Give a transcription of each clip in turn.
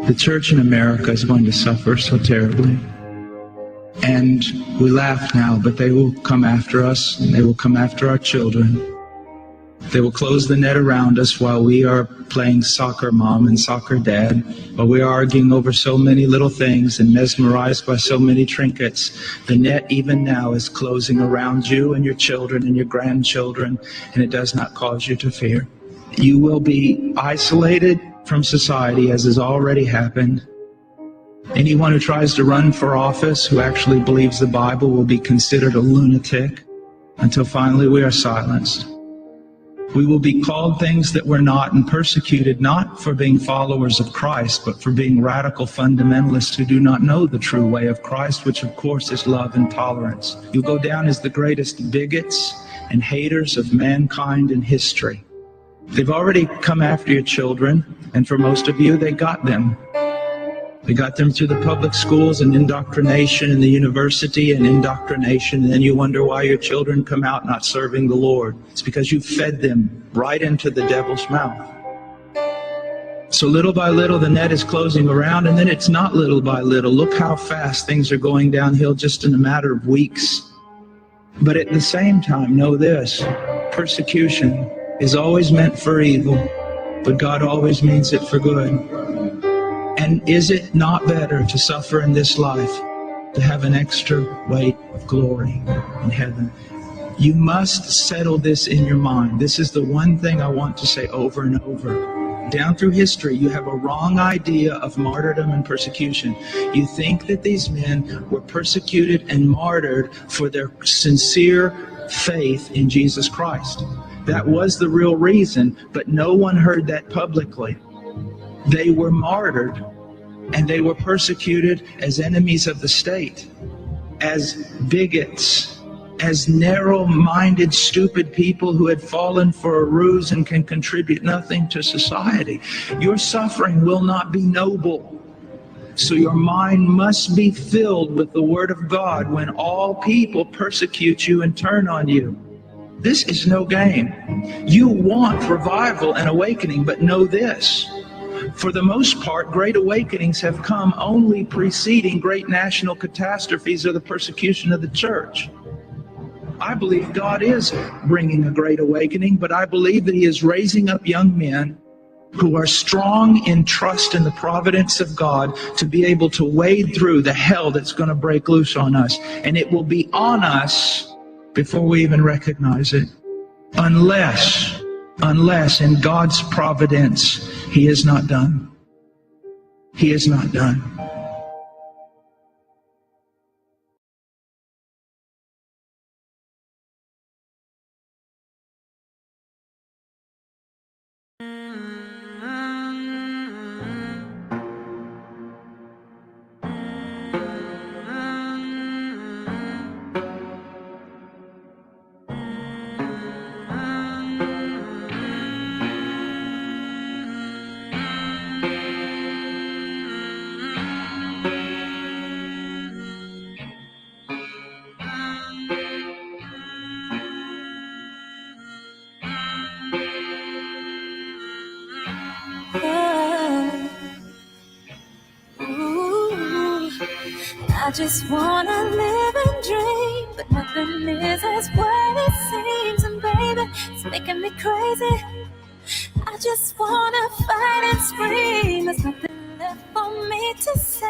The church in America is going to suffer so terribly. And we laugh now, but they will come after us, and they will come after our children. They will close the net around us while we are playing soccer mom and soccer dad, while we are arguing over so many little things and mesmerized by so many trinkets. The net even now is closing around you and your children and your grandchildren, and it does not cause you to fear. You will be isolated from society, as has already happened. Anyone who tries to run for office who actually believes the Bible will be considered a lunatic until finally we are silenced. We will be called things that we're not and persecuted not for being followers of Christ, but for being radical fundamentalists who do not know the true way of Christ, which of course is love and tolerance. You'll go down as the greatest bigots and haters of mankind in history. They've already come after your children, and for most of you, they got them. They got them through the public schools and indoctrination, and the university and indoctrination, and then you wonder why your children come out not serving the Lord. It's because you fed them right into the devil's mouth. So little by little, the net is closing around, and then it's not little by little. Look how fast things are going downhill just in a matter of weeks. But at the same time, know this: persecution is always meant for evil, but God always means it for good. And is it not better to suffer in this life, to have an extra weight of glory in heaven? You must settle this in your mind. This is the one thing I want to say over and over. Down through history, you have a wrong idea of martyrdom and persecution. You think that these men were persecuted and martyred for their sincere faith in Jesus Christ. That was the real reason, but no one heard that publicly. They were martyred, and they were persecuted as enemies of the state, as bigots, as narrow-minded, stupid people who had fallen for a ruse and can contribute nothing to society. Your suffering will not be noble. So your mind must be filled with the Word of God when all people persecute you and turn on you. This is no game. You want revival and awakening, but know this: for the most part, great awakenings have come only preceding great national catastrophes or the persecution of the church. I believe God is bringing a great awakening, but I believe that He is raising up young men who are strong in trust in the providence of God to be able to wade through the hell that's going to break loose on us. And it will be on us before we even recognize it. Unless in God's providence, He is not done. He is not done. I just wanna live and dream, but nothing is as what it seems. And baby, it's making me crazy. I just wanna fight and scream. There's nothing left for me to say.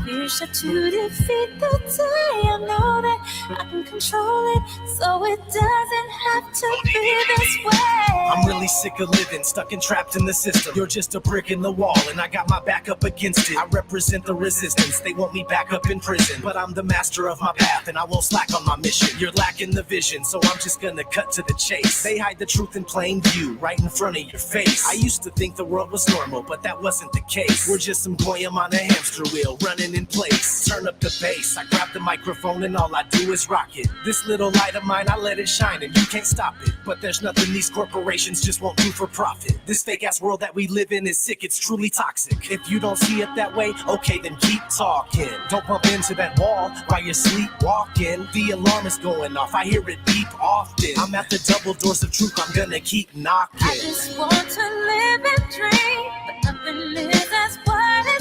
Fear shot to defeat the day. I know that I can control it, so it doesn't have to be this way. I'm really sick of living, stuck and trapped in the system. You're just a brick in the wall, and I got my back up against it. I represent the resistance, they want me back up in prison. But I'm the master of my path, and I won't slack on my mission. You're lacking the vision, so I'm just gonna cut to the chase. They hide the truth in plain view, right in front of your face. I used to think the world was normal, but that wasn't the case. We're just some goyim on a hamster wheel, running in place. Turn up the bass, I grab the microphone, and all I do is rock it. This little light of mine, I let it shine, and you can't stop it. But there's nothing these corporations just won't do for profit. This fake ass world that we live in is sick, it's truly toxic. If you don't see it that way, okay, then keep talking. Don't bump into that wall while you're sleepwalking. The alarm is going off, I hear it beep often. I'm at the double doors of truth, I'm gonna keep knocking. I just want to live and dream, but nothing is as what it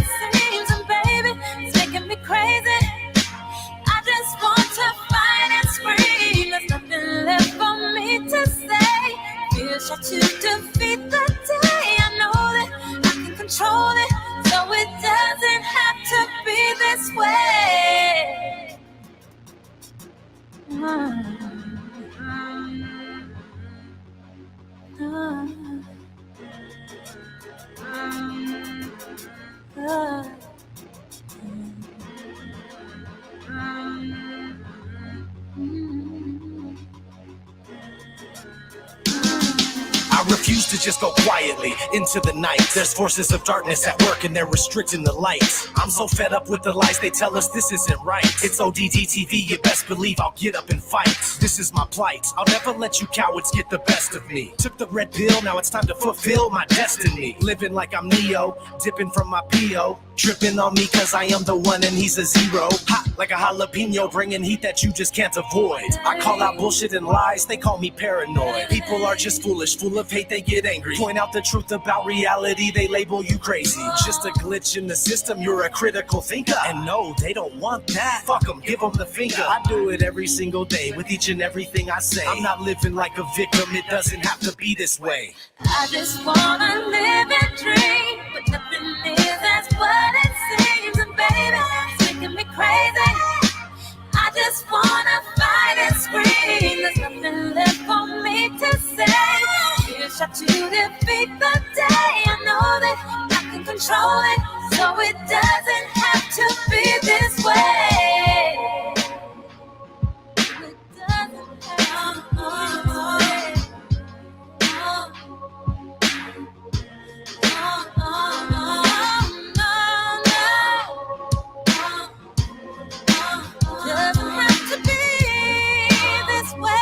Here's how to defeat the day. I know that I can control it, so it doesn't have to be this way. I refuse to just go quietly into the night. There's forces of darkness at work and they're restricting the lights. I'm so fed up with the lies they tell us this isn't right. It's ODD TV, you best believe I'll get up and fight. This is my plight, I'll never let you cowards get the best of me. Took the red pill, now it's time to fulfill my destiny. Living like I'm Neo, dipping from my P.O. Tripping on me cause I am the one and he's a zero. Hot like a jalapeno, bringing heat that you just can't avoid. I call out bullshit and lies, they call me paranoid. People are just foolish, full of hate, they get angry. Point out the truth about reality, they label you crazy. Just a glitch in the system, you're a critical thinker. And no, they don't want that. Fuck them, give them the finger. I do it every single day with each and everything I say. I'm not living like a victim, it doesn't have to be this way. I just wanna live and dream, but nothing is as what it seems. And baby, it's making me crazy. I just wanna fight and scream. There's nothing left for me to say. Here's how to defeat the day. I know that I can control it, so it doesn't have to be this way. It doesn't have to be doesn't have to be this way.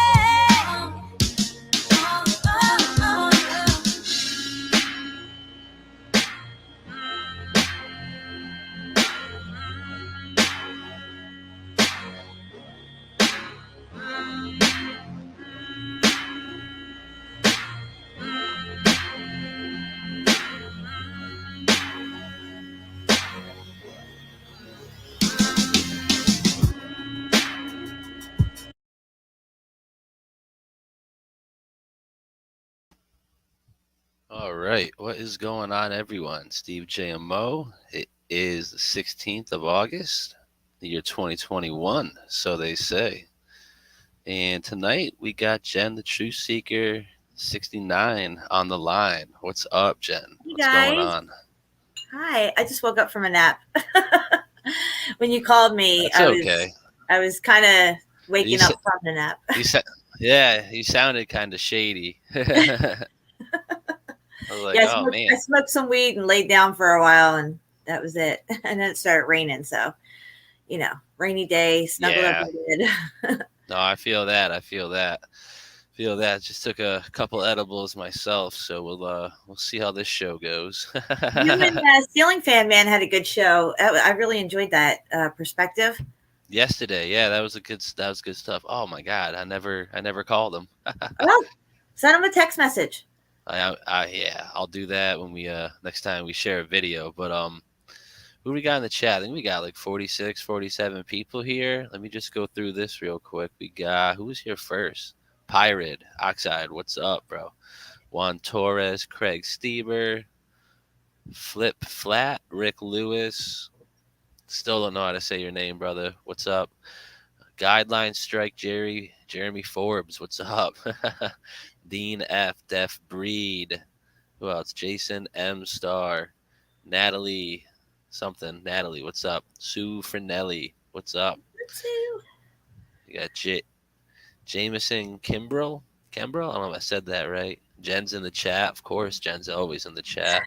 All right, what is going on, everyone? Steve J and Mo. It is the 16th of August, the year 2021, so they say. And tonight we got Jen, the Truth Seeker, 69 on the line. What's up, Jen? What's going on? Hi, I just woke up from a nap. When you called me, That's I was kind of waking up from the nap. You sounded kind of shady. I was like, I smoked some weed and laid down for a while, and that was it. And then it started raining, so rainy day, snuggled up in bed. No, I feel that. Just took a couple edibles myself, so we'll see how this show goes. You and Stealing Fan Man had a good show. I really enjoyed that perspective. Yesterday, yeah, that was good stuff. Oh my God, I never called him. Well, send him a text message. I'll do that when we next time we share a video. But who we got in the chat? I think we got like 46, 47 people here. Let me just go through this real quick. We got, who was here first? Pirate, Oxide, what's up, bro? Juan Torres, Craig Stieber, Flip Flat, Rick Lewis. Still don't know how to say your name, brother. What's up? Guideline Strike, Jeremy Forbes, what's up? Dean F, Def Breed. Who else? Jason M Star, Natalie something. Natalie, what's up? Sue Frenelli, what's up? Sue. You got Jameson Kimbrell. I don't know if I said that right. Jen's in the chat, of course. Jen's always in the chat.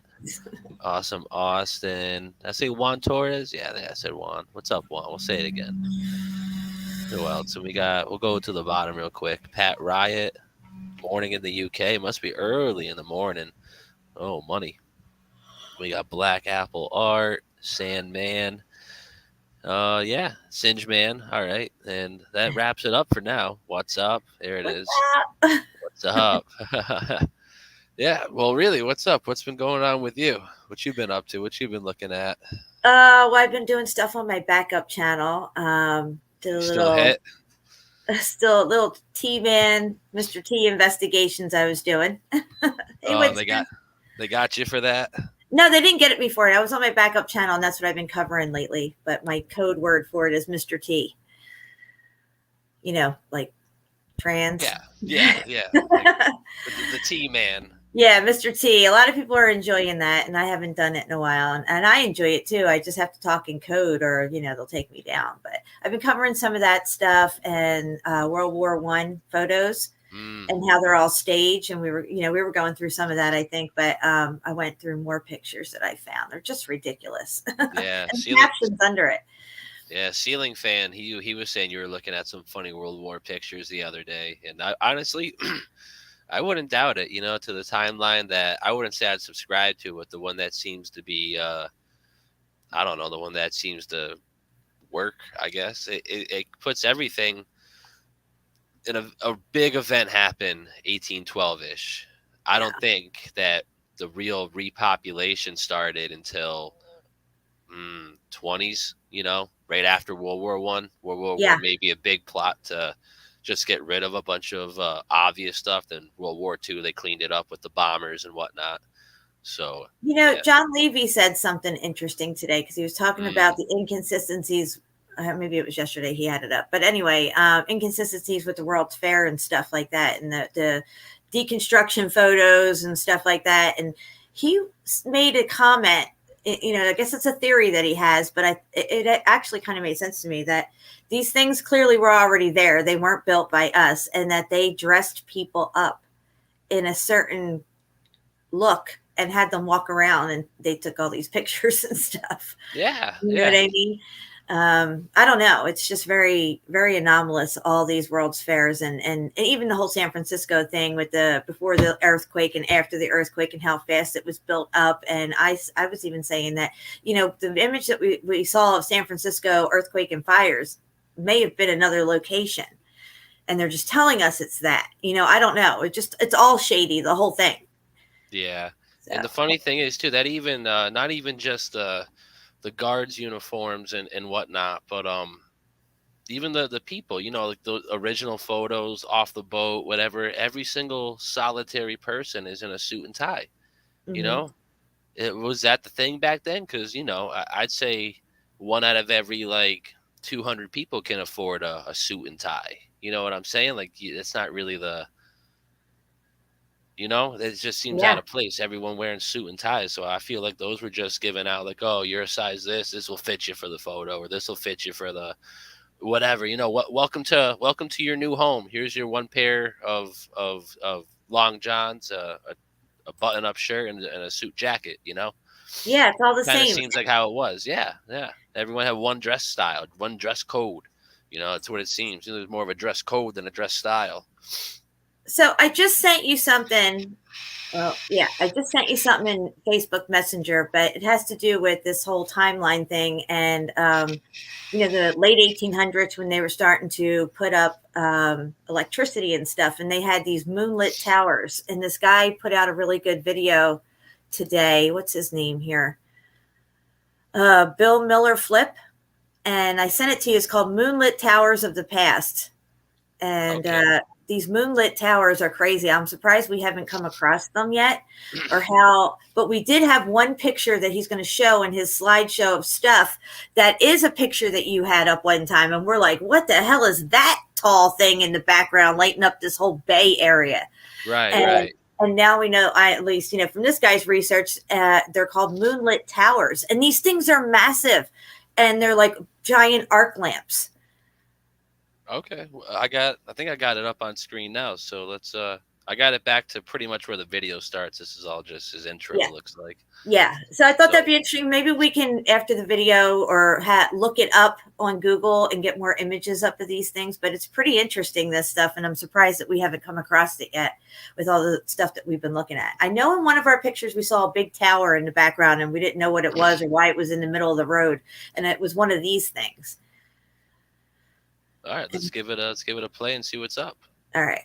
Awesome, Austin. Did I say Juan Torres? Yeah, I said Juan. What's up, Juan? We'll say it again. Who else? So we'll go to the bottom real quick. Pat Riot. Morning in the UK. It must be early in the morning. Oh, money. We got Black Apple Art, Sandman. Singe Man. All right. And that wraps it up for now. What's up? There it is. What's up? Yeah. Well, really, what's up? What's been going on with you? What you been up to? What you been looking at? Well, I've been doing stuff on my backup channel. Did a Still little. hit? still little T-Man, Mr. T investigations I was doing. Hey, Oh, Winston. they got you for that. No, they didn't get it before. I was on my backup channel, and that's what I've been covering lately. But my code word for it is Mr. T. Like trans. Yeah. Like the T man. Yeah, Mr. T. A lot of people are enjoying that, and I haven't done it in a while, and I enjoy it too. I just have to talk in code, or they'll take me down. But I've been covering some of that stuff and World War One photos and how they're all staged, and we were going through some of that, I think. But I went through more pictures that I found. They're just ridiculous. Yeah, and captions under it. Yeah, Ceiling Fan. He was saying you were looking at some funny World War pictures the other day, and I honestly. I wouldn't doubt it, to the timeline that I wouldn't say I'd subscribe to, but the one that seems to be, I don't know, the one that seems to work, I guess. It puts everything in a big event happen 1812-ish. I don't think that the real repopulation started until 20s, right after World War One. World War One may be a big plot to just get rid of a bunch of obvious stuff. Then World War II, they cleaned it up with the bombers and whatnot. So, John Levy said something interesting today because he was talking about the inconsistencies. Maybe it was yesterday he had it up. But anyway, inconsistencies with the World's Fair and stuff like that, and the deconstruction photos and stuff like that. And he made a comment, I guess it's a theory that he has, but it actually kind of made sense to me that these things clearly were already there. They weren't built by us, and that they dressed people up in a certain look and had them walk around, and they took all these pictures and stuff. Yeah. You know what I mean? I don't know. It's just very, very anomalous, all these World's Fairs and even the whole San Francisco thing with before the earthquake and after the earthquake and how fast it was built up. And I was even saying that, the image that we saw of San Francisco earthquake and fires may have been another location. And they're just telling us it's that. I don't know. It's all shady, the whole thing. Yeah. So. And the funny thing is, too, that even not even just the guards' uniforms and whatnot, but even the people, like the original photos off the boat, whatever, every single solitary person is in a suit and tie. It was that the thing back then? Because, I'd say 1 out of every 200 people can afford a suit and tie. You know what I'm saying? It's not really it just seems out of place. Everyone wearing suit and ties. So I feel like those were just given out oh, you're a size this will fit you for the photo, or this will fit you for the whatever. Welcome to your new home. Here's your one pair of long johns, a button up shirt and a suit jacket, Yeah, it's all the same. Kind of seems like how it was. Yeah. Everyone had one dress style, one dress code. That's what it seems. There's more of a dress code than a dress style. So I just sent you something. Well, yeah, I just sent you something in Facebook Messenger, but it has to do with this whole timeline thing. And, the late 1800s when they were starting to put up electricity and stuff, and they had these moonlit towers. And this guy put out a really good video today. What's his name here? Bill Miller Flip. And I sent it to you. It's called Moonlit Towers of the Past. And these moonlit towers are crazy. I'm surprised we haven't come across them yet, but we did have one picture that he's going to show in his slideshow of stuff that is a picture that you had up one time. And we're like, what the hell is that tall thing in the background lighting up this whole Bay area? Right. And now we know, at least, from this guy's research, they're called moonlit towers. And these things are massive, and they're like giant arc lamps. Okay, I think I got it up on screen now. So let's. I got it back to pretty much where the video starts. This is all just his intro. It looks like. Yeah. So I thought that'd be interesting. Maybe we can, after the video, or look it up on Google and get more images up of these things. But it's pretty interesting, this stuff, and I'm surprised that we haven't come across it yet with all the stuff that we've been looking at. I know in one of our pictures we saw a big tower in the background, and we didn't know what it was or why it was in the middle of the road, and it was one of these things. All right, let's give it a play and see what's up. All right.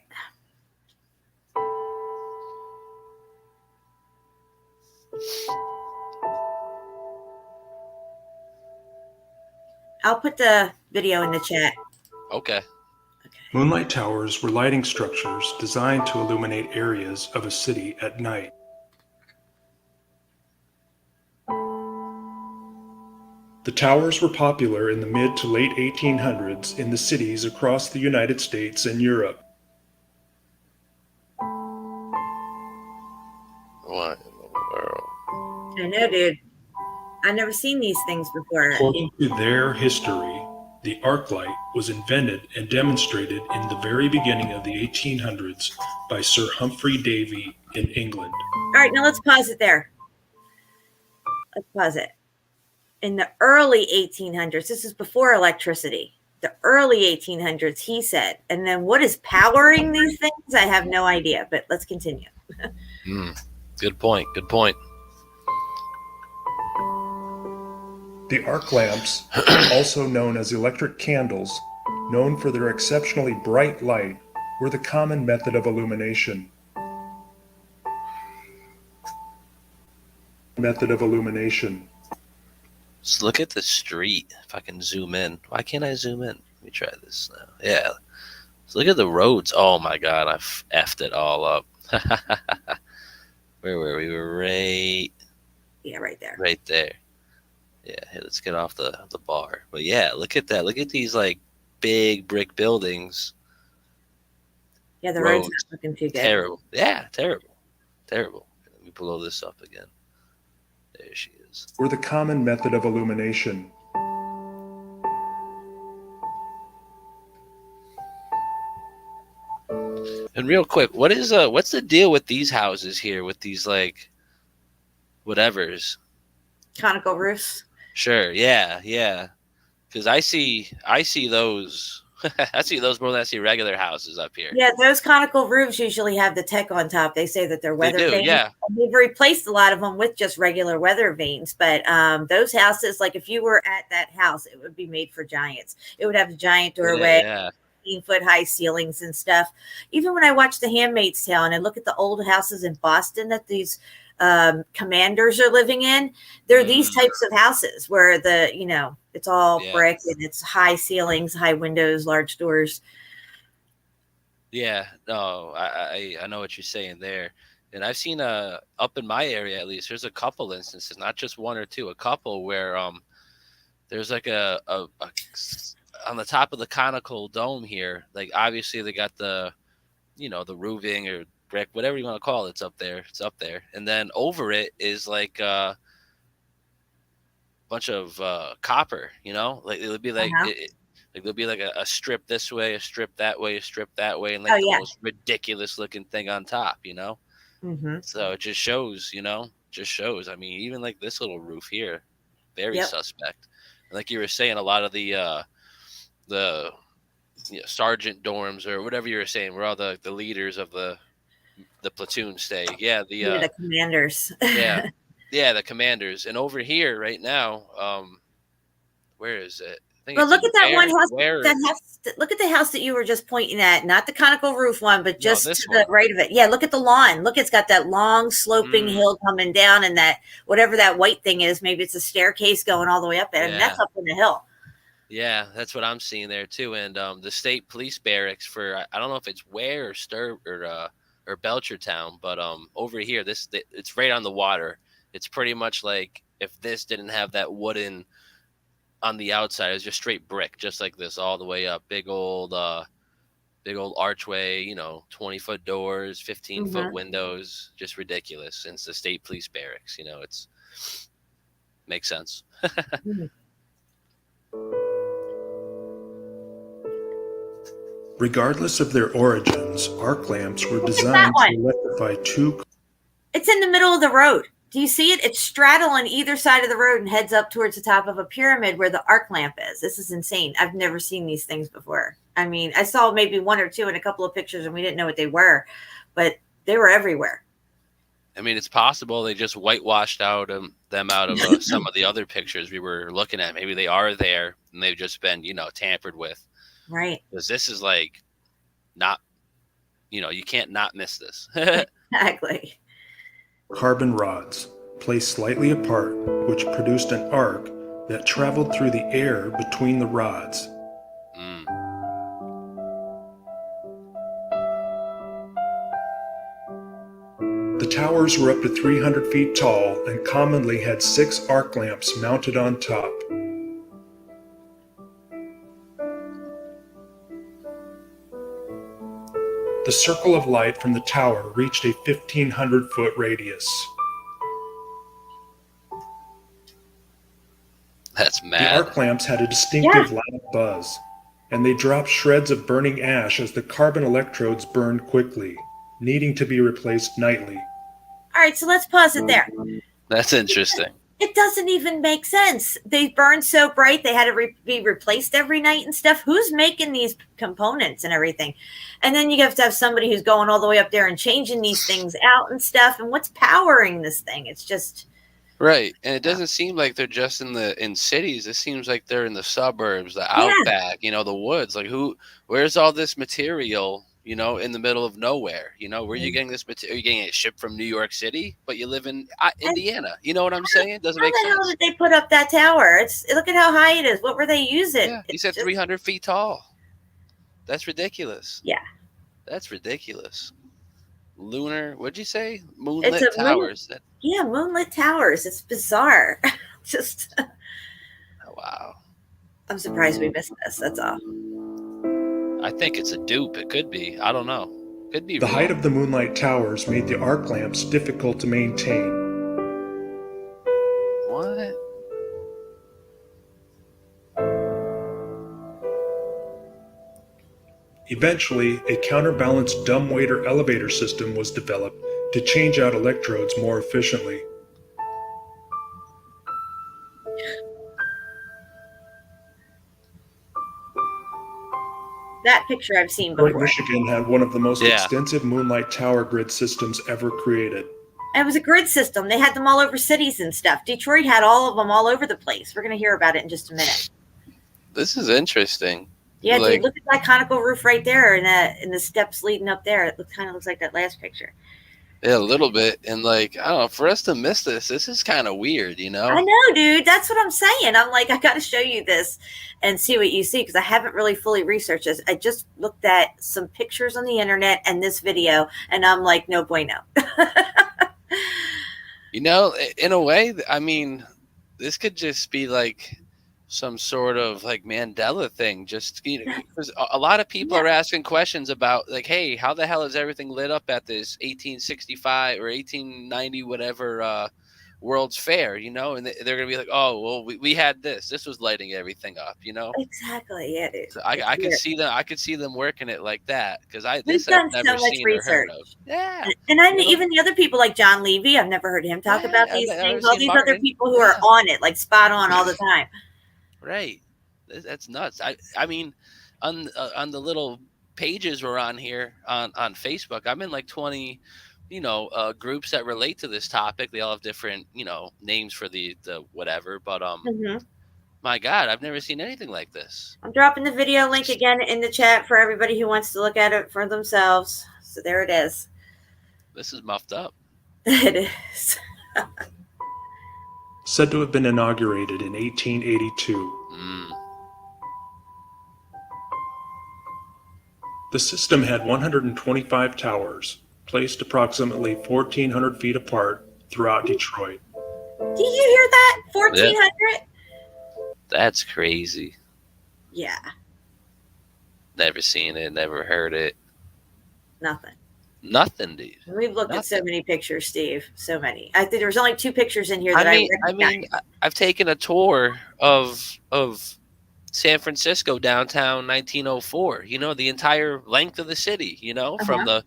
I'll put the video in the chat. Okay. Okay. Moonlight towers were lighting structures designed to illuminate areas of a city at night. The towers were popular in the mid to late 1800s in the cities across the United States and Europe. What in the world? I know, dude. I've never seen these things before. According to their history, the arc light was invented and demonstrated in the very beginning of the 1800s by Sir Humphrey Davy in England. All right, now let's pause it there. Let's pause it. In the early 1800s, this is before electricity, the early 1800s, he said. And then what is powering these things? I have no idea, but let's continue. Good point. Good point. The arc lamps, also known as electric candles, known for their exceptionally bright light, were the common method of illumination. Just look at the street. If I can zoom in. Why can't I zoom in? Let me try this now. Yeah. So look at the roads. Oh my God, I effed it all up. Where were we? We were right. Yeah, right there. Right there. Yeah, hey, let's get off the bar. But yeah, look at that. Look at these like big brick buildings. Yeah, the road's not looking too good. Terrible. Yeah, terrible. Terrible. Let me blow this up again. There she is. Were the common method of illumination. And real quick, what's the deal with these houses here with these like whatevers? Conical roofs. Sure, yeah. Because I see those. I see those more than I see regular houses up here. Yeah, those conical roofs usually have the tech on top. They say that they're weather vanes. Yeah. They've replaced a lot of them with just regular weather vanes. But those houses, like if you were at that house, it would be made for giants. It would have a giant doorway, 15-foot high ceilings and stuff. Even when I watch The Handmaid's Tale and I look at the old houses in Boston that these commanders are living in, they're these types of houses where it's all brick and it's high ceilings, high windows, large doors. Yeah, no, I know what you're saying there. And I've seen up in my area at least, there's a couple instances, not just one or two, a couple where there's like a on the top of the conical dome here, like obviously they got the the roofing or brick, whatever you want to call it, it's up there. And then over it is like a bunch of copper, like it would be like there'll be like a strip this way, a strip that way, a strip that way, and like the most ridiculous looking thing on top, So it just shows, I mean, even like this little roof here, very suspect. And like you were saying, a lot of the sergeant dorms or whatever you were saying, where all the leaders of the platoon stay. Yeah, the commanders. yeah, the commanders. And over here right now, where is it? Well, look at that one house. Look at the house that you were just pointing at, not the conical roof one, but just to the right of it. Yeah, look at the lawn. Look, it's got that long sloping hill coming down, and that whatever that white thing is, maybe it's a staircase going all the way up there, and that's up in the hill. Yeah, that's what I'm seeing there too. And the state police barracks for I don't know if it's Ware or Stir or Belchertown, but over here it's right on the water. It's pretty much like if this didn't have that wooden on the outside, it was just straight brick, just like this all the way up. Big old archway, 20-foot doors, 15-foot windows, just ridiculous. And it's the state police barracks, it's makes sense. Regardless of their origins, arc lamps were designed to electrify two. It's in the middle of the road. Do you see it? It's straddle on either side of the road and heads up towards the top of a pyramid where the arc lamp is. This is insane. I've never seen these things before. I mean, I saw maybe one or two in a couple of pictures and we didn't know what they were, but they were everywhere. I mean, it's possible they just whitewashed them out of some of the other pictures we were looking at. Maybe they are there and they've just been, tampered with. Right. Because this is like not, you can't not miss this. Exactly. Carbon rods, placed slightly apart, which produced an arc that traveled through the air between the rods. The towers were up to 300 feet tall and commonly had 6 arc lamps mounted on top. The circle of light from the tower reached a 1,500-foot radius. That's The mad. arc lamps had a distinctive loud buzz, and they dropped shreds of burning ash as the carbon electrodes burned quickly, needing to be replaced nightly. All right, so let's pause it there. That's interesting. It doesn't even make sense. They burned so bright they had to be replaced every night and stuff. Who's making these components and everything? And then you have to have somebody who's going all the way up there and changing these things out and stuff. And what's powering this thing? It's just Right. And it doesn't seem like they're just in cities. It seems like they're in the suburbs, the outback, the woods. Like where's all this material, in the middle of nowhere? Where are you getting this material? Are you getting it shipped from New York City, but you live in Indiana? You know what I'm saying? It doesn't make sense. How the hell did they put up that tower? Look at how high it is. What were they using? Yeah, you said 300 feet tall. That's ridiculous. Yeah. That's ridiculous. Lunar, what'd you say? Moonlit towers. Yeah, moonlit towers. It's bizarre. Just. Oh, wow. I'm surprised we missed this. That's all. I think it's a dupe. It could be. I don't know. Could be. The height of the moonlight towers made the arc lamps difficult to maintain. What? Eventually, a counterbalanced dumbwaiter elevator system was developed to change out electrodes more efficiently. That picture I've seen before. Detroit, Michigan had one of the most extensive moonlight tower grid systems ever created. It was a grid system. They had them all over cities and stuff. Detroit had all of them all over the place. We're going to hear about it in just a minute. This is interesting. Yeah, dude, look at that conical roof right there and the steps leading up there. It kind of looks like that last picture. Yeah, a little bit. And I don't know, for us to miss this is kind of weird, I know, dude. That's what I'm saying. I'm like, I got to show you this and see what you see because I haven't really fully researched this. I just looked at some pictures on the internet and this video, and I'm like, no bueno. In a way, I mean, this could just be like some sort of Mandela thing, just because a lot of people are asking questions about hey, how the hell is everything lit up at this 1865 or 1890 whatever World's Fair, and they're gonna be like, oh well, we had this was lighting everything up, Exactly, yeah, dude. So I could see them working it like that because I've never so much seen or heard of. Yeah, and even the other people like John Levy, I've never heard him talk about these things. All these other people who are on it, spot on all the time. Right, that's nuts. I mean, on the little pages we're on here on Facebook, I'm in 20, groups that relate to this topic. They all have different, names for the whatever. But my God, I've never seen anything like this. I'm dropping the video link again in the chat for everybody who wants to look at it for themselves. So there it is. This is muffed up. It is. Said to have been inaugurated in 1882. The system had 125 towers, placed approximately 1,400 feet apart throughout Detroit. Did you hear that? 1,400? That's crazy. Yeah. Never seen it, never heard it. Nothing, dude. We've looked at so many pictures, Steve. So many. I think there was only 2 pictures in here that I recognized. I've taken a tour of San Francisco downtown 1904. The entire length of the city. From the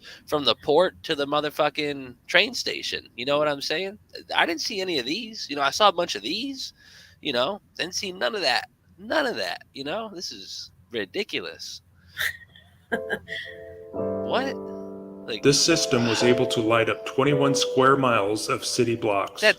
port to the motherfucking train station. You know what I'm saying? I didn't see any of these. I saw a bunch of these. Didn't see none of that. None of that. This is ridiculous. What? This system was able to light up 21 square miles of city blocks. Look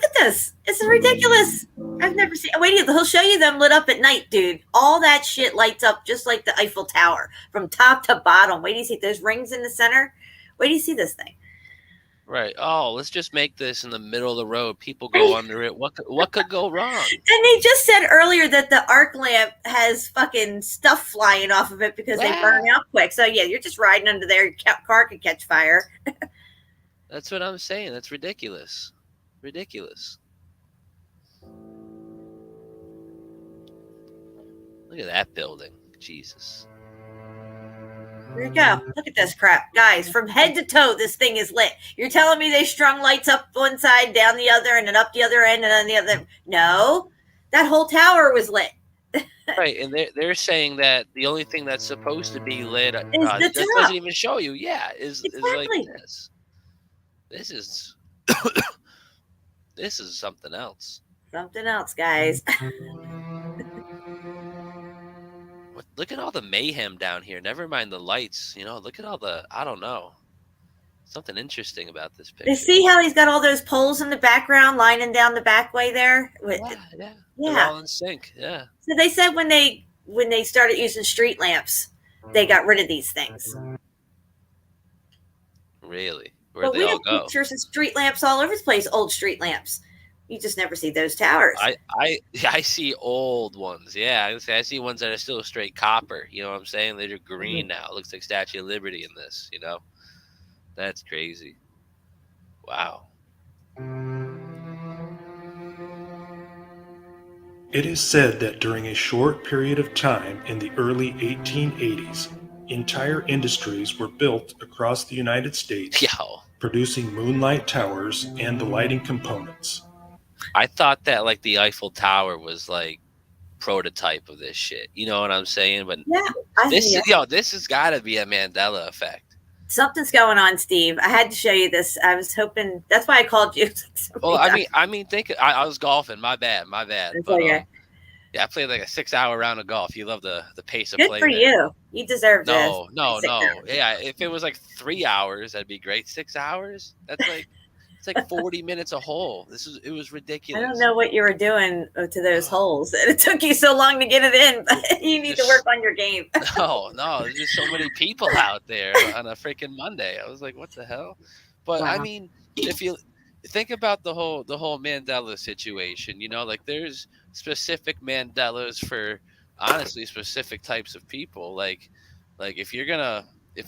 at this. It's ridiculous. I've never seen. Wait, he'll show you them lit up at night, dude. All that shit lights up just like the Eiffel Tower from top to bottom. Wait, do you see those rings in the center? Wait, do you see this thing? Right. Oh, let's just make this in the middle of the road. People go under it. What could go wrong? And they just said earlier that the arc lamp has fucking stuff flying off of it because they burn out quick. So yeah, you're just riding under there. Your car could catch fire. That's what I'm saying. That's ridiculous. Ridiculous. Look at that building. Jesus. Here you go. Look at this crap. Guys, from head to toe, this thing is lit. You're telling me they strung lights up one side, down the other, and then up the other end, and then the other. No. That whole tower was lit. Right, and they're saying that the only thing that's supposed to be lit the this doesn't even show you. Yeah, is like this. This is this is something else. Something else, guys. Look at all the mayhem down here. Never mind the lights. You know, look at all the, I don't know. Something interesting about this picture. You see how he's got all those poles in the background lining down the back way there? Yeah. They're all in sync. Yeah. So they said when they started using street lamps, they got rid of these things. Really? Where'd they we all have go? pictures of street lamps all over the place, old street lamps. You just never see those towers. I see old ones. Yeah, I see ones that are still straight copper. You know what I'm saying? They're green now. It looks like Statue of Liberty in this. You know, that's crazy. Wow. It is said that during a short period of time in the early 1880s, entire industries were built across the United States, producing moonlight towers and the lighting components. I thought that like the Eiffel Tower was like prototype of this shit. You know what I'm saying? But this has got to be a Mandela effect. Something's going on, Steve. I had to show you this. I was hoping that's why I called you. Well, I mean, I was golfing. My bad. But, okay. Yeah, I played like a 6-hour round of golf. You love the pace of play. Good for you. You deserve this. No. Yeah, if it was like 3 hours, that'd be great. 6 hours? That's like it's like 40 minutes a hole. It was ridiculous. I don't know what you were doing to those holes. It took you so long to get it in, but you need to work on your game. No, there's just so many people out there on a freaking Monday. I was like, what the hell? But I mean, if you think about the whole Mandela situation, you know, like there's specific Mandelas for honestly specific types of people. Like if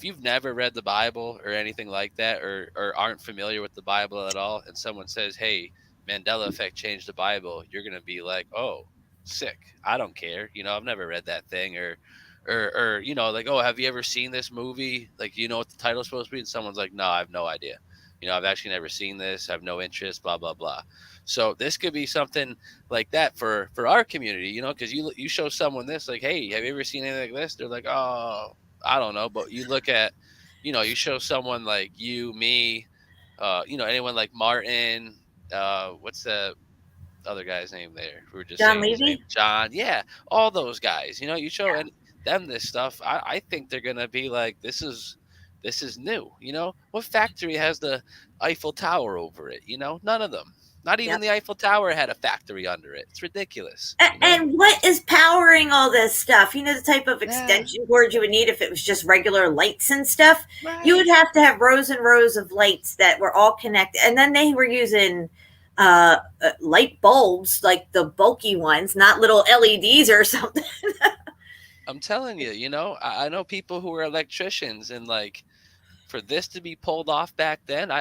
you've never read the Bible or anything like that, or aren't familiar with the Bible at all, and someone says, hey, Mandela effect changed the Bible, you're going to be like, oh, sick. I don't care. You know, I've never read that thing. Or you know, like, oh, have you ever seen this movie? Like, you know what the title's supposed to be? And someone's like, no, I have no idea. You know, I've actually never seen this. I have no interest, blah, blah, blah. So this could be something like that for our community, you know, because you show someone this, like, hey, have you ever seen anything like this? They're like, oh, I don't know. But you look at, you know, you show someone like you, me, you know, anyone like Martin, what's the other guy's name there? We were just John Levy? John, yeah, all those guys. You know, you show them this stuff. I think they're gonna be like, this is new. You know, what factory has the Eiffel Tower over it? You know, none of them. Not even the Eiffel Tower had a factory under it. It's ridiculous. You know? And what is powering all this stuff? You know, the type of extension cord you would need if it was just regular lights and stuff. Right. You would have to have rows and rows of lights that were all connected. And then they were using light bulbs, like the bulky ones, not little LEDs or something. I'm telling you, you know, I know people who are electricians, and like for this to be pulled off back then,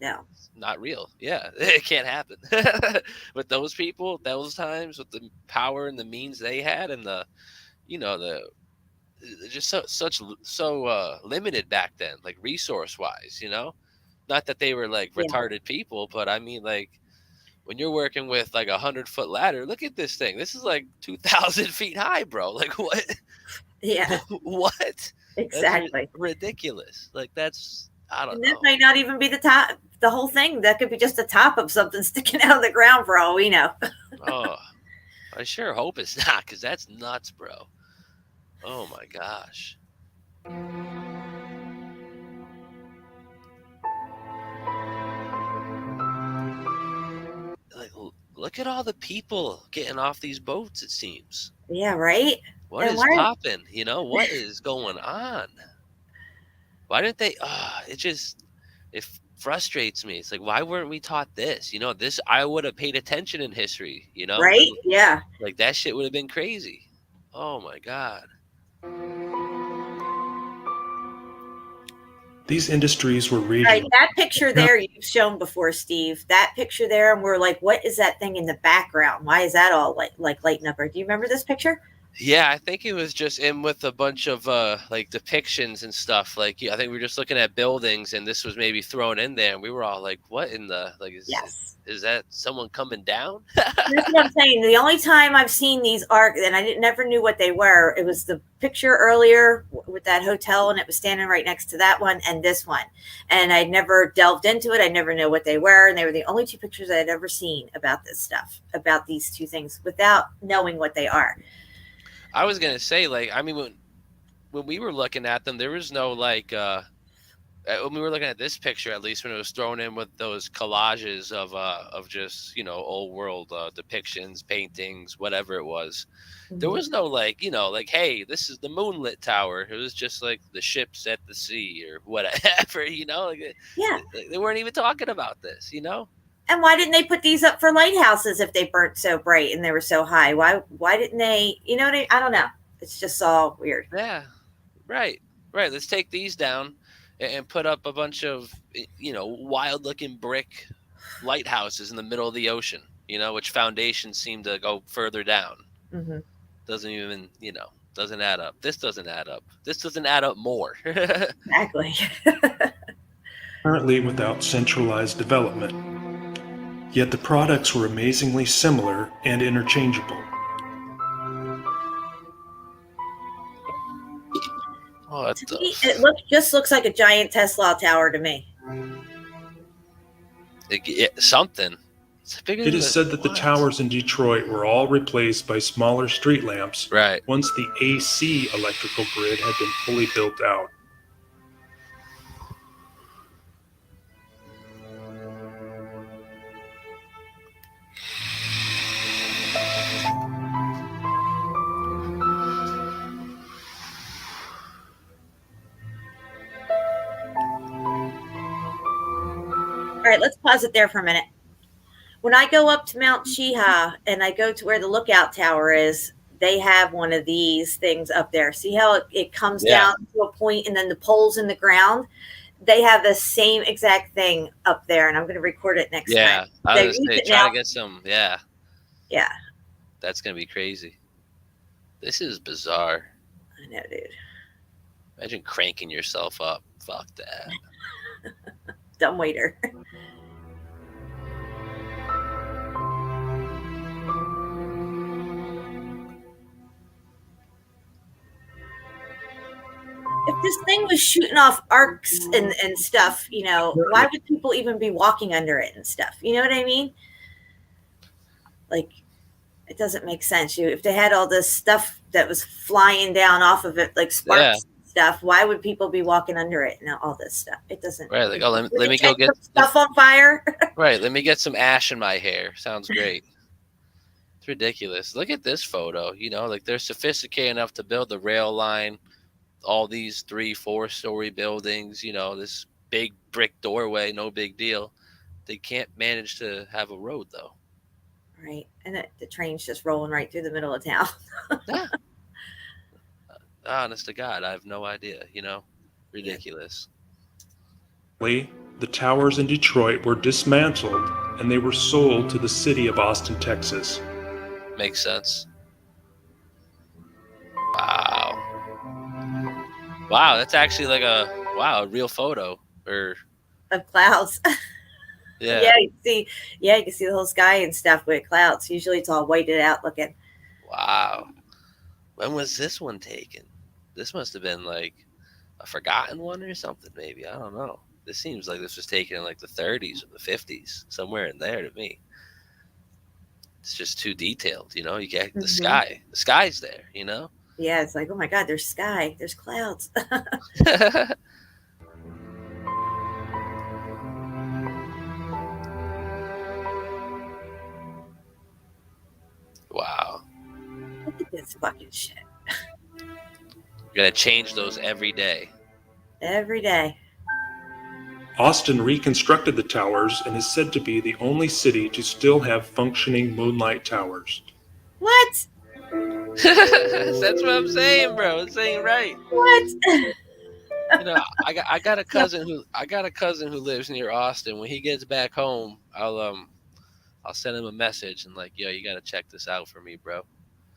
no. Not real. Yeah, it can't happen. With those people, those times, with the power and the means they had, and the, you know, the just so limited back then, like resource wise, you know, not that they were like retarded people, but I mean, like when you're working with like 100-foot ladder, look at this thing. This is like 2,000 feet high, bro. Like what? Yeah. What? Exactly. That's ridiculous. Like that's, I don't know. This might not even be the top. The whole thing, that could be just the top of something sticking out of the ground for all we know. Oh, I sure hope it's not, because that's nuts, bro. Oh my gosh. Like, look at all the people getting off these boats, it seems. Yeah, right? What is popping? You know, what is going on? Why didn't they? It frustrates me. It's like, why weren't we taught this? This I would have paid attention in history. Right? Yeah. Like that shit would have been crazy. Oh my God. These industries were All right, regional. that picture there you've shown before, Steve. That picture there, and we're like, what is that thing in the background? Why is that all like lighting up? Or do you remember this picture? Yeah, I think it was just in with a bunch of like depictions and stuff. Like, I think we were just looking at buildings, and this was maybe thrown in there, and we were all like, "What in the like? Is that someone coming down?" That's what I'm saying. The only time I've seen these art, and I never knew what they were. It was the picture earlier with that hotel, and it was standing right next to that one, and this one. And I never delved into it. I never knew what they were, and they were the only two pictures I had ever seen about this stuff, about these two things, without knowing what they are. I was gonna say, like, I mean, when we were looking at them, there was no like when we were looking at this picture, at least when it was thrown in with those collages of just old world depictions, paintings, whatever it was. There was no like like, hey, this is the moonlit tower. It was just like the ships at the sea or whatever. Like, yeah, they weren't even talking about this. And why didn't they put these up for lighthouses if they burnt so bright and they were so high? Why didn't they? I don't know. It's just all weird. Yeah, right. Let's take these down and put up a bunch of wild looking brick lighthouses in the middle of the ocean. Which foundations seem to go further down. Mm-hmm. Doesn't even doesn't add up. This doesn't add up. This doesn't add up more. Exactly. Currently without centralized development. Yet the products were amazingly similar and interchangeable. It looks like a giant Tesla tower to me. Something. It is said that the towers in Detroit were all replaced by smaller street lamps once the AC electrical grid had been fully built out. All right, let's pause it there for a minute. When I go up to Mount Cheeha and I go to where the lookout tower is, they have one of these things up there. See how it comes down to a point and then the poles in the ground? They have the same exact thing up there, and I'm going to record it next time. Yeah, I was going to say, try to get some, Yeah. That's going to be crazy. This is bizarre. I know, dude. Imagine cranking yourself up. Fuck that. Dumb waiter. If this thing was shooting off arcs and stuff, why would people even be walking under it and stuff? You know what I mean? Like, it doesn't make sense. If they had all this stuff that was flying down off of it, like sparks and stuff, why would people be walking under it and all this stuff? It doesn't. Right. Like, let me go get stuff on fire. Right. Let me get some ash in my hair. Sounds great. It's ridiculous. Look at this photo. Like, they're sophisticated enough to build the rail line, all these 3-4 story buildings, this big brick doorway, no big deal. They can't manage to have a road though. Right. And the train's just rolling right through the middle of town. Yeah. Honest to God, I have no idea, ridiculous. The towers in Detroit were dismantled and they were sold to the city of Austin, Texas. Makes sense. Wow, that's actually like a real photo of clouds. Yeah. You can see the whole sky and stuff with clouds. Usually it's all whited out looking. Wow. When was this one taken? This must have been like a forgotten one or something, maybe. I don't know. This seems like this was taken in like the 30s or the 50s, somewhere in there to me. It's just too detailed, you get the sky. The sky's there, Yeah, it's like, oh my God, there's sky, there's clouds. Wow. Look at this fucking shit. You're gonna change those every day. Every day. Austin reconstructed the towers and is said to be the only city to still have functioning moonlight towers. What? That's what I'm saying, bro. It's saying right. What? You know, I got a cousin who lives near Austin. When he gets back home, I'll send him a message and like, yo, you got to check this out for me, bro.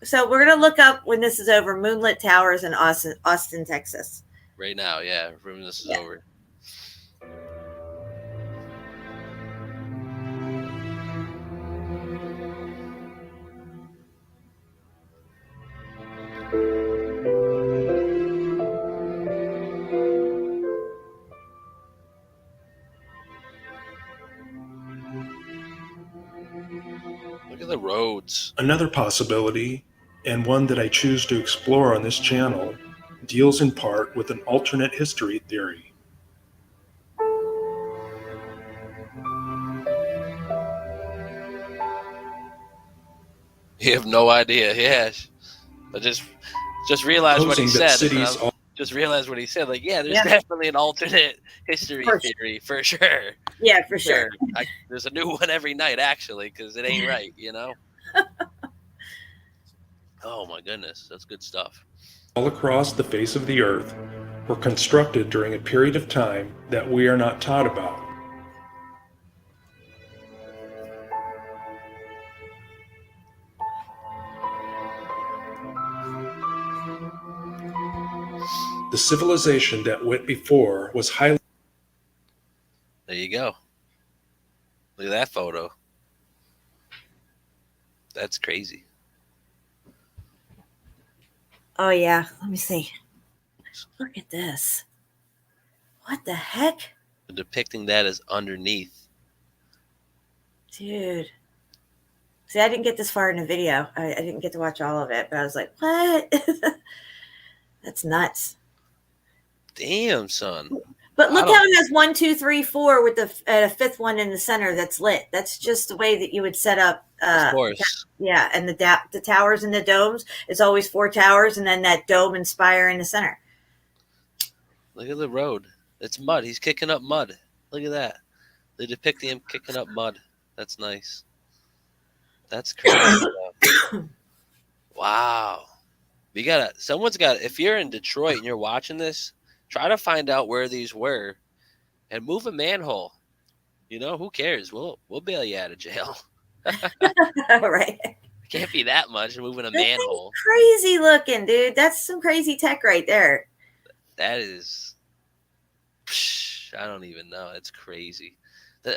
So we're gonna look up when this is over, moonlit towers in Austin, Texas. Right now, yeah, when this is over. Look at the roads. Another possibility, and one that I choose to explore on this channel, deals in part with an alternate history theory. You have no idea, yes. But just realize what he said. Just realize what he said. Like, yeah, there's definitely an alternate history theory for sure. Yeah, for sure. There's a new one every night, actually, because it ain't right, you know? Oh, my goodness. That's good stuff. All across the face of the earth were constructed during a period of time that we are not taught about. The civilization that went before was highly... There you go. Look at that photo. That's crazy. Oh, yeah. Let me see. Look at this. What the heck? They're depicting that as underneath. Dude. See, I didn't get this far in the video. I didn't get to watch all of it, but I was like, what? That's nuts. Damn, son. But look how it has 1, 2, 3, 4 with the fifth one in the center that's lit. That's just the way that you would set up. Of course. Yeah, and the towers and the domes, it's always 4 towers and then that dome and spire in the center. Look at the road. It's mud. He's kicking up mud. Look at that. They depict him kicking up mud. That's nice. That's crazy. Wow. If you're in Detroit and you're watching this, try to find out where these were and move a manhole. You know, who cares? We'll bail you out of jail. Right. Can't be that much moving a manhole. Crazy looking, dude. That's some crazy tech right there. That is, I don't even know. It's crazy.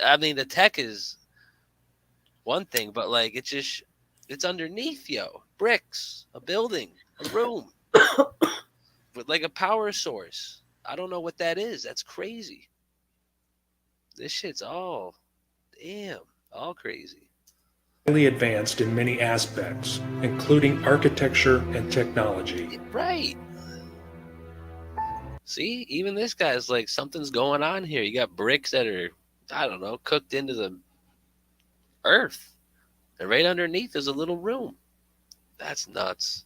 I mean, the tech is one thing, but like it's underneath, yo. Bricks, a building, a room with like a power source. I don't know what that is. That's crazy. This shit's all crazy. Highly advanced in many aspects, including architecture and technology. Right. See, even this guy's like, something's going on here. You got bricks that are, I don't know, cooked into the earth. And right underneath is a little room. That's nuts.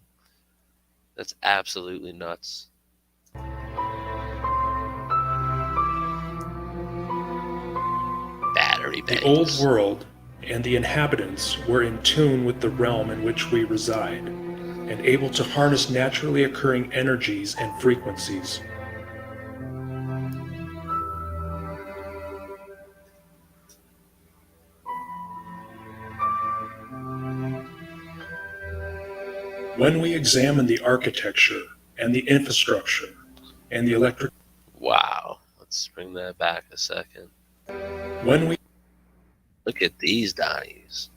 That's absolutely nuts. Battery banks. The old world and the inhabitants were in tune with the realm in which we reside, and able to harness naturally occurring energies and frequencies. When we examine the architecture and the infrastructure and the electric... Wow. Let's bring that back a second. When we... Look at these Donnies.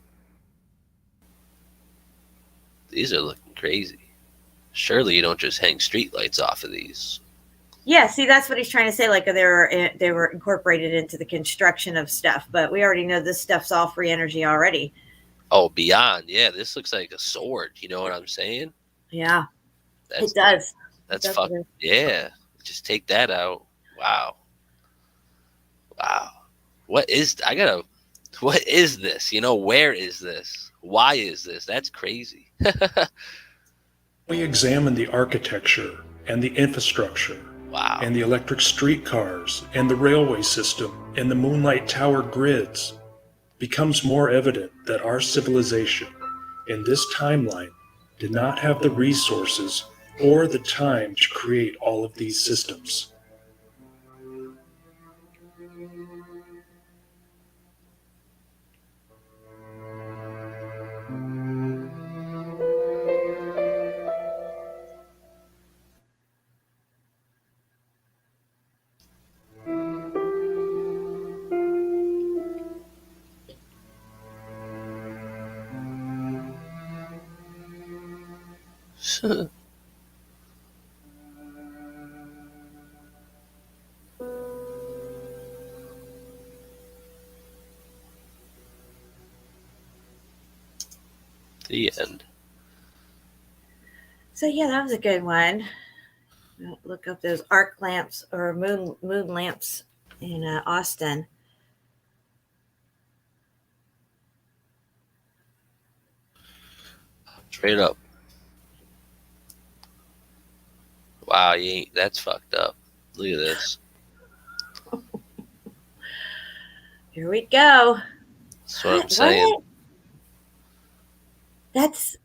These are looking crazy. Surely you don't just hang streetlights off of these. Yeah, see, that's what he's trying to say. Like they were incorporated into the construction of stuff, but we already know this stuff's all free energy already. Oh, beyond. Yeah, this looks like a sword. You know what I'm saying? Yeah, it does. That's fucking, yeah. Just take that out. Wow. What is this? You know, where is this? Why is this? That's crazy. We examine the architecture and the infrastructure Wow. And the electric streetcars and the railway system and the moonlight tower grids, becomes more evident that our civilization in this timeline did not have the resources or the time to create all of these systems. The end. So yeah, that was a good one. Look up those arc lamps or moon lamps in Austin. Straight up. Wow, that's fucked up. Look at this. Here we go. That's what I'm saying. What? That's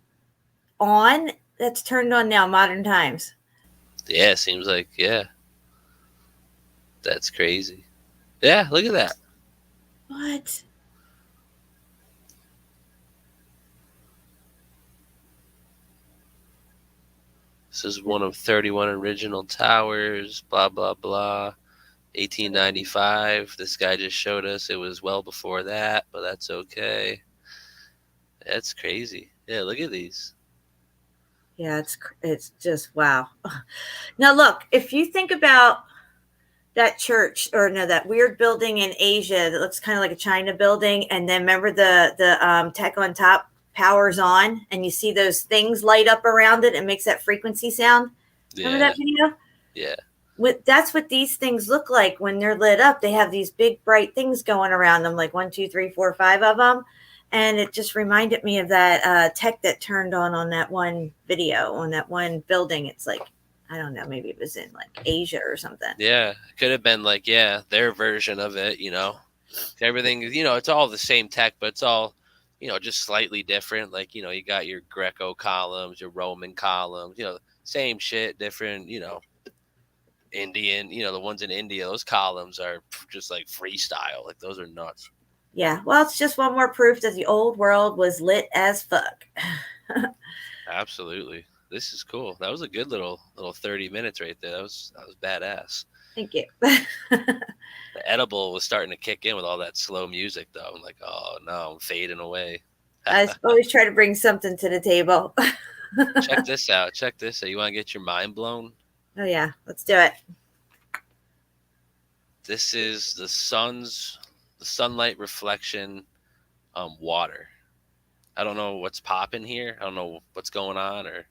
on? That's turned on now, modern times. Yeah, it seems like, yeah. That's crazy. Yeah, look at that. What? This is one of 31 original towers, blah, blah, blah. 1895. This guy just showed us it was well before that, but that's okay. That's crazy. Yeah, look at these. Yeah, it's just wow. Now look, if you think about that church, or no, that weird building in Asia that looks kind of like a China building, and then remember the tech on top powers on, and you see those things light up around it and makes that frequency sound. Remember that video? Yeah. That's what these things look like when they're lit up. They have these big bright things going around them, like 1, 2, 3, 4, 5 of them. And it just reminded me of that tech that turned on that one video, on that one building. It's like, I don't know, maybe it was in like Asia or something. Yeah, it could have been like, yeah, their version of it, you know. Everything, you know, it's all the same tech, but it's all, you know, just slightly different. Like, you know, you got your Greco columns, your Roman columns, you know, same shit, different, you know, Indian, you know, the ones in India, those columns are just like freestyle. Like, those are nuts. Yeah, well, it's just one more proof that the old world was lit as fuck. Absolutely. This is cool. That was a good little 30 minutes right there. That was badass. Thank you. The edible was starting to kick in with all that slow music, though. I'm like, oh no, I'm fading away. I always try to bring something to the table. Check this out. Check this out. You want to get your mind blown? Oh yeah, let's do it. This is the sunlight reflection water. I don't know what's popping here. I don't know what's going on, or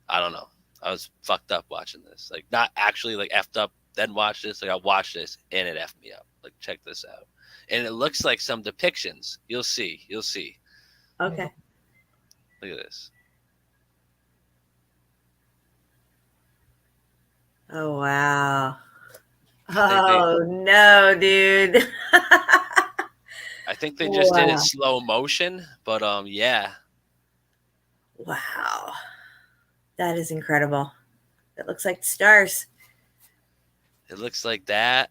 I don't know. I was fucked up watching this. Like, not actually like effed up, then watch this. Like, I watched this and it effed me up. Like, check this out. And it looks like some depictions. You'll see. Okay. Look at this. Oh wow. Oh no, dude. I think they just did it slow motion, but yeah. Wow. That is incredible. It looks like stars. It looks like that.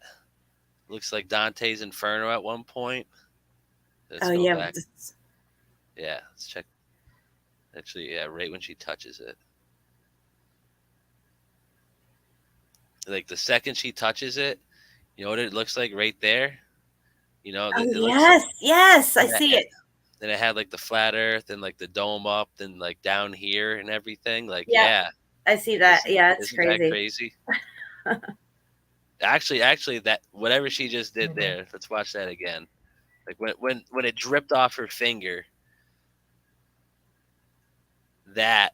Looks like Dante's Inferno at one point. Let's go back. Yeah, let's check. Actually, yeah, right when she touches it. Like, the second she touches it, you know what it looks like right there? You know, yes, I see it. Then it had like the flat earth and like the dome up and like down here and everything. Like, yeah. I see that. It's crazy. That crazy? Actually, that whatever she just did there, let's watch that again. Like, when it dripped off her finger, the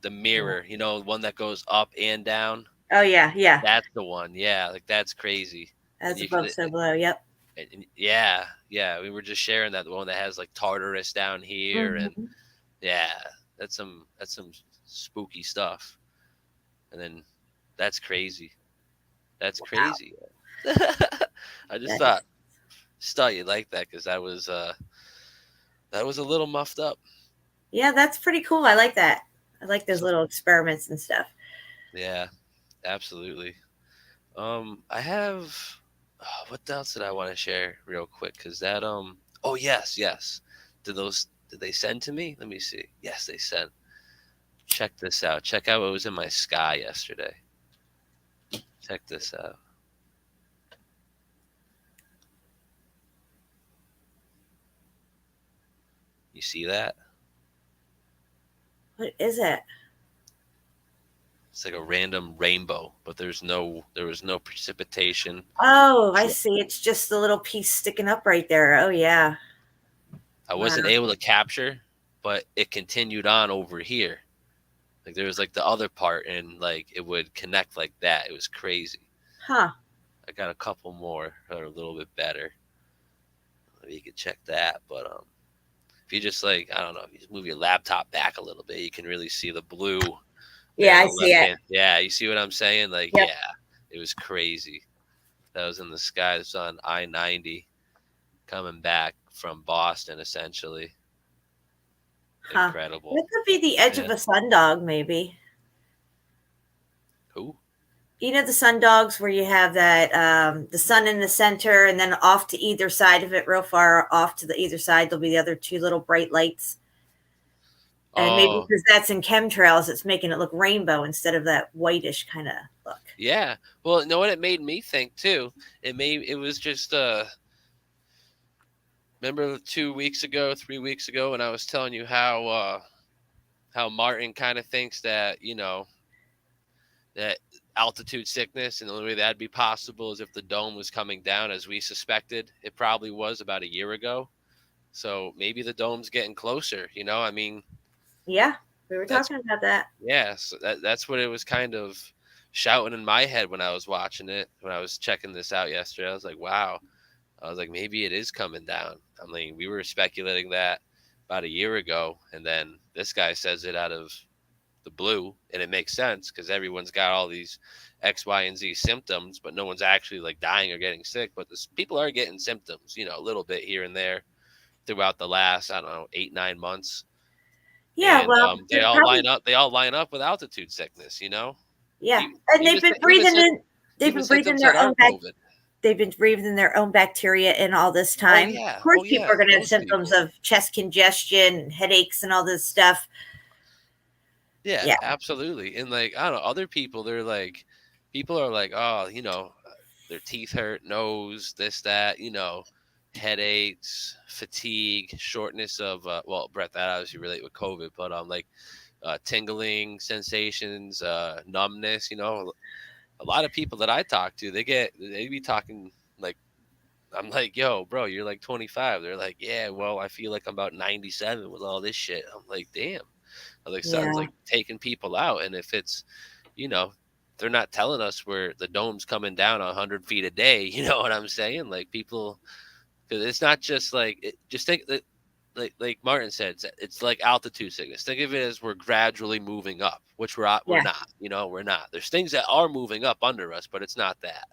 mirror, you know, one that goes up and down. Oh yeah. That's the one. Yeah, like, that's crazy. As above, so below. Yep. And yeah, we were just sharing that, the one that has like Tartarus down here, and yeah, that's some spooky stuff. And then That's crazy. That's Wow. crazy. I just thought you'd like that, because that was a little muffed up. Yeah, that's pretty cool. I like that. I like those little experiments and stuff. Yeah, absolutely. I have. What else did I want to share real quick? Because that Oh, yes. Did they send to me? Let me see. Yes, they sent. Check this out. Check out what was in my sky yesterday. Check this out. You see that? What is it? It's like a random rainbow, but there was no precipitation. Oh, I see. It's just the little piece sticking up right there. Oh, yeah. I wasn't able to capture, but it continued on over here. Like there was like the other part, and like it would connect like that. It was crazy. Huh. I got a couple more that are a little bit better. Maybe you could check that. But if you just like, I don't know, if you just move your laptop back a little bit, you can really see the blue. Yeah, I see it. Yeah, you see what I'm saying? Like, yep. Yeah, it was crazy. That was in the sky. It's on I-90 coming back from Boston, essentially. Huh. Incredible. It could be the edge of a sundog, maybe. Who? You know the sundogs where you have that the sun in the center, and then off to either side of it, real far off to the either side, there'll be the other two little bright lights. And maybe because that's in chemtrails, it's making it look rainbow instead of that whitish kind of look. Yeah. Well, you know what it made me think too? It was just remember 3 weeks ago when I was telling you how Martin kind of thinks that, that altitude sickness, and the only way that'd be possible is if the dome was coming down, as we suspected it probably was about a year ago. So maybe the dome's getting closer, I mean. Yeah, we were talking about that. Yeah, so that's what it was kind of shouting in my head when I was watching it, when I was checking this out yesterday. I was like, wow. I was like, maybe it is coming down. I mean, we were speculating that about a year ago, and then this guy says it out of the blue, and it makes sense because everyone's got all these X, Y, and Z symptoms, but no one's actually like dying or getting sick. But people are getting symptoms, a little bit here and there throughout the last, 8-9 months. Yeah, and, well, they all line up. They all line up with altitude sickness, Yeah, and they've been breathing in. They've been breathing their own They've been breathing their own bacteria in all this time. Of course, people are going to have symptoms of chest congestion, headaches, and all this stuff. Yeah, absolutely. And like, I don't know, other people, people are like, oh, their teeth hurt, nose, this, that, headaches, fatigue, shortness of, Brett, that obviously relate with COVID, but tingling sensations, numbness, a lot of people that I talk to, they be talking like, I'm like, yo, bro, you're like 25. They're like, yeah, well, I feel like I'm about 97 with all this shit. I'm like, damn. I was like, something's like taking people out. And if it's, they're not telling us where the dome's coming down 100 feet a day. You know what I'm saying? Like people, because it's not just like, just think that, like Martin said, it's like altitude sickness. Think of it as we're gradually moving up, which we're not. We're not. There's things that are moving up under us, but it's not that.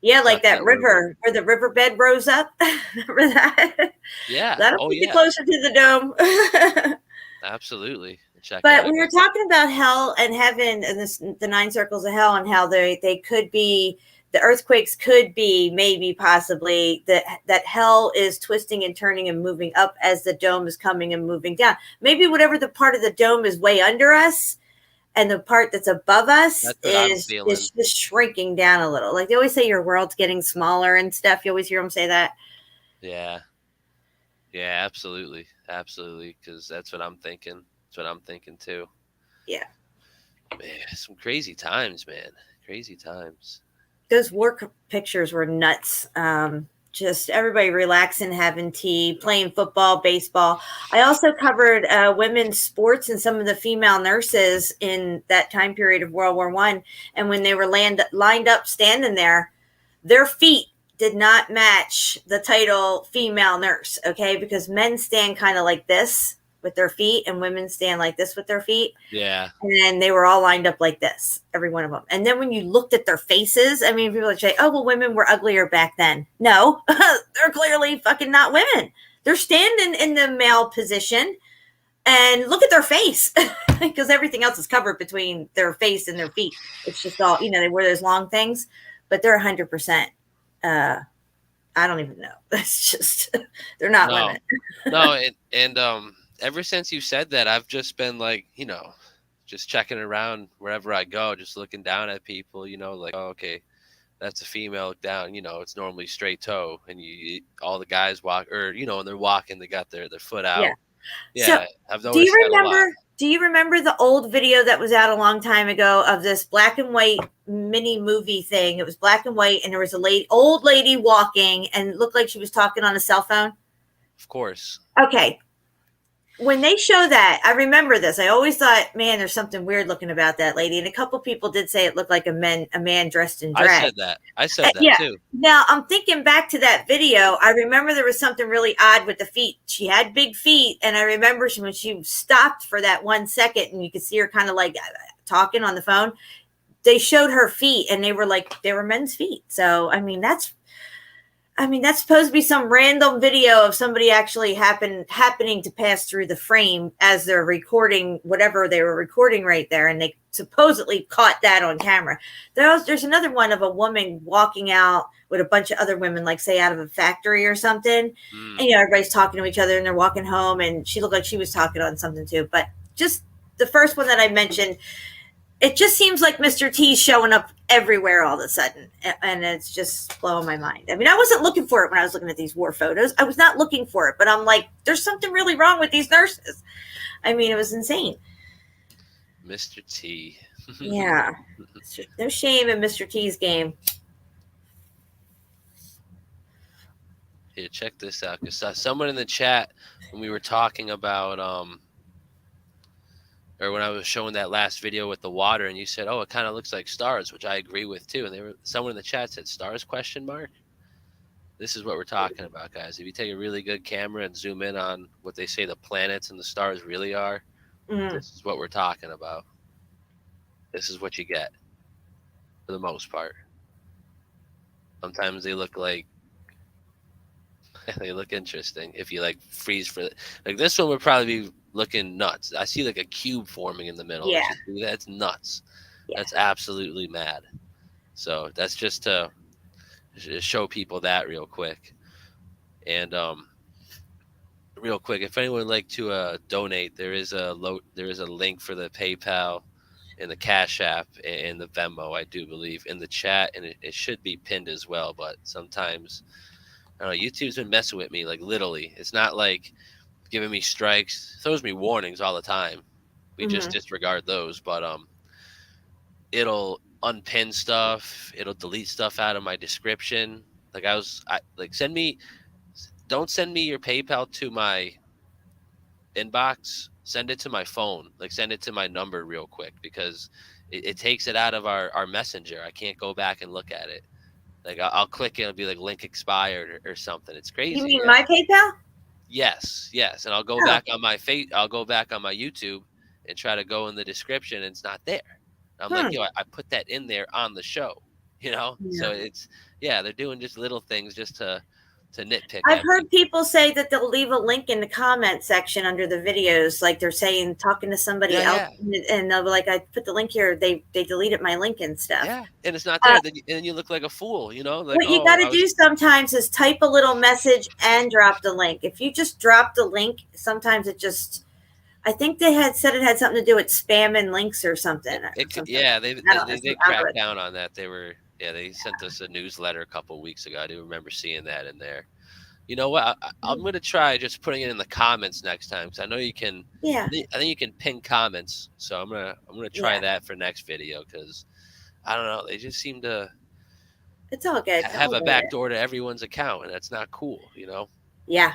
Yeah, it's like that river where the riverbed rose up. Remember that? Yeah. That'll get you closer to the dome. Absolutely. But we were talking about hell and heaven and the 9 circles of hell, and how they could be, the earthquakes could be maybe possibly that hell is twisting and turning and moving up as the dome is coming and moving down. Maybe whatever the part of the dome is way under us and the part that's above us is just shrinking down a little. Like they always say your world's getting smaller and stuff. You always hear them say that. Yeah. Yeah, absolutely. Absolutely. Because that's what I'm thinking. That's what I'm thinking too. Yeah. Man, some crazy times, man. Crazy times. Those work pictures were nuts. Just everybody relaxing, having tea, playing football, baseball. I also covered women's sports and some of the female nurses in that time period of World War I. And when they were lined up standing there, their feet did not match the title female nurse, okay? Because men stand kind of like this with their feet, and women stand like this with their feet. Yeah. And they were all lined up like this, every one of them. And then when you looked at their faces, I mean, people would say, oh, well, women were uglier back then. No, they're clearly fucking not women. They're standing in the male position, and look at their face, because everything else is covered between their face and their feet. It's just all, they wear those long things, but they're 100%. I don't even know. That's just, they're not women. No. And ever since you said that, I've just been like, just checking around wherever I go, just looking down at people, like, oh, okay, that's a female. Look down, it's normally straight toe, and all the guys walk, or when they're walking, they got their foot out. Yeah. So, I've noticed do you remember the old video that was out a long time ago of this black and white mini movie thing? It was black and white, and there was old lady walking, and it looked like she was talking on a cell phone. Of course. Okay. When they show that, I remember this. I always thought, man, there's something weird looking about that lady. And a couple people did say it looked like a man dressed in drag. I said that too. Now, I'm thinking back to that video. I remember there was something really odd with the feet. She had big feet. And I remember when she stopped for that 1 second and you could see her kind of like talking on the phone, they showed her feet and they were men's feet. So, that's supposed to be some random video of somebody actually happening to pass through the frame as they're recording whatever they were recording right there. And they supposedly caught that on camera. There's another one of a woman walking out with a bunch of other women, like say out of a factory or something. And, everybody's talking to each other and they're walking home, and she looked like she was talking on something too. But just the first one that I mentioned, it just seems like Mr. T's showing up everywhere all of a sudden. And it's just blowing my mind. I mean, I wasn't looking for it when I was looking at these war photos. I was not looking for it, but I'm like, there's something really wrong with these nurses. I mean, it was insane. Mr. T. Yeah. No shame in Mr. T's game. Here, check this out. Because someone in the chat, when we were talking about... or when I was showing that last video with the water, and you said, oh, it kind of looks like stars, which I agree with too. And someone in the chat said stars ? This is what we're talking about, guys. If you take a really good camera and zoom in on what they say the planets and the stars really are, this is what we're talking about. This is what you get for the most part. Sometimes they look like they look interesting. If you freeze for like this one would probably be looking nuts. I see like a cube forming in the middle. Yeah. That's nuts. Yeah. That's absolutely mad. So that's just to show people that real quick. And real quick, if anyone would like to donate, there is a link for the PayPal and the Cash App and the Venmo, I do believe, in the chat, and it should be pinned as well. But sometimes I don't know, YouTube's been messing with me, like literally. It's not like giving me strikes, throws me warnings all the time. We just disregard those, but it'll unpin stuff, it'll delete stuff out of my description. Don't send me your PayPal to my inbox, send it to my phone, send it to my number real quick, because it takes it out of our messenger. I can't go back and look at it. I'll click it, it'll be link expired or something. It's crazy. You mean my PayPal? Yes. And I'll go back on my I'll go back on my YouTube and try to go in the description, and it's not there. I'm like, I put that in there on the show, So they're doing just little things just to nitpick. I've heard people say that they'll leave a link in the comment section under the videos, like they're saying, talking to somebody else, and they'll be like, I put the link here. They deleted my link and stuff. Yeah, and it's not there. Then you look like a fool, What you got to do sometimes is type a little message and drop the link. If you just drop the link, sometimes it just... I think they had said it had something to do with spamming links or something. They cracked down on that. They sent us a newsletter a couple of weeks ago. I do remember seeing that in there. You know what? I'm going to try just putting it in the comments next time, because I know you can. Yeah. I think you can pin comments, so I'm gonna try that for next video, because I don't know. They just seem to. It's all good. Have a backdoor to everyone's account, and that's not cool, Yeah.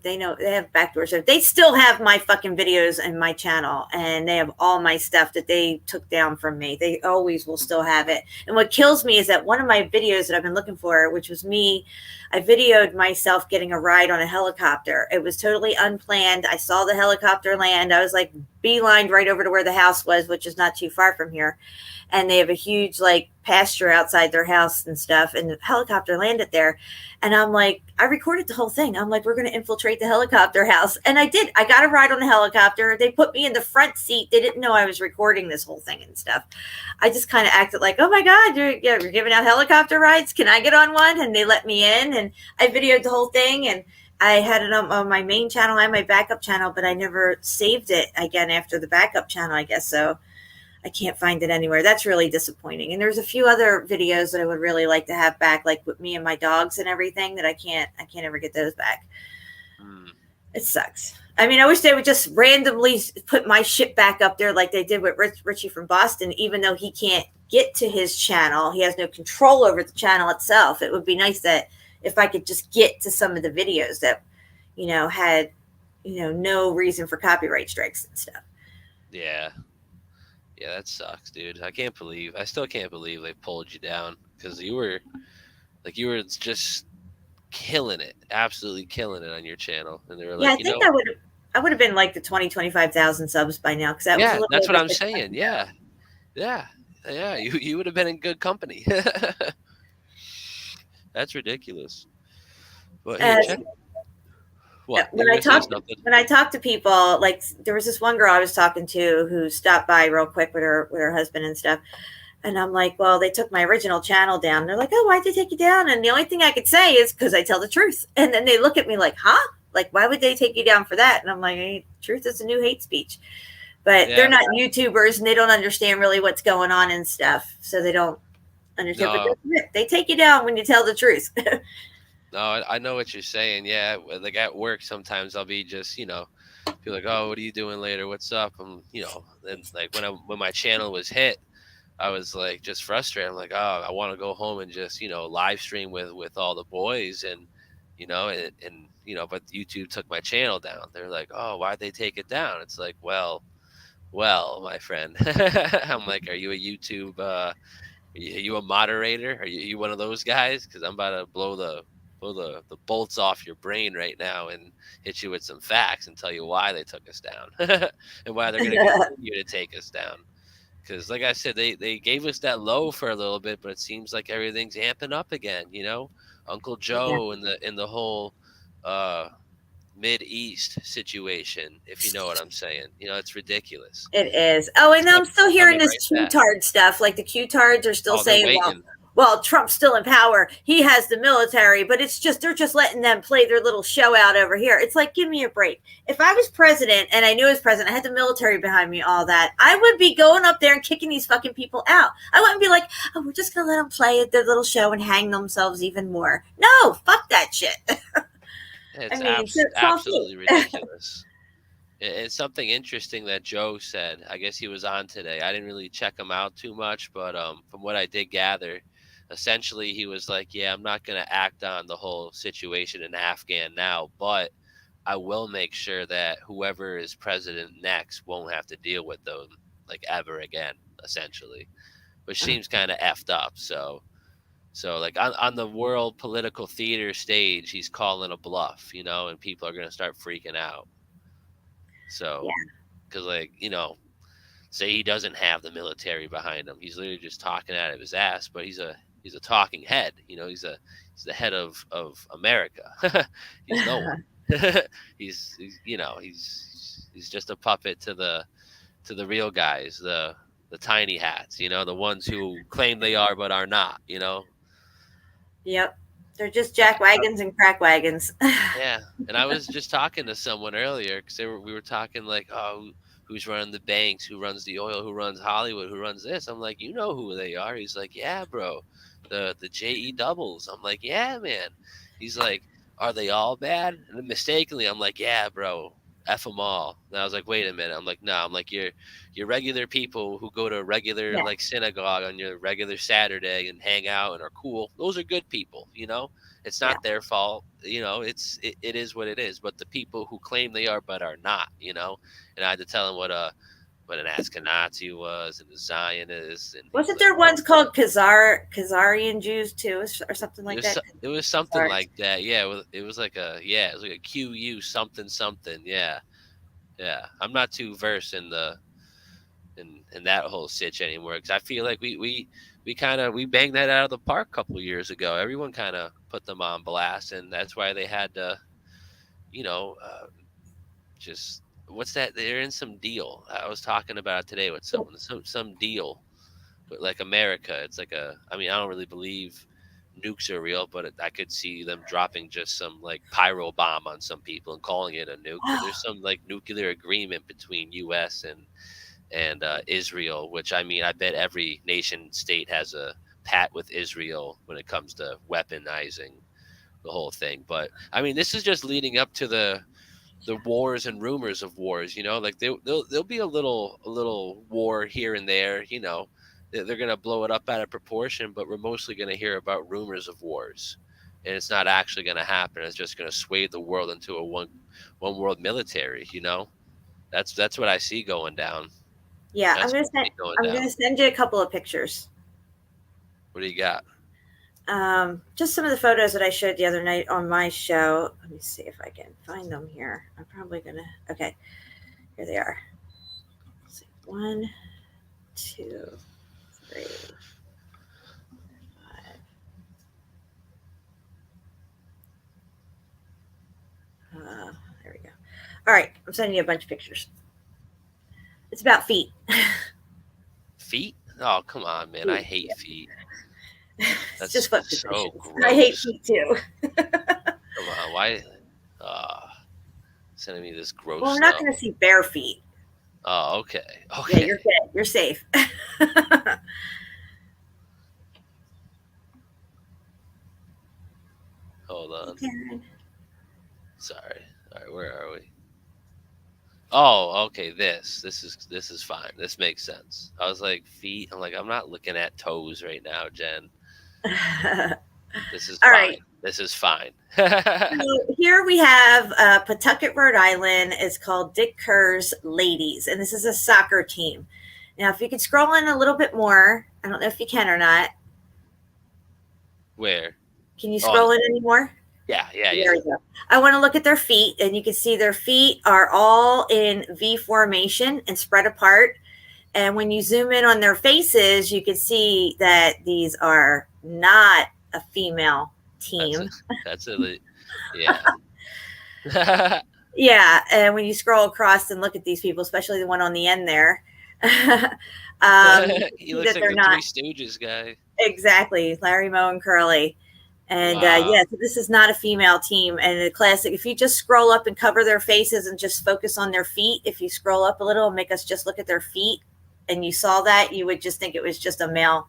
They know they have backdoor stuff. They still have my fucking videos and my channel, and they have all my stuff that they took down from me. They always will still have it. And what kills me is that one of my videos that I've been looking for, which was me, I videoed myself getting a ride on a helicopter. It was totally unplanned. I saw the helicopter land. I was like beelined right over to where the house was, which is not too far from here. And they have a huge like pasture outside their house and stuff. And the helicopter landed there. And I'm like, I recorded the whole thing. I'm like, we're going to infiltrate the helicopter house. And I did. I got a ride on the helicopter. They put me in the front seat. They didn't know I was recording this whole thing and stuff. I just kind of acted like, oh my God, you're giving out helicopter rides. Can I get on one? And they let me in. And I videoed the whole thing. And I had it on my main channel and my backup channel, but I never saved it again after the backup channel, I guess. So I can't find it anywhere. That's really disappointing. And there's a few other videos that I would really like to have back, like with me and my dogs and everything, that I can't ever get those back. It sucks. I mean, I wish they would just randomly put my shit back up there like they did with Richie from Boston, even though he can't get to his channel. He has no control over the channel itself. It would be nice that if I could just get to some of the videos that, had, no reason for copyright strikes and stuff. Yeah. Yeah, that sucks, dude. I still can't believe they pulled you down, because you were just killing it, absolutely killing it on your channel. And they were like, I think I would have been like the 25,000 subs by now. Cause that's what I'm saying. Yeah. You would have been in good company. That's ridiculous. But what? When I talk to people, like there was this one girl I was talking to who stopped by real quick with her husband and stuff. And I'm like, well, they took my original channel down. And they're like, oh, why'd they take you down? And the only thing I could say is because I tell the truth. And then they look at me like, huh? Like, why would they take you down for that? And I'm like, hey, truth is the new hate speech. But they're not YouTubers and they don't understand really what's going on and stuff. So they don't understand. No. But they take you down when you tell the truth. No, I know what you're saying. Yeah, like at work, sometimes I'll be just, be like, oh, what are you doing later? What's up? And then like when my channel was hit, I was like just frustrated. I'm like, oh, I want to go home and just live stream with all the boys, and but YouTube took my channel down. They're like, oh, why'd they take it down? It's like, well, my friend. I'm like, are you a YouTube? Are you a moderator? Are you one of those guys? Because I'm about to blow the bolts off your brain right now and hit you with some facts and tell you why they took us down and why they're going to continue to take us down. Because like I said, they gave us that low for a little bit, but it seems like everything's amping up again. Uncle Joe and the whole Mid-East situation, if you know what I'm saying. It's ridiculous. It is. Oh, and I'm still hearing this Q-tard stuff. Like the Q-tards are still saying, well, Trump's still in power. He has the military, but they're just letting them play their little show out over here. It's like, give me a break. If I was president and I knew I was president, I had the military behind me, all that, I would be going up there and kicking these fucking people out. I wouldn't be like, oh, we're just going to let them play their little show and hang themselves even more. No, fuck that shit. It's absolutely ridiculous. It's something interesting that Joe said. I guess he was on today. I didn't really check him out too much, but from what I did gather, essentially he was like, yeah, I'm not going to act on the whole situation in Afghan now, but I will make sure that whoever is president next won't have to deal with them like ever again, essentially, which seems kind of effed up. So like on the world political theater stage, he's calling a bluff, and people are going to start freaking out. So, because say he doesn't have the military behind him, he's literally just talking out of his ass, but he's a talking head. He's the head of America. He's no one. he's just a puppet to the real guys, the tiny hats, the ones who claim they are but are not. Yep. They're just jack wagons and crack wagons. Yeah. And I was just talking to someone earlier because we were talking like, oh, who's running the banks, who runs the oil, who runs Hollywood, who runs this. I'm like, you know who they are. He's like, yeah, bro, the JE doubles. I'm like, yeah, man. He's like, are they all bad? And mistakenly, I'm like, yeah, bro, F them all. And I was like, wait a minute. I'm like, no, I'm like, you're regular people who go to a regular like synagogue on your regular Saturday and hang out and are cool. Those are good people, you know. It's not their fault, you know. It is what it is. But the people who claim they are but are not, you know. And I had to tell them what an Ashkenazi was and a Zionist. And wasn't there ones called Khazarian Jews too, or something like that? It was something like that. Yeah, it was like a QU something. Yeah. I'm not too versed in that whole sitch anymore, because I feel like we banged that out of the park a couple of years ago. Everyone kind of put them on blast, and that's why they had to, you know, just. What's that? They're in some deal. I was talking about it today with someone. Some deal with like America. It's like I don't really believe nukes are real, but I could see them dropping just some like pyro bomb on some people and calling it a nuke. But there's some like nuclear agreement between U.S. and Israel, which I bet every nation state has a pat with Israel when it comes to weaponizing the whole thing. But this is just leading up to the wars and rumors of wars, you know, like there'll be a little war here and there, you know. They're going to blow it up out of proportion, but we're mostly going to hear about rumors of wars, and it's not actually going to happen. It's just going to sway the world into a one world military, you know. That's what I see going down. Yeah, I'm going to send you a couple of pictures. What do you got? Just some of the photos that I showed the other night on my show. Let me see if I can find them here. I'm probably gonna. Okay, here they are. Let's see. 1, 2, 3, 5. There we go. All right, I'm sending you a bunch of pictures. It's about feet. Feet? Oh, come on, man! I hate feet. That's just foot so gross. I hate feet too. Come on, why? Sending me this gross. Well, I'm not going to see bare feet. Oh, okay. Yeah, you're good. You're safe. Hold on. Okay. Sorry. All right, where are we? Oh, okay. This is fine. This makes sense. I was like feet. I'm like, I'm not looking at toes right now, Jen. This is all fine. Right. This is fine. So here we have Pawtucket, Rhode Island. It's called Dick Kerr's Ladies, and this is a soccer team. Now, if you could scroll in a little bit more, I don't know if you can or not. Where? Can you scroll in anymore? Yeah. There we go. I want to look at their feet, and you can see their feet are all in V formation and spread apart. And when you zoom in on their faces, you can see that these are not a female team. Yeah. Yeah. And when you scroll across and look at these people, especially the one on the end there, he looks like they're the not Three Stooges guy. Exactly. Larry, Moe, and Curly. And wow. So this is not a female team. And the classic, if you just scroll up and cover their faces and just focus on their feet, if you scroll up a little and make us just look at their feet, and you saw that, you would just think it was just a male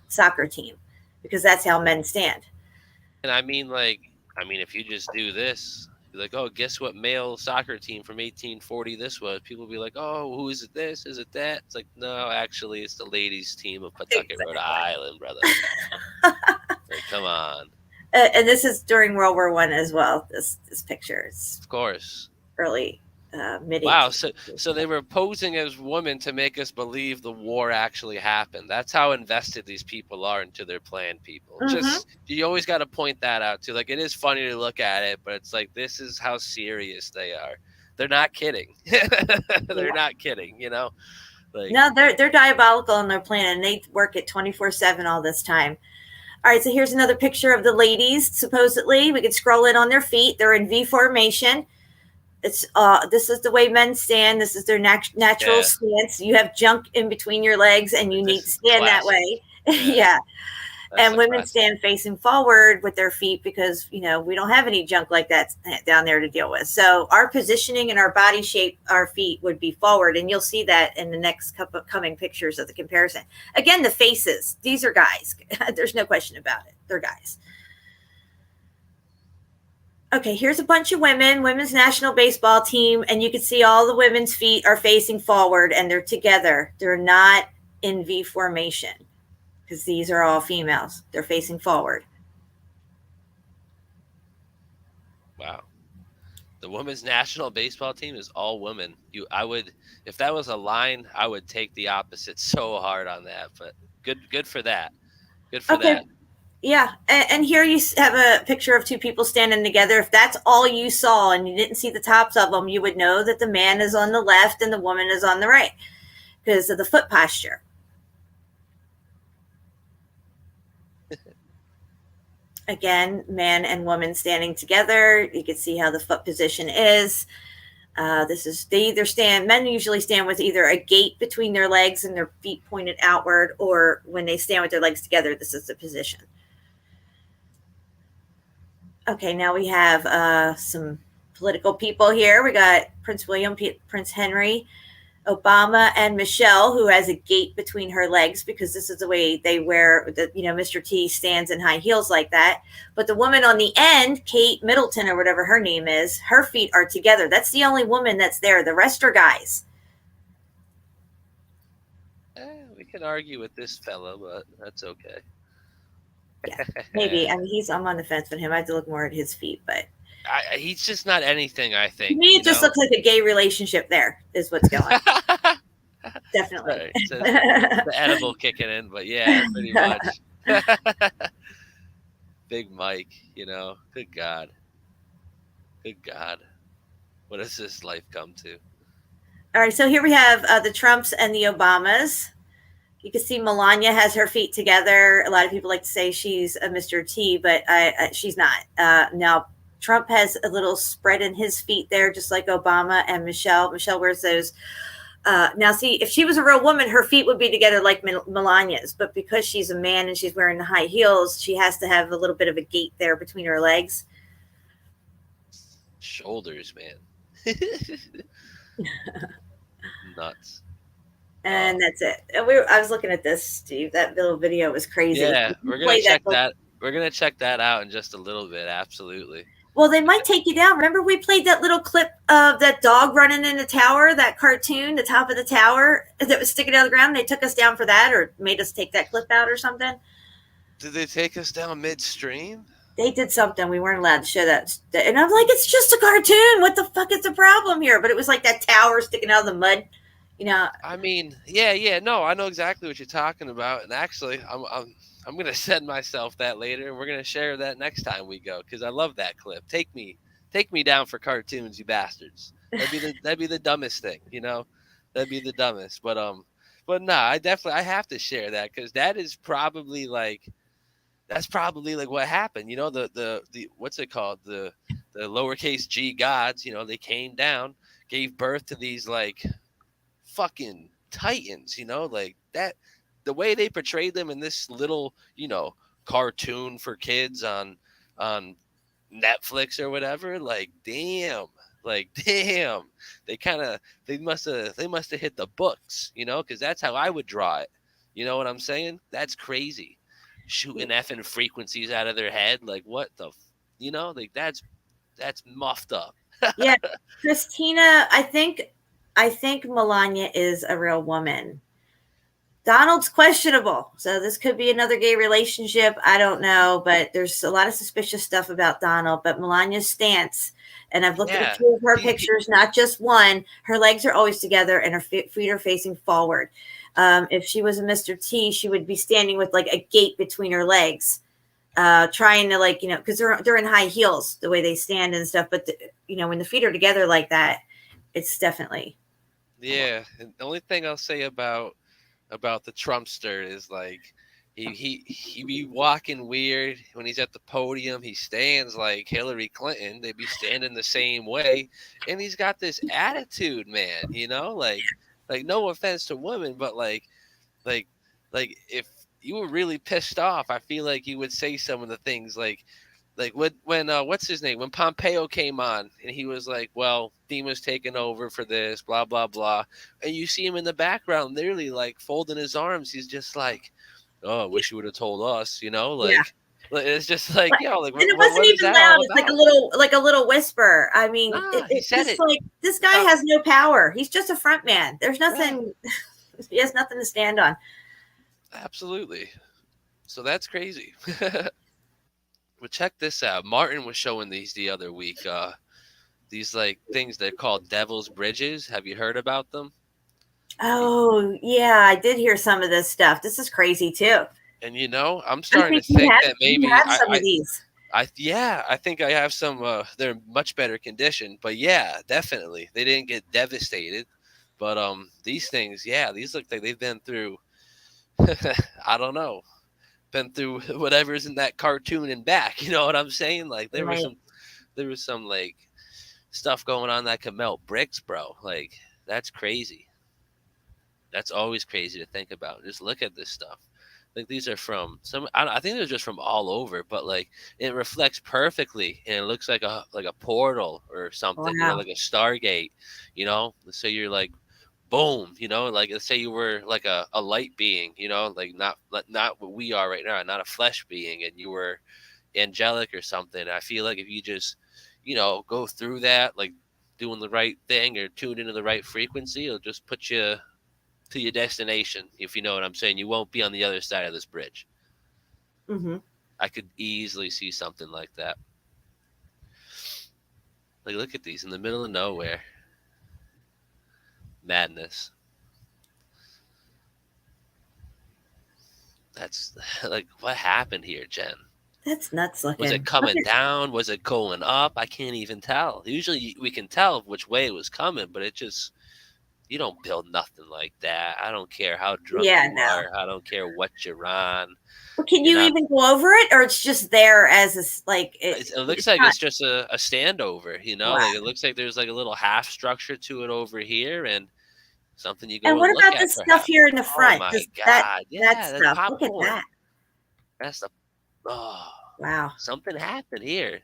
soccer team, because that's how men stand. And if you just do this, you're like, oh, guess what male soccer team from 1840 this was? People will be like, oh, who is it this? Is it that? It's like, no, actually, it's the ladies team of Pawtucket, Rhode Island, brother. Like, come on. And this is during World War I as well, this picture. It's of course. Early mid. Wow, so they were posing as women to make us believe the war actually happened. That's how invested these people are into their plan, people. Mm-hmm. Just, you always got to point that out too. Like, it is funny to look at it, but it's like, this is how serious they are. They're not kidding. They're not kidding, you know? Like, no, they're diabolical in their plan, and they work it 24/7 all this time. All right, so here's another picture of the ladies, supposedly. We could scroll in on their feet. They're in V formation. It's this is the way men stand. This is their natural stance. You have junk in between your legs, and you need to stand that way. Yeah. And women stand facing forward with their feet, because, you know, we don't have any junk like that down there to deal with. So our positioning and our body shape, our feet would be forward. And you'll see that in the next couple of coming pictures of the comparison. Again, the faces, these are guys. There's no question about it. They're guys. Okay, here's a bunch of women's national baseball team, and you can see all the women's feet are facing forward and they're together. They're not in V formation because these are all females. They're facing forward. Wow. The women's national baseball team is all women. If that was a line, I would take the opposite so hard on that, but good for that. Good for that. Yeah, and here you have a picture of two people standing together. If that's all you saw and you didn't see the tops of them, you would know that the man is on the left and the woman is on the right because of the foot posture. Again, man and woman standing together. You can see how the foot position is. Men usually stand with either a gate between their legs and their feet pointed outward, or when they stand with their legs together, this is the position. Okay, now we have some political people here. We got Prince William, Prince Henry, Obama, and Michelle, who has a gate between her legs because this is the way they wear. Mr. T stands in high heels like that. But the woman on the end, Kate Middleton or whatever her name is, her feet are together. That's the only woman that's there. The rest are guys. We can argue with this fella, but that's okay. Yeah, maybe. I mean, I'm on the fence with him. I have to look more at his feet, but he's just not anything, I think. To me, it just looks like a gay relationship there is what's going on. Definitely. Right. So the edible kicking in, but yeah, pretty much. Big Mike, good God. Good God. What does this life come to? All right, so here we have the Trumps and the Obamas. You can see Melania has her feet together. A lot of people like to say she's a Mr. T, but she's not. Now, Trump has a little spread in his feet there, just like Obama and Michelle. Michelle wears those. Now, see, if she was a real woman, her feet would be together like Melania's. But because she's a man and she's wearing the high heels, she has to have a little bit of a gate there between her legs. Shoulders, man. Nuts. And that's it. I was looking at this, Steve. That little video was crazy. Yeah, we're gonna check that. We're gonna check that out in just a little bit. Absolutely. Well, they might take you down. Remember, we played that little clip of that dog running in the tower, that cartoon, the top of the tower that was sticking out of the ground. They took us down for that, or made us take that clip out, or something. Did they take us down midstream? They did something. We weren't allowed to show that. And I'm like, it's just a cartoon. What the fuck is the problem here? But it was like that tower sticking out of the mud. I mean, yeah, no, I know exactly what you're talking about, and actually, I'm gonna send myself that later, and we're gonna share that next time we go because I love that clip. Take me down for cartoons, you bastards. That'd be the dumbest thing, That'd be the dumbest. But nah, I have to share that because that's probably like what happened. The what's it called? The lowercase g gods. They came down, gave birth to these like fucking titans, like that. The way they portrayed them in this little, cartoon for kids on Netflix or whatever, damn. They must have hit the books, because that's how I would draw it. You know what I'm saying? That's crazy. Shooting effing frequencies out of their head, what the, that's muffed up. Yeah, Christina, I think Melania is a real woman. Donald's questionable. So this could be another gay relationship. I don't know, but there's a lot of suspicious stuff about Donald. But Melania's stance, and I've looked at a few of her pictures, not just one. Her legs are always together and her feet are facing forward. If she was a Mr. T, she would be standing with like a gate between her legs, trying to because they're in high heels, the way they stand and stuff. But when the feet are together like that, it's definitely. Yeah. And the only thing I'll say about the Trumpster is he be walking weird when he's at the podium. He stands like Hillary Clinton. They be standing the same way, and he's got this attitude, man. Like no offense to women, but like if you were really pissed off, I feel like you would say some of the things like when what's his name, when Pompeo came on and he was like, well, FEMA's taking over for this, blah blah blah, and you see him in the background literally folding his arms. He's just like, oh, I wish you would have told us, It's just like, yo, like and it wasn't what is even that loud. all It's about? like a little whisper. I mean, Nah, he it's said just it. like this guy has no power. He's just a front man. There's nothing. He has nothing to stand on. Absolutely. So that's crazy. But check this out. Martin was showing these the other week. These like things they're called Devil's Bridges. Have you heard about them? Oh yeah, I did hear some of this stuff. This is crazy too. And I'm I starting think to think that you maybe have some of these. I think I have some. They're in much better condition, but yeah, definitely they didn't get devastated. But these things, yeah, these look like they've been through. I don't know, been through whatever's in that cartoon and back. You know what I'm saying? Like there Right. was some like stuff going on that could melt bricks, bro. Like that's crazy. That's always crazy to think about. Just look at this stuff. Like these are from some. I think they're just from all over, but like it reflects perfectly, and it looks like a portal or something. Wow. Like a Stargate. Let's say you're like, boom. Like let's say you were like a light being. Like not what we are right now, not a flesh being, and you were angelic or something. I feel like if you just go through that, like doing the right thing or tune into the right frequency, it'll just put you to your destination, if you know what I'm saying. You won't be on the other side of this bridge. Mm-hmm. I could easily see something like that. Like, look at these in the middle of nowhere. Madness. That's like, what happened here, Jen? That's nuts looking. Was it coming down? Was it going up? I can't even tell. Usually we can tell which way it was coming, but it just, you don't build nothing like that. I don't care how drunk you are. I don't care what you're on. Well, can you even go over it, or it's just there as a, like it looks like it's just a standover, Wow. Like it looks like there's like a little half structure to it over here and something you go and what look about at, this perhaps. stuff here in the front? Oh my God. That stuff. Popcorn. Look at that. That's the wow. Something happened here.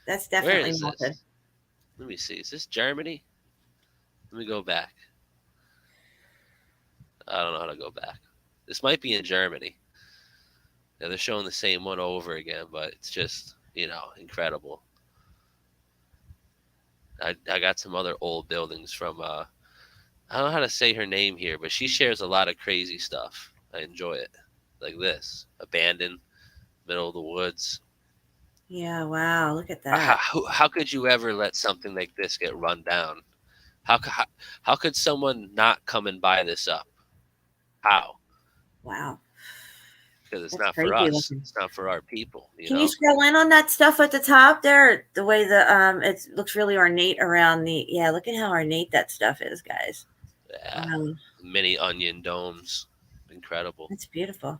That's definitely melted. Let me see. Is this Germany? Let me go back. I don't know how to go back. This might be in Germany. Yeah, they're showing the same one over again, but it's just, incredible. I got some other old buildings from, I don't know how to say her name here, but she shares a lot of crazy stuff. I enjoy it. Like this. Abandoned, middle of the woods. Yeah, wow. Look at that. How could you ever let something like this get run down? How could someone not come and buy this up? How? Wow. Because it's not for us. It's not for our people. Can you scroll in on that stuff at the top there? The way it looks really ornate around the. Yeah, look at how ornate that stuff is, guys. Yeah. Mini onion domes. Incredible. That's beautiful.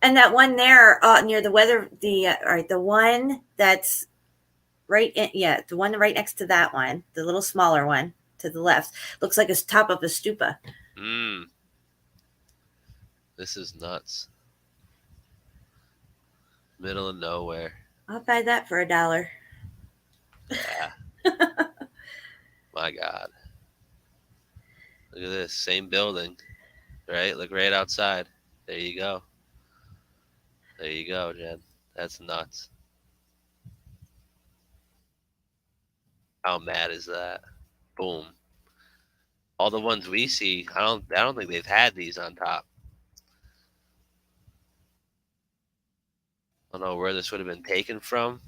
And that one there near the weather, the one that's right in, the one right next to that one, the little smaller one to the left, looks like a top of a stupa. This is nuts. Middle of nowhere. I'll buy that for $1. Yeah. My God. Look at this. Same building. Right? Look right outside. There you go. There you go, Jen. That's nuts. How mad is that? Boom. All the ones we see, I don't think they've had these on top. I don't know where this would have been taken from.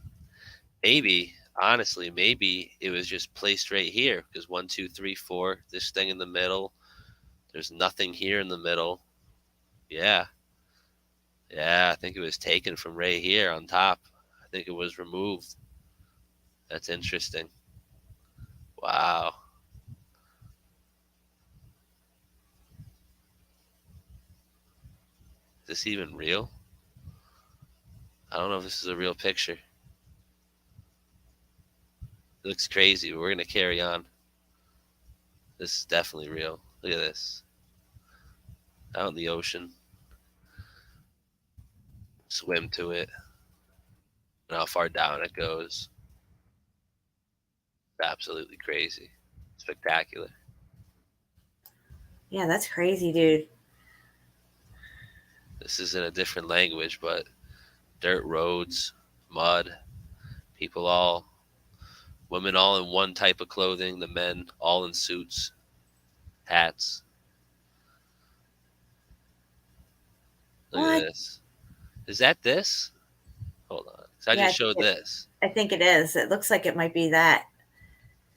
Maybe, honestly, maybe it was just placed right here because 1, 2, 3, 4. This thing in the middle. There's nothing here in the middle. Yeah. Yeah, I think it was taken from right here on top. I think it was removed. That's interesting. Wow. Is this even real? I don't know if this is a real picture. It looks crazy, but we're going to carry on. This is definitely real. Look at this. Out in the ocean. Swim to it. And how far down it goes. It's absolutely crazy. Spectacular. Yeah, that's crazy, dude. This is in a different language, but dirt roads, mud, women all in one type of clothing, the men all in suits, hats. Look What? at this. Is that this? Hold on. 'Cause I Yeah, just showed this. I think it is. It looks like it might be that.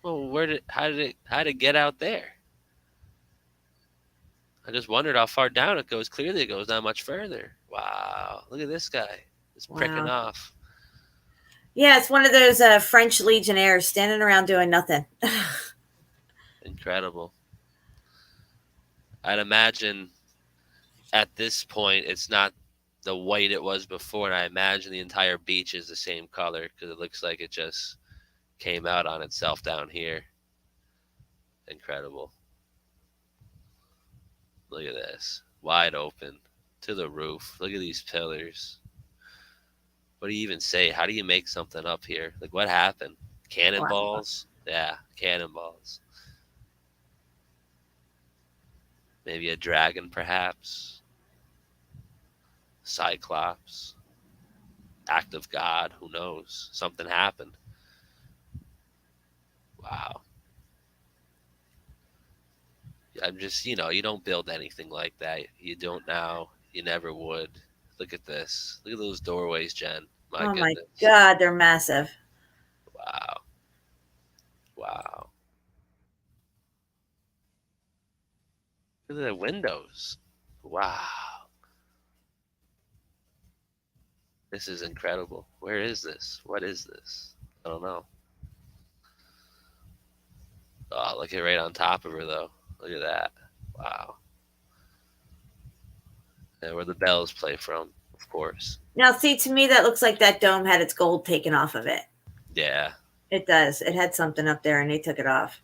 Well, how did it get out there? I just wondered how far down it goes. Clearly, it goes not much further. Wow. Look at this guy. Just pricking Wow. off. Yeah, it's one of those French legionnaires standing around doing nothing. Incredible. I'd imagine at this point, it's not the white it was before, and I imagine the entire beach is the same color because it looks like it just came out on itself down here. Incredible. Look at this. Wide open to the roof. Look at these pillars. What do you even say? How do you make something up here? Like, what happened? Cannonballs? Wow. Yeah, cannonballs. Maybe a dragon, perhaps. Cyclops. Act of God. Who knows? Something happened. Wow. I'm just, you don't build anything like that. You don't now. You never would. Look at this. Look at those doorways, Jen. My goodness. My God, they're massive. Wow. Wow. Look at the windows. Wow. This is incredible. Where is this? What is this? I don't know. Oh, look at right on top of her, though. Look at that. Wow. And where the bells play from, of course. Now, see, to me, that looks like that dome had its gold taken off of it. Yeah. It does. It had something up there, and they took it off.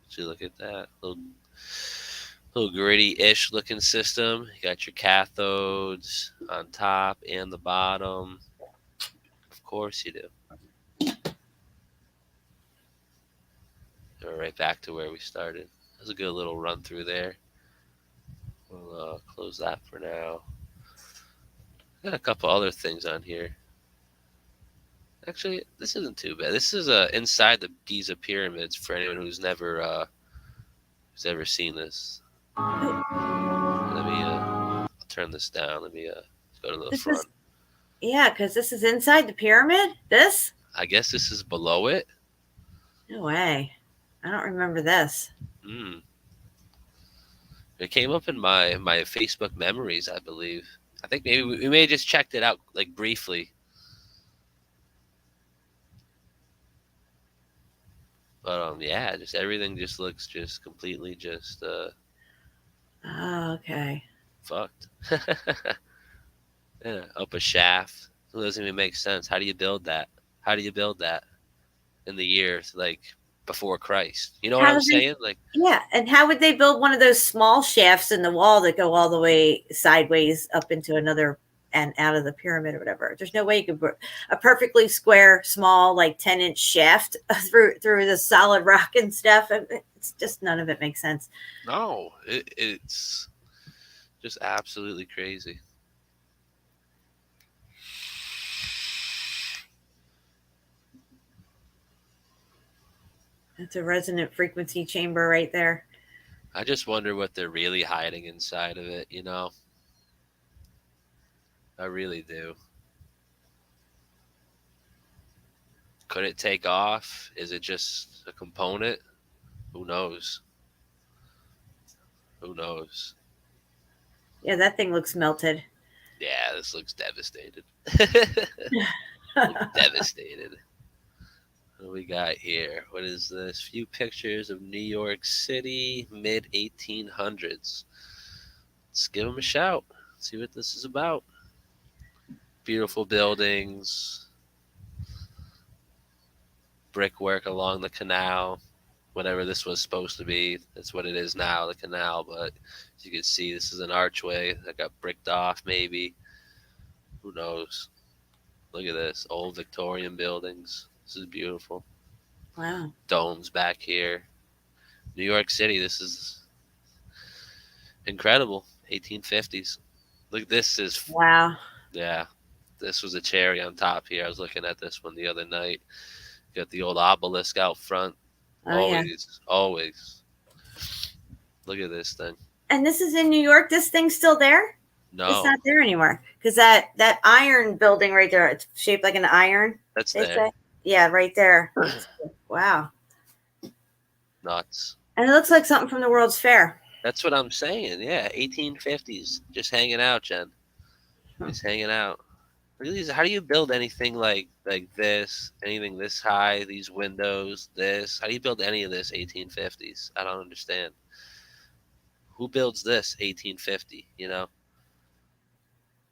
See, look at that. Little gritty-ish looking system. You got your cathodes on top and the bottom. Of course you do. We're right back to where we started. That was a good little run through there. We'll close that for now. Got a couple other things on here. Actually, this isn't too bad. This is inside the Giza pyramids for anyone who's ever seen this. Let me I'll turn this down. Let me go to the front. Yeah, because this is inside the pyramid. This? I guess this is below it. No way. I don't remember this. It came up in my Facebook memories, I believe. I think maybe we may have just checked it out like briefly. But yeah, just everything just looks just completely just okay. Fucked. Yeah, up a shaft. It doesn't even make sense. How do you build that? How do you build that in the years like before Christ? You know what I'm saying? Like, yeah, and how would they build one of those small shafts in the wall that go all the way sideways up into another and out of the pyramid or whatever? There's no way you could put a perfectly square, small, like 10-inch shaft through the solid rock and stuff. It's just none of it makes sense. No, it's just absolutely crazy. That's a resonant frequency chamber right there. I just wonder what they're really hiding inside of it, I really do. Could it take off? Is it just a component? Who knows? Who knows? Yeah, that thing looks melted. Yeah, this looks devastated. Devastated. What do we got here? What is this? Few pictures of New York City, mid-1800s. Let's give them a shout. See what this is about. Beautiful buildings. Brickwork along the canal. Whatever this was supposed to be. That's what it is now, the canal. But as you can see, this is an archway that got bricked off, maybe. Who knows? Look at this. Old Victorian buildings. This is beautiful. Wow. Domes back here. New York City, this is incredible. 1850s. Look, this is Wow. Yeah, this was a cherry on top here. I was looking at this one the other night. Got the old obelisk out front. Oh yeah. Always. Look at this thing. And this is in New York. This thing's still there? No, it's not there anymore. Because that iron building right there, it's shaped like an iron. That's there. Say. Yeah, right there. Wow. Nuts. And it looks like something from the World's Fair. That's what I'm saying. Yeah, 1850s. Just hanging out, Jen. Just hanging out. Really, how do you build anything like this? Anything this high? These windows? This? How do you build any of this 1850s? I don't understand. Who builds this 1850? You know,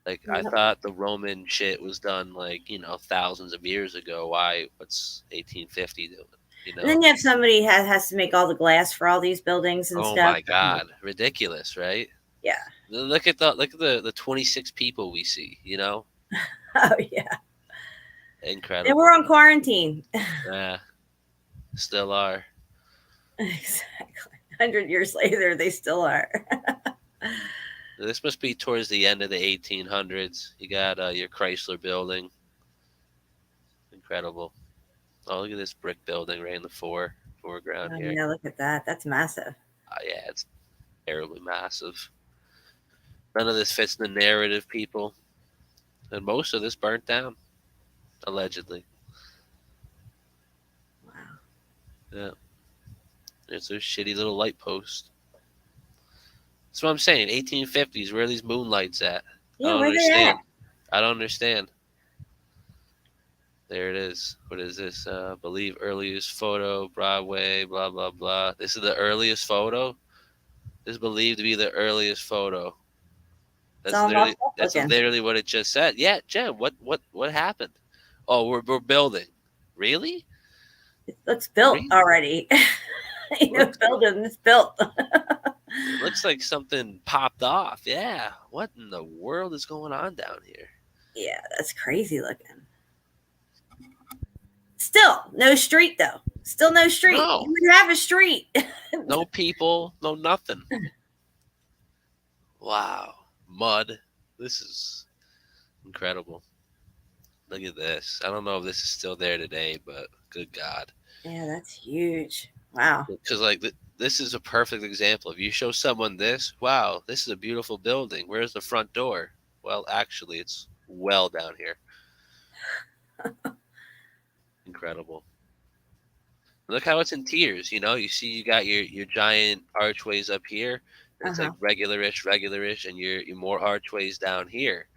like I thought the Roman shit was done like thousands of years ago. What's 1850 doing? You know? And then you have somebody has to make all the glass for all these buildings and stuff. Oh my God, ridiculous, right? Yeah. Look at the 26 people we see. You know. Oh yeah. Incredible. And we're on quarantine. Yeah. Still are. Exactly. 100 years later, they still are. This must be towards the end of the 1800s. You got your Chrysler building. Incredible. Oh, look at this brick building right in the foreground here. Yeah, look at that. That's massive. Yeah, it's terribly massive. None of this fits the narrative, people. And most of this burnt down, allegedly. Wow. Yeah. There's a shitty little light post. That's what I'm saying. 1850s. Where are these moonlights at? Yeah, I don't where understand. they I don't understand. There it is. What is this? Believe earliest photo, Broadway, blah, blah, blah. This is the earliest photo? This is believed to be the earliest pphoto. That's literally what it just said. Yeah, Jen, what happened? Oh, we're building. Really? It's built already. Building is built. It looks like something popped off. Yeah. What in the world is going on down here? Yeah, that's crazy looking. Still, no street though. Still no street. No. You have a street. No people, no nothing. Wow. Mud. This is incredible. Look at this. I don't know if this is still there today, but good God. Yeah, that's huge. Wow. Because this is a perfect example. If you show someone this, wow, this is a beautiful building. Where's the front door? Well, actually, it's well down here. Incredible. Look how it's in tiers. You see you got your giant archways up here. It's like regular-ish, and your more archways down here.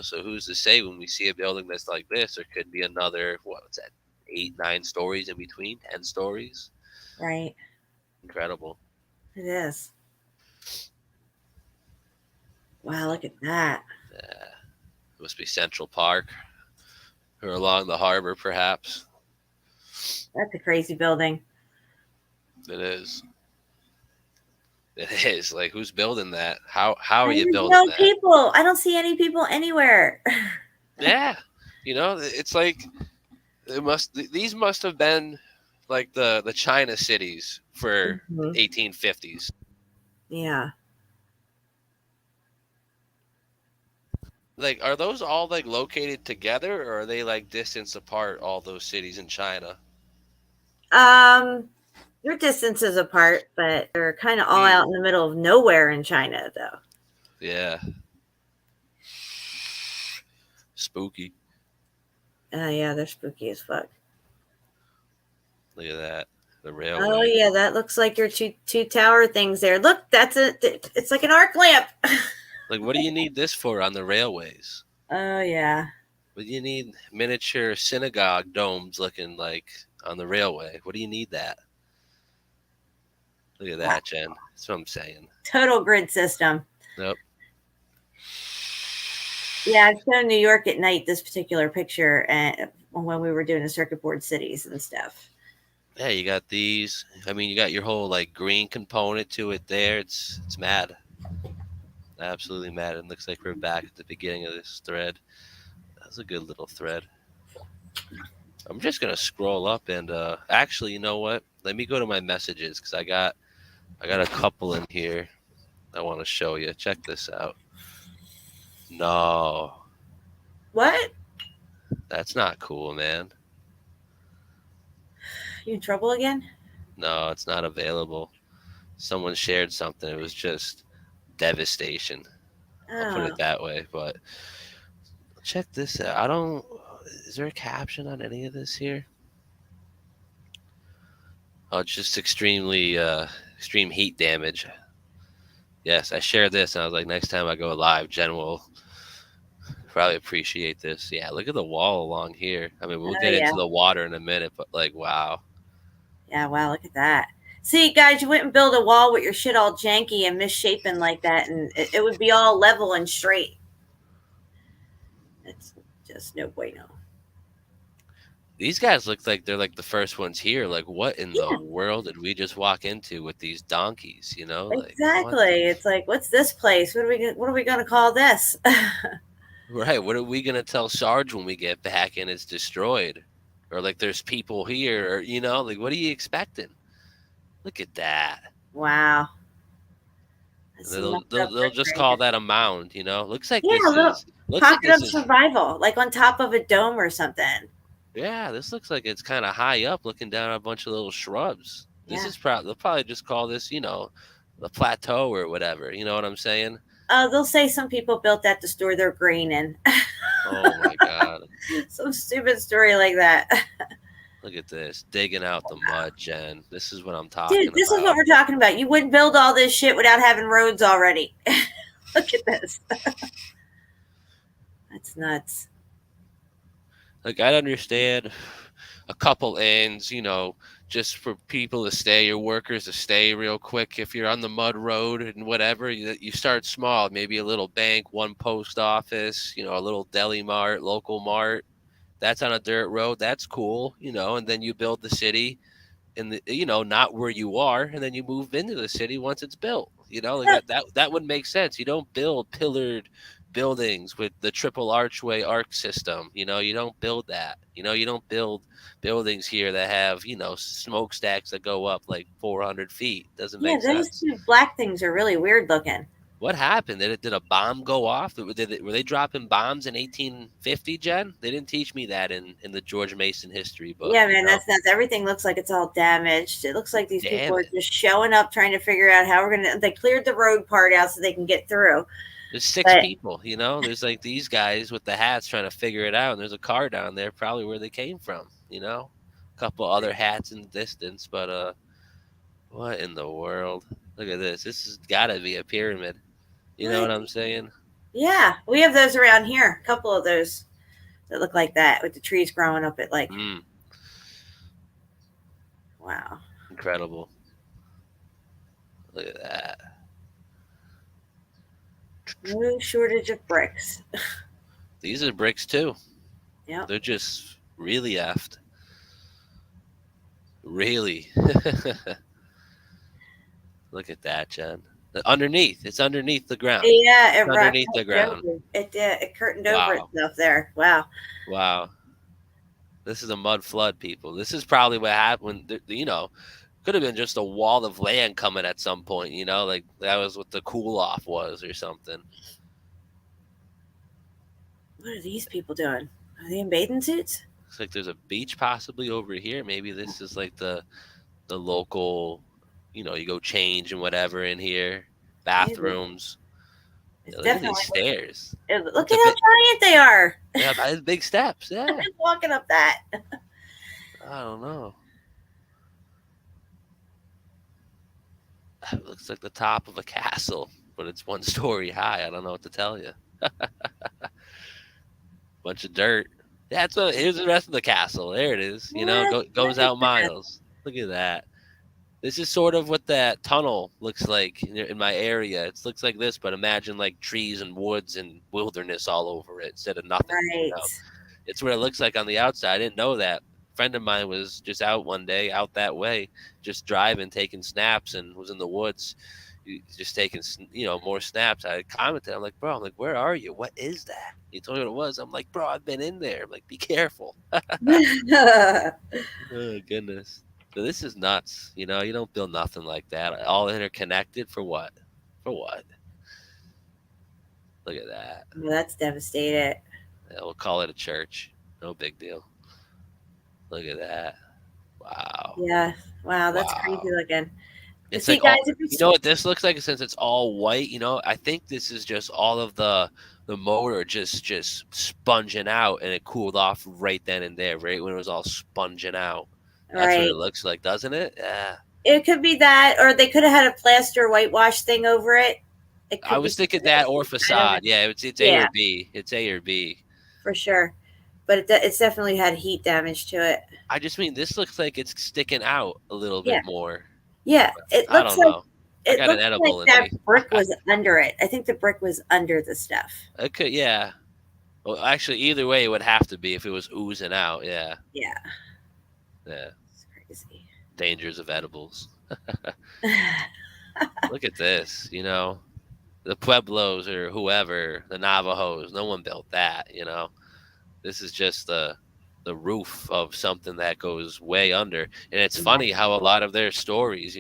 So who's to say when we see a building that's like this, there could be another, what's that, 8, 9 stories in between, 10 stories? Right. Incredible. It is. Wow, look at that. Yeah. It must be Central Park or along the harbor, perhaps. That's a crazy building. It is. It is. Like, who's building that? How are you building that? People. I don't see any people anywhere. Yeah. It's like these must have been like the China cities for 1850s. Yeah. Like, are those all like located together, or are they like distance apart, all those cities in China? They're distances apart, but they're kind of all out in the middle of nowhere in China, though. Yeah. Spooky. Yeah, they're spooky as fuck. Look at that. The railway. Oh yeah, that looks like your two tower things there. Look, it's like an arc lamp. Like, what do you need this for on the railways? Oh yeah. What do you need miniature synagogue domes looking like on the railway? What do you need that? Look at that, Jen. That's what I'm saying. Total grid system. Nope. Yeah, I've shown New York at night, this particular picture, and when we were doing the circuit board cities and stuff. Yeah, you got these. I mean, you got your whole like green component to it there. It's mad. Absolutely mad. It looks like we're back at the beginning of this thread. That's a good little thread. I'm just gonna scroll up and actually, you know what? Let me go to my messages because I got a couple in here I want to show you. Check this out. No. What? That's not cool, man. You in trouble again? No, it's not available. Someone shared something. It was just devastation. I'll put Oh. it that way. But check this out. I don't. Is there a caption on any of this here? Oh, it's just extreme heat damage. Yes, I shared this, and I was like, next time I go live, Jen will probably appreciate this. Yeah, look at the wall along here. I mean, we'll get yeah. into the water in a minute, but like, wow. Yeah, wow, look at that. See, guys, you wouldn't build a wall with your shit all janky and misshapen like that, and it would be all level and straight. It's just no bueno. These guys look like they're like the first ones here. Like, what in the world did we just walk into with these donkeys? You know, exactly. Like, it's like, what's this place? What are we going to call this? Right. What are we gonna tell Sarge when we get back and it's destroyed, or like there's people here, or like what are you expecting? Look at that. Wow. They'll just call that a mound. Looks like this is pocket of survival, like on top of a dome or something. Yeah, this looks like it's kind of high up, looking down a bunch of little shrubs. This is they'll probably just call this, the plateau or whatever. You know what I'm saying? They'll say some people built that to store their grain in. Oh my God. Some stupid story like that. Look at this, digging out the mud, Jen. This is what I'm talking about. Dude, this is what we're talking about. You wouldn't build all this shit without having roads already. Look at this. That's nuts. Like, I'd understand a couple ends, just for people to stay, your workers to stay real quick. If you're on the mud road and whatever, you start small, maybe a little bank, one post office, a little deli mart, local mart. That's on a dirt road. That's cool, and then you build the city in the, not where you are. And then you move into the city once it's built, like that would make sense. You don't build pillared buildings with the triple archway arc system. You don't build that. You don't build buildings here that have, smokestacks that go up like 400 feet. Doesn't make sense. Yeah, those two black things are really weird looking. What happened? Did a bomb go off? Were they dropping bombs in 1850, Jen? They didn't teach me that in the George Mason history book. Yeah, man, that's nuts. Everything looks like it's all damaged. It looks like these people are just showing up trying to figure out how they cleared the road part out so they can get through. There's 6 people, there's like these guys with the hats trying to figure it out. And there's a car down there, probably where they came from, a couple other hats in the distance. But what in the world? Look at this. This has got to be a pyramid. You know what I'm saying? Yeah, we have those around here. A couple of those that look like that with the trees growing up at like. Wow. Incredible. Look at that. No shortage of bricks. These are bricks too. Yeah. They're just really effed. Really. Look at that, Jen. It's underneath the ground. Yeah, it's underneath the ground. It curtained over itself there. Wow. This is a mud flood, people. This is probably what happened. Could have been just a wall of land coming at some point. Like that was what the cool off was or something. What are these people doing? Are they in bathing suits? Looks like there's a beach possibly over here. Maybe this is like the local. You go change and whatever in here. Bathrooms. Look at these stairs. Look at how giant they are. Yeah, big steps. Yeah. Walking up that. I don't know. It looks like the top of a castle, but it's 1 story high. I don't know what to tell you. Bunch of dirt. Here's the rest of the castle. There it is. Goes out miles. Look at that. This is sort of what that tunnel looks like in my area. It looks like this, but imagine like trees and woods and wilderness all over it instead of nothing. Right. It's what it looks like on the outside. I didn't know that. A friend of mine was just out one day, out that way, just driving, taking snaps, and was in the woods, just taking, more snaps. I commented, I'm like, bro, where are you? What is that? He told me what it was. I'm like, bro, I've been in there. I'm like, be careful. Oh, goodness. So this is nuts. You don't build nothing like that. All interconnected for what? Look at that. Well, that's devastated. Yeah, we'll call it a church. No big deal. Look at that. Wow. Yeah. Wow, that's Wow. crazy looking. It's See, like guys, all, if you know what this looks like, since it's all white, I think this is just all of the motor just sponging out, and it cooled off right then and there, right when it was all sponging out. That's what it looks like, doesn't it? Yeah. It could be that, or they could have had a plaster whitewash thing over it. I was thinking that, or facade. Yeah, it's A or B. It's A or B. For sure. But it's definitely had heat damage to it. I just mean, this looks like it's sticking out a little bit more. Yeah, it I looks don't like know. it got looks an edible like in that me. brick was under it. I think the brick was under the stuff. It could, yeah. Well, actually, either way, it would have to be if it was oozing out. Yeah. Yeah. Yeah. It's crazy. Dangers of edibles. Look at this, the Pueblos or whoever, the Navajos, no one built that, This is just the roof of something that goes way under. And it's funny how a lot of their stories,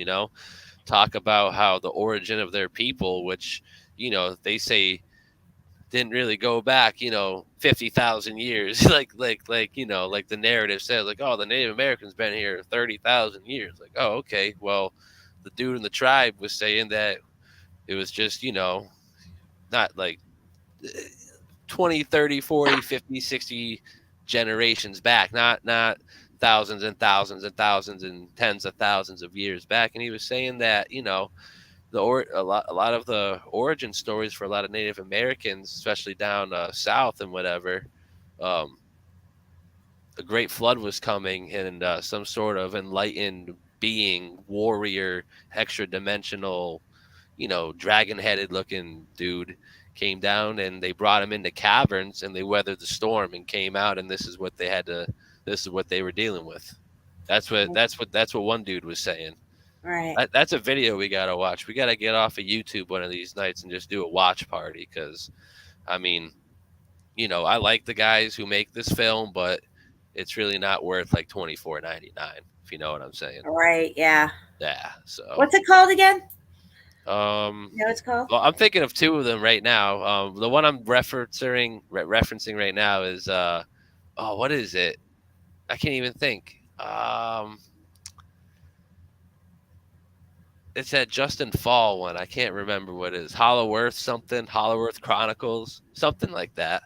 talk about how the origin of their people, which, they say didn't really go back, 50,000 years, like the narrative says, like, oh, the Native Americans been here 30,000 years. Like, oh, okay, well, the dude in the tribe was saying that it was just, not like 20, 30, 40, 50, 60 generations back, not thousands and thousands and thousands and tens of thousands of years back. And he was saying that, a lot of the origin stories for a lot of Native Americans, especially down south and whatever, a great flood was coming, and some sort of enlightened being, warrior, extra dimensional, dragon-headed looking dude came down, and they brought him into caverns, and they weathered the storm and came out, and this is what they were dealing with. That's what one dude was saying. Right. That's a video we gotta watch. We gotta get off of YouTube one of these nights and just do a watch party, because, I mean, I like the guys who make this film, but it's really not worth like $24.99, if you know what I'm saying. Right. Yeah. Yeah. So. What's it called again? You know what it's called? Well, I'm thinking of two of them right now. The one I'm referencing right now is what is it? I can't even think. It's that Justin Fall one. I can't remember what it is. Hollow Earth Chronicles, something like that.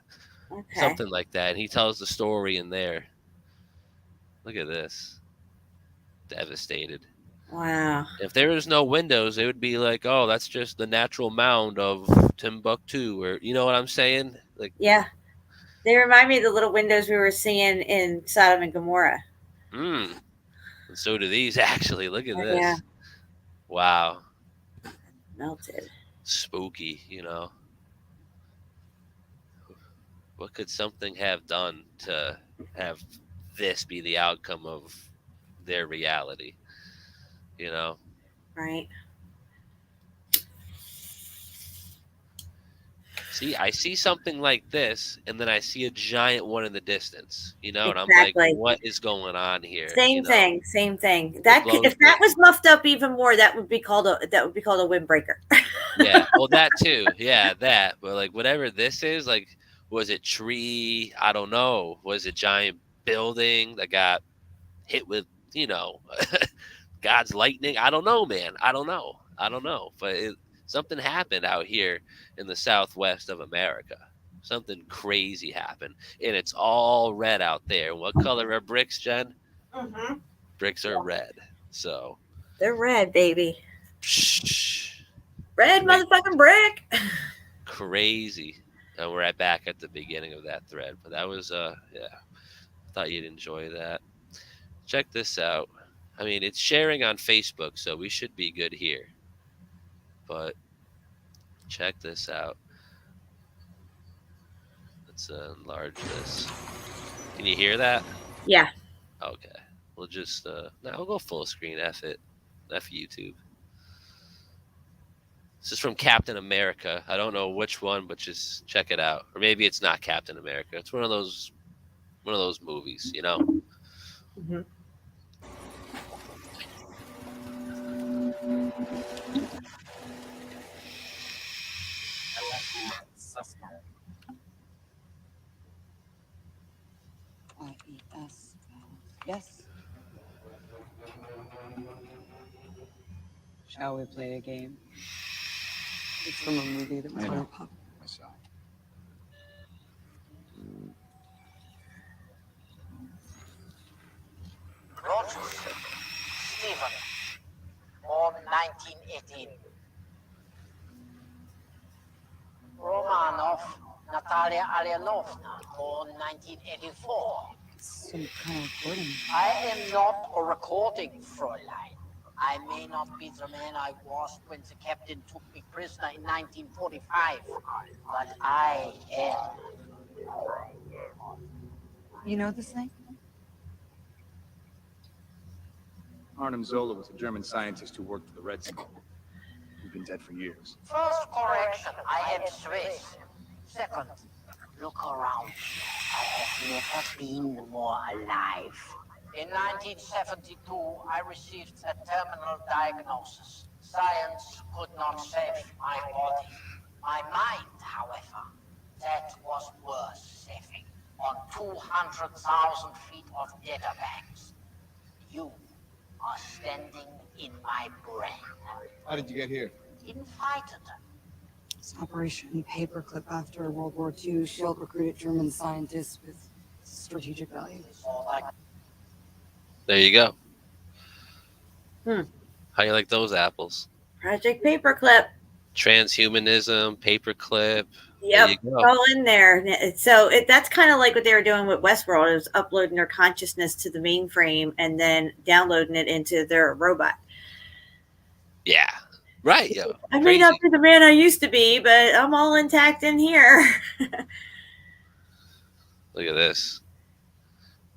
Okay. Something like that. And he tells the story in there. Look at this. Devastated. Wow. If there was no windows, it would be like, oh, that's just the natural mound of Timbuktu, or you know what I'm saying? Like, yeah, they remind me of the little windows we were seeing in Sodom and Gomorrah. And so do these, actually. Look at this. Yeah. Wow. Melted. Spooky, What could something have done to have this be the outcome of their reality? Right. See, I see something like this, and then I see a giant one in the distance, and I'm like, what is going on here? Same thing. That if that was muffed up even more, that would be called a windbreaker. Yeah, well, that too. Yeah, that. But like, whatever this is, like, was it tree? I don't know. Was it giant building that got hit with, God's lightning? I don't know, man. I don't know. But something happened out here in the southwest of America. Something crazy happened. And it's all red out there. What color are bricks, Jen? Mm-hmm. Bricks are red. So. They're red, baby. Psh, red motherfucking brick. Crazy. And we're back at the beginning of that thread. But that was, yeah. I thought you'd enjoy that. Check this out. I mean, it's sharing on Facebook, so we should be good here. But check this out. Let's enlarge this. Can you hear that? Yeah. Okay. We'll just, we'll go full screen. F it. F YouTube. This is from Captain America. I don't know which one, but just check it out. Or maybe it's not Captain America. It's one of those movies, Mm-hmm. Yes. Yes. Shall we play a game? It's from a movie that was very popular. Rogers, Stephen, born 1918. Romanov, Natalia Alyanovna, born 1984. Some kind of recording. I am not a recording, Fräulein. I may not be the man I was when the captain took me prisoner in 1945, but I am. You know this thing? Arnim Zola was a German scientist who worked for the Red Skull. He's been dead for years. First correction, I am Swiss. Second, look around you. I have never been more alive. In 1972, I received a terminal diagnosis. Science could not save my body. My mind, however, that was worth saving. On 200,000 feet of data banks. You are standing in my brain. How did you get here? Invited. It's Operation Paperclip after World War II. Shield recruited German scientists with strategic value. There you go. How you like those apples? Project Paperclip. Transhumanism, paperclip. Yep, all in there. So that's kind of like what they were doing with Westworld. It was uploading their consciousness to the mainframe and then downloading it into their robot. Yeah, right. Yo, I may not be the man I used to be, but I'm all intact in here. Look at this.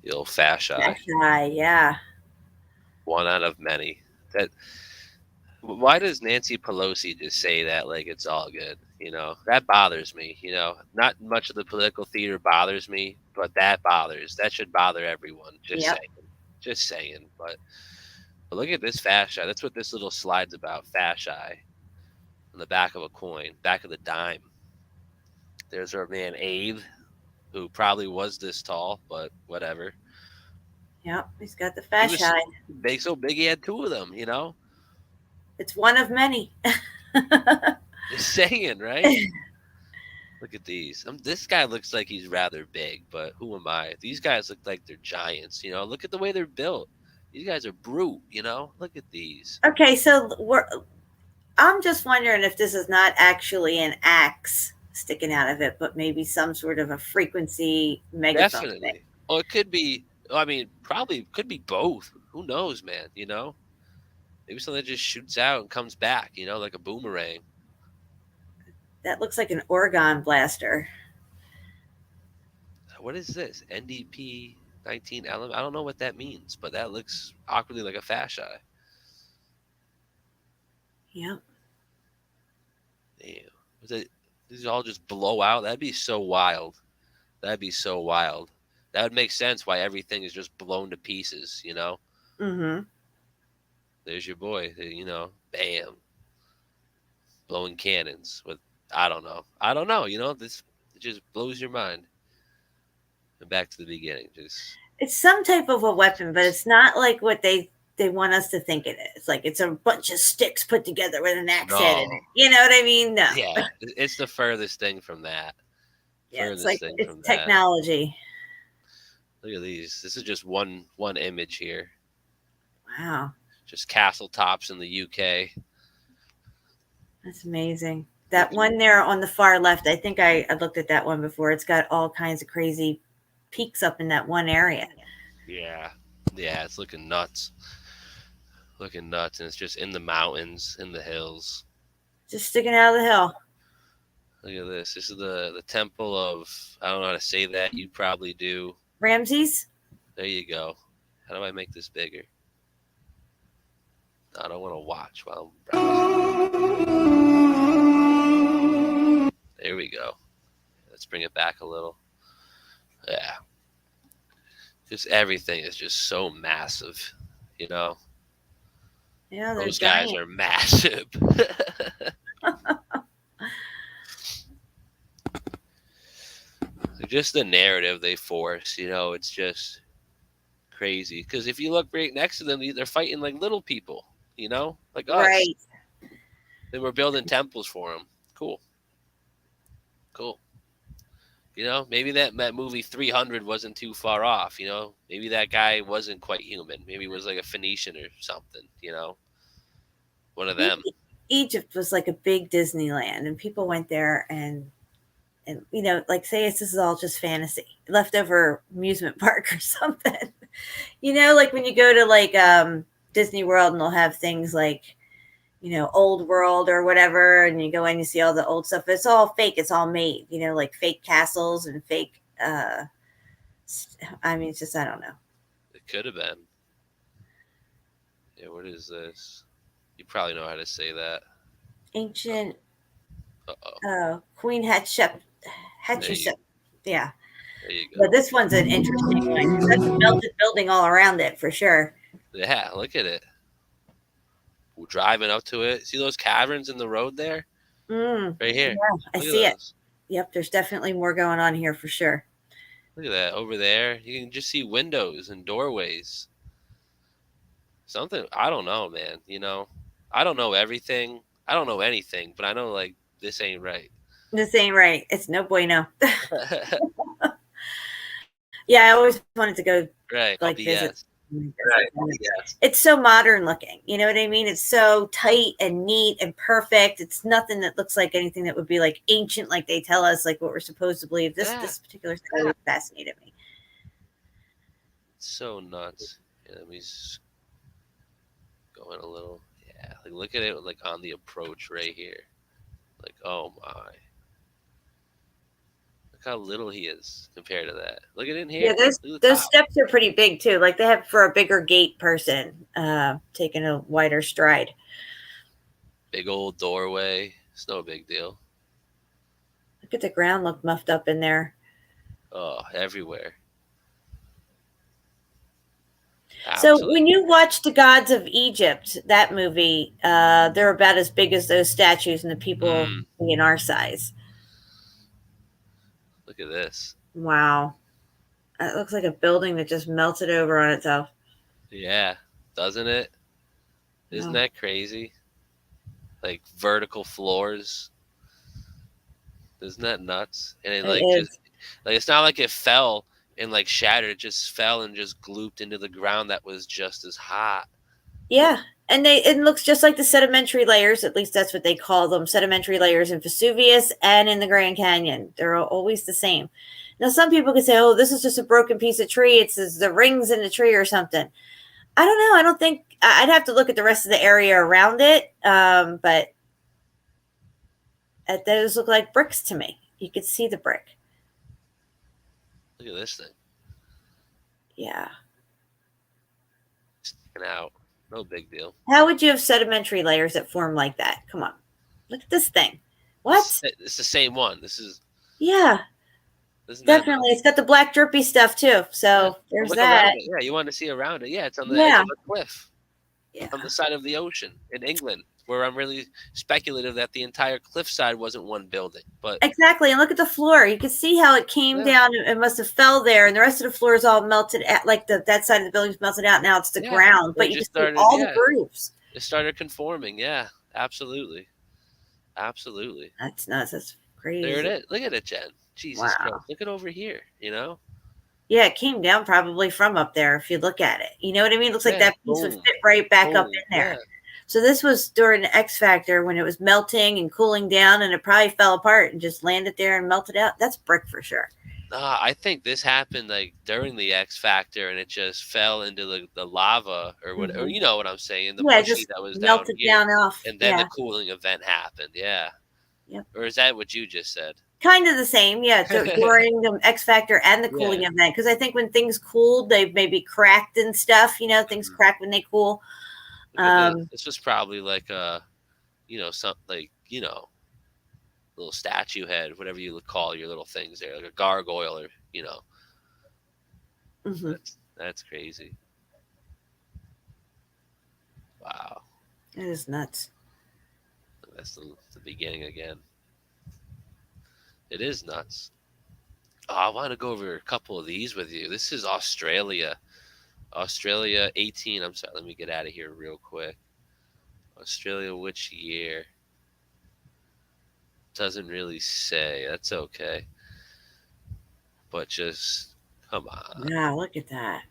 The old fasci. Yeah. One out of many. Why does Nancy Pelosi just say that like it's all good? You know, that bothers me. You know, not much of the political theater bothers me, but that bothers. That should bother everyone. Just saying. But look at this fasci. That's what this little slide's about. Fasci on the back of a coin, back of the dime. There's our man Abe, who probably was this tall, but whatever. Yep, he's got the fasci. Big, so big he had two of them. You know. It's one of many. Just saying, right? Look at these. This guy looks like he's rather big, but who am I? These guys look like they're giants. You know, look at the way they're built. These guys are brute. You know, look at these. Okay, so I'm just wondering if this is not actually an axe sticking out of it, but maybe some sort of a frequency megaphone. Definitely. Thing. Oh, it could be. I mean, probably could be both. Who knows, man? You know. Maybe something that just shoots out and comes back, you know, like a boomerang. That looks like an orgon blaster. What is this? NDP 19 element? I don't know what that means, but that looks awkwardly like a fasci. Yep. Damn. These all just blow out? That'd be so wild. That would make sense why everything is just blown to pieces, you know? Mm-hmm. There's your boy, you know, bam. Blowing cannons with, I don't know, you know, this it just blows your mind. And back to the beginning. It's some type of a weapon, but it's not like what they want us to think it is. Like it's a bunch of sticks put together with an axe head in it. You know what I mean? No. Yeah, it's the furthest thing from that. Yeah, it's like it's technology. Look at these. This is just one image here. Wow. Just castle tops in the UK. That's amazing. That one there on the far left, I think I looked at that one before. It's got all kinds of crazy peaks up in that one area. Yeah, it's looking nuts. And it's just in the mountains, in the hills. Just sticking out of the hill. Look at this. This is the temple of, I don't know how to say that. You probably do. Ramses? There you go. How do I make this bigger? I don't want to watch while I'm browsing. There we go. Let's bring it back a little. Yeah. Just everything is just so massive, you know? Yeah, those guys are massive. Look Just the narrative they force, it's just crazy. Because if you look right next to them, they're fighting like little people, like us. Right. They were building temples for them. Cool. Maybe that movie 300 wasn't too far off. Maybe that guy wasn't quite human. Maybe he was like a Phoenician or something. One of them. Egypt was like a big Disneyland, and people went there and like say this is all just fantasy, leftover amusement park or something. Like when you go to like Disney World and they'll have things like Old World or whatever, and you go in, you see all the old stuff. It's all fake. It's all made. Like fake castles and fake. It's just I don't know. It could have been. Yeah, what is this? You probably know how to say that. Ancient. Uh-oh. Queen Hatshepsut. Yeah. There you go. But this one's an interesting one. That's a melted building all around it for sure. Yeah, look at it. We're driving up to it. See those caverns in the road there? Right here. Yeah, I see it. Yep, there's definitely more going on here for sure. Look at that. Over there, you can just see windows and doorways. Something, I don't know, man. I don't know everything. I don't know anything, but I know, like, this ain't right. This ain't right. It's no bueno. Yeah, I always wanted to go like visit. Right. It's so modern looking. You know what I mean? It's so tight and neat and perfect. It's nothing that looks like anything that would be like ancient, like they tell us, like what we're supposed to believe. This particular thing fascinated me. So nuts. Yeah, let me just go in a little. Yeah, like look at it like on the approach right here. Like, oh my. How little he is compared to that. Look at it in here. Yeah, those steps are pretty big too. Like they have for a bigger gait person, taking a wider stride. Big old doorway. It's no big deal. Look at the ground look muffed up in there. Oh, everywhere. Absolutely. So when you watch The Gods of Egypt, that movie, they're about as big as those statues and the people being our size. Look at this. Wow. It looks like a building that just melted over on itself. Yeah, doesn't it? Isn't that crazy? Like vertical floors. Isn't that nuts? And it just like it's not like it fell and like shattered. It just fell and just glooped into the ground that was just as hot. Yeah. And it looks just like the sedimentary layers, at least that's what they call them, sedimentary layers in Vesuvius and in the Grand Canyon. They're always the same. Now, some people could say, oh, this is just a broken piece of tree. It's the rings in the tree or something. I don't know. I don't think I'd have to look at the rest of the area around it. But those look like bricks to me. You could see the brick. Look at this thing. Yeah. Sticking out. No big deal. How would you have sedimentary layers that form like that? Come on. Look at this thing. What? It's the same one. This is. Yeah. Definitely. It's got the black drippy stuff too. So there's that. Yeah, you want to see around it. Yeah, it's on the edge of a cliff. Yeah. On the side of the ocean in England, where I'm really speculative that the entire cliffside wasn't one building. But exactly. And look at the floor. You can see how it came down. It must have fell there, and the rest of the floor is all melted at like that side of the building's melted out. Now it's the ground. But you just see all the grooves. It started conforming. Yeah, absolutely. Absolutely. That's nuts. That's crazy. There it is. Look at it, Jen. Jesus Christ. Look at over here, Yeah, it came down probably from up there if you look at it. You know what I mean? It looks like that piece would fit right back up in there. Yeah. So this was during the X Factor when it was melting and cooling down, and it probably fell apart and just landed there and melted out. That's brick for sure. I think this happened like during the X Factor, and it just fell into the lava or whatever. Mm-hmm. You know what I'm saying? The just that was melted down off, and then the cooling event happened. Yeah. Yep. Or is that what you just said? Kind of the same, yeah. During the X Factor and the cooling event, because I think when things cooled, they maybe cracked and stuff. Things crack when they cool. This was probably like something like little statue head, whatever you would call your little things there, like a gargoyle or Mm-hmm. That's crazy. Wow, it is nuts. That's the beginning again. It is nuts. Oh, I want to go over a couple of these with you. This is Australia. Australia 18. I'm sorry. Let me get out of here real quick. Australia, which year? Doesn't really say. That's okay. But just come on. Wow, look at that.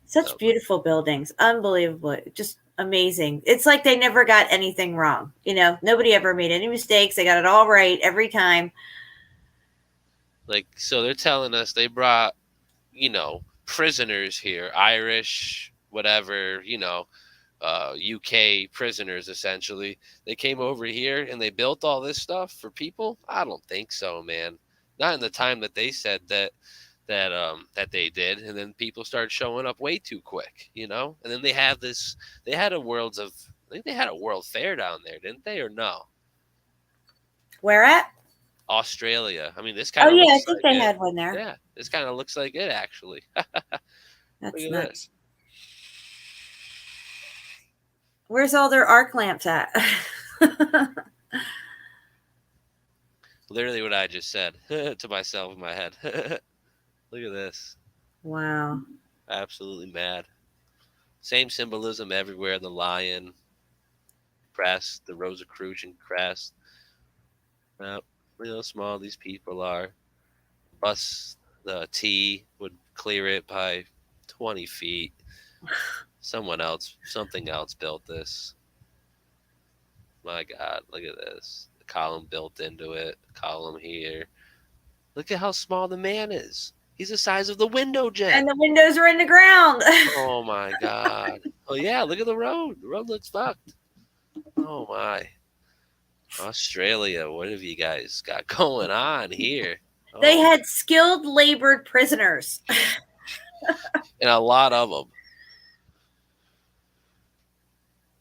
Such beautiful buildings. Unbelievable. Just amazing. It's like they never got anything wrong. You know, nobody ever made any mistakes. They got it all right every time. Like, so they're telling us they brought, you know, prisoners here, Irish, whatever, you know, UK prisoners, essentially. They came over here and they built all this stuff for people? I don't think so, man. Not in the time that they said that they did, and then people started showing up way too quick, you know. And then they had a I think they had a world fair down there, didn't they, or no? Where at? Australia. I mean, this kind of I looks think like they it. had one there. Yeah, this kind of looks like it, actually. That's Look at nuts. this. Where's all their arc lamps at? Literally what I just said to myself in my head. Look at this. Wow. Absolutely mad. Same symbolism everywhere. The lion crest, the Rosicrucian crest. Look how small these people are. Bus, the T would clear it by 20 feet. Something else built this. My God, look at this. The column built into it. The column here. Look at how small the man is. He's the size of the window, Jen. And the windows are in the ground. Oh my God. Oh yeah, look at the road. The road looks fucked. Oh my. Australia, what have you guys got going on here? Oh. They had skilled labored prisoners. And a lot of them.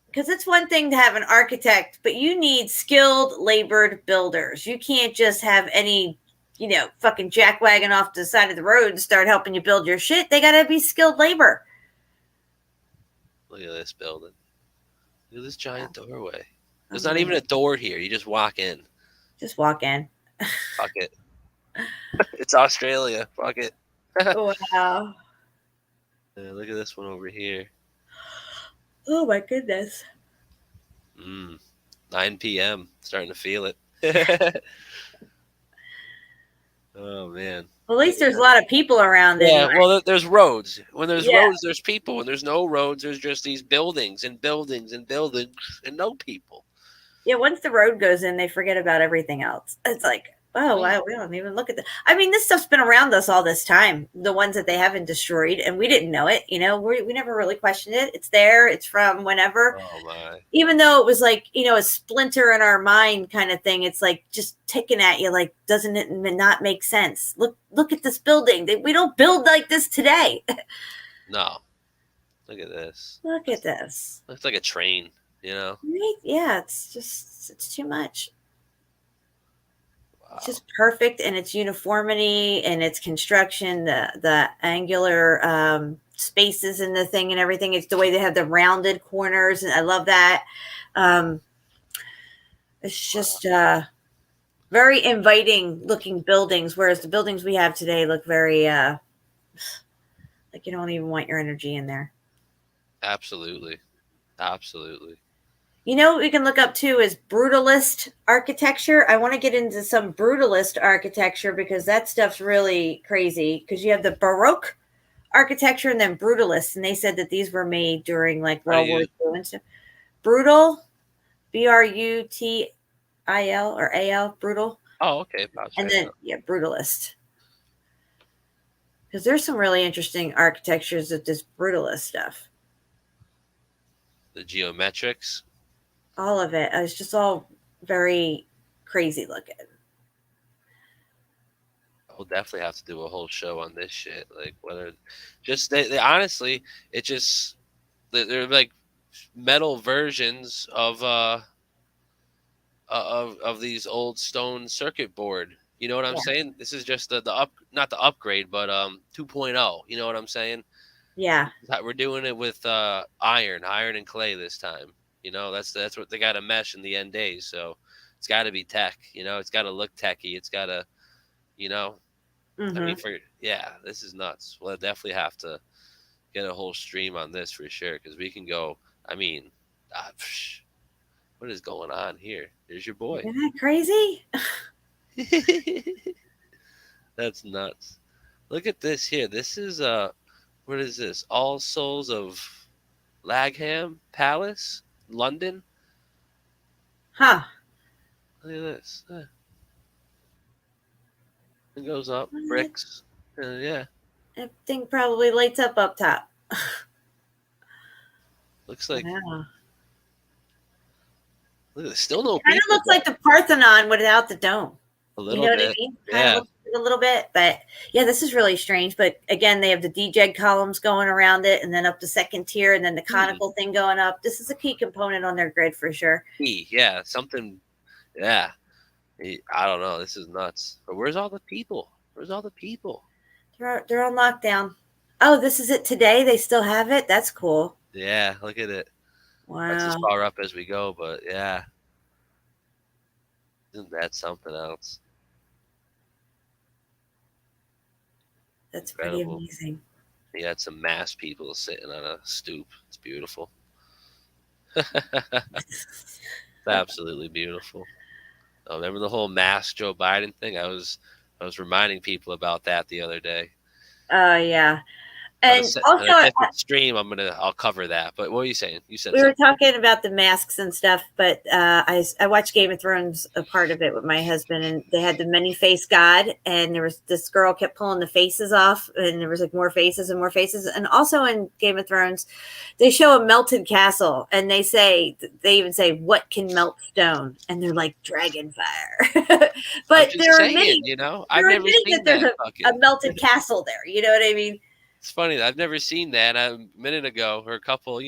Because it's one thing to have an architect, but you need skilled labored builders. You can't just have any, you know, fucking jackwagon off the side of the road and start helping you build your shit. They got to be skilled labor. Look at this building. Look at this giant doorway. There's not even a door here. You just walk in. Just walk in. Fuck it. It's Australia. Fuck it. Wow. Look at this one over here. Oh my goodness. 9 p.m. Starting to feel it. Oh man. Well, at least there's a lot of people around. Yeah, anyway. well, there's roads. When there's roads, there's people. When there's no roads, there's just these buildings and buildings and buildings and no people. Yeah, once the road goes in, they forget about everything else. It's like, oh, wow, we don't even look at that. I mean, this stuff's been around us all this time, the ones that they haven't destroyed, and we didn't know it. You know, we never really questioned it. It's there. It's from whenever. Oh, my. Even though it was like, you know, a splinter in our mind kind of thing. It's like just ticking at you like, doesn't it not make sense? Look at this building. We don't build like this today. No. Look at this. Look at this. Looks like a train, you know? Right? Yeah, it's too much. It's just perfect in its uniformity and its construction, the angular spaces in the thing and everything. It's the way they have the rounded corners, and I love that. It's just very inviting looking buildings, whereas the buildings we have today look very like you don't even want your energy in there. Absolutely. Absolutely. You know what we can look up too is brutalist architecture. I want to get into some brutalist architecture because that stuff's really crazy. Because you have the Baroque architecture and then brutalist, and they said that these were made during like World War II and stuff. Brutal, Brutil or Al, brutal. Oh, okay. And then brutalist. Because there's some really interesting architectures of this brutalist stuff. The geometrics. All of it. It's just all very crazy looking. We'll definitely have to do a whole show on this shit. Like whether just they honestly, it just they're like metal versions of these old stone circuit board. You know what I'm saying? This is just not the upgrade, but 2.0. You know what I'm saying? Yeah. We're doing it with iron and clay this time. You know, that's what they got to mesh in the end days. So it's got to be tech. You know, it's got to look techy. It's got to, you know, I mean, this is nuts. We'll definitely have to get a whole stream on this for sure, because we can go. I mean, what is going on here? Here's your boy. Isn't that crazy? That's nuts. Look at this here. This is what is this? All Souls of Lagham Palace, London. Huh. Look at this. It goes up, bricks. Yeah. That thing probably lights up top. Looks like. Wow. Look, there's still no. Kind of looks like the Parthenon without the dome. A little bit. What I mean? Yeah. A little bit, but yeah, this is really strange. But again, they have the DJEG columns going around it, and then up the second tier, and then the conical thing going up. This is a key component on their grid for sure. Yeah, something. Yeah, I don't know. This is nuts. But where's all the people? Where's all the people? They're on lockdown. Oh, this is it today. They still have it. That's cool. Yeah, look at it. Wow. That's as far up as we go, but yeah. Isn't that something else? That's Incredible. pretty amazing. He had some mass people sitting on a stoop. It's beautiful. It's absolutely beautiful. Oh, remember the whole mass Joe Biden thing? I was reminding people about that the other day. Oh yeah. And also, on a different stream, I'll cover that. But what were you saying? You said we were talking about the masks and stuff, but I watched Game of Thrones, a part of it with my husband, and they had the many face God, and there was this girl kept pulling the faces off, and there was like more faces and more faces. And also in Game of Thrones, they show a melted castle, and they even say what can melt stone, and they're like dragon fire. But there are many, I've never seen there's a melted castle there. You know what I mean? It's funny. I've never seen that. A minute ago, or a couple,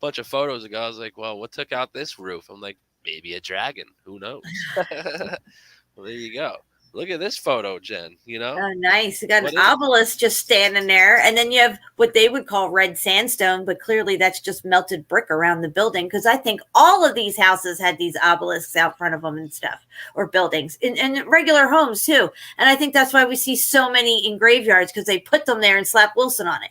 bunch of photos ago, I was like, well, what took out this roof? I'm like, maybe a dragon. Who knows? Well, there you go. Look at this photo, Jen. Oh, nice. You got an obelisk just standing there. And then you have what they would call red sandstone, but clearly that's just melted brick around the building. Because I think all of these houses had these obelisks out front of them and stuff, or buildings, and regular homes too. And I think that's why we see so many in graveyards, because they put them there and slap Wilson on it,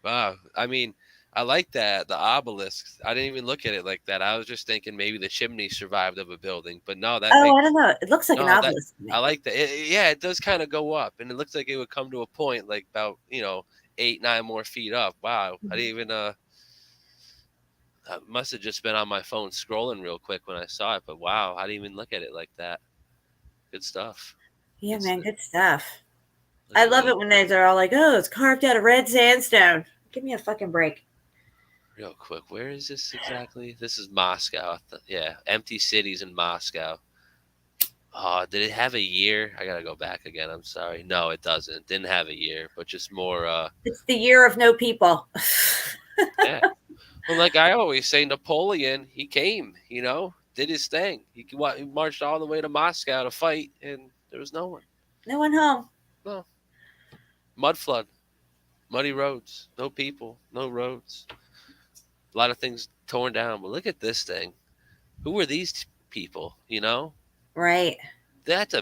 Wow. I mean, I like that, the obelisks. I didn't even look at it like that. I was just thinking maybe the chimney survived of a building, but no. I don't know. It looks like an obelisk. I like that. It does kind of go up, and it looks like it would come to a point like about 8-9 more feet up. Wow, I didn't even. I must have just been on my phone scrolling real quick when I saw it, but wow, I didn't even look at it like that. Good stuff. Yeah, man, good stuff. I love it when they're all like, "Oh, it's carved out of red sandstone." Give me a fucking break. Real quick, where is this exactly? This is Moscow. Yeah, empty cities in Moscow. Oh, did it have a year? I gotta go back again. I'm sorry. No, it doesn't. Didn't have a year, but just more. It's the year of no people. Yeah. Well, like I always say, Napoleon, he came, did his thing. He marched all the way to Moscow to fight, and there was no one. No one home. No. Mud flood. Muddy roads. No people. No roads. A lot of things torn down, but look at this thing. Who were these people? Right. That's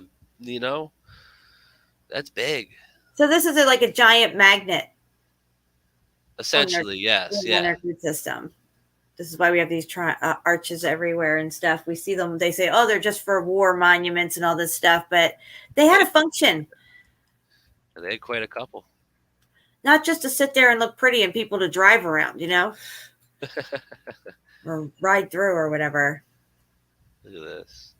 that's big. So this is like a giant magnet. Essentially, yes. Yeah. Their food system. This is why we have these arches everywhere and stuff. We see them. They say, "Oh, they're just for war monuments and all this stuff," but they had a function. They had quite a couple. Not just to sit there and look pretty and people to drive around, or ride through or whatever. Look at this.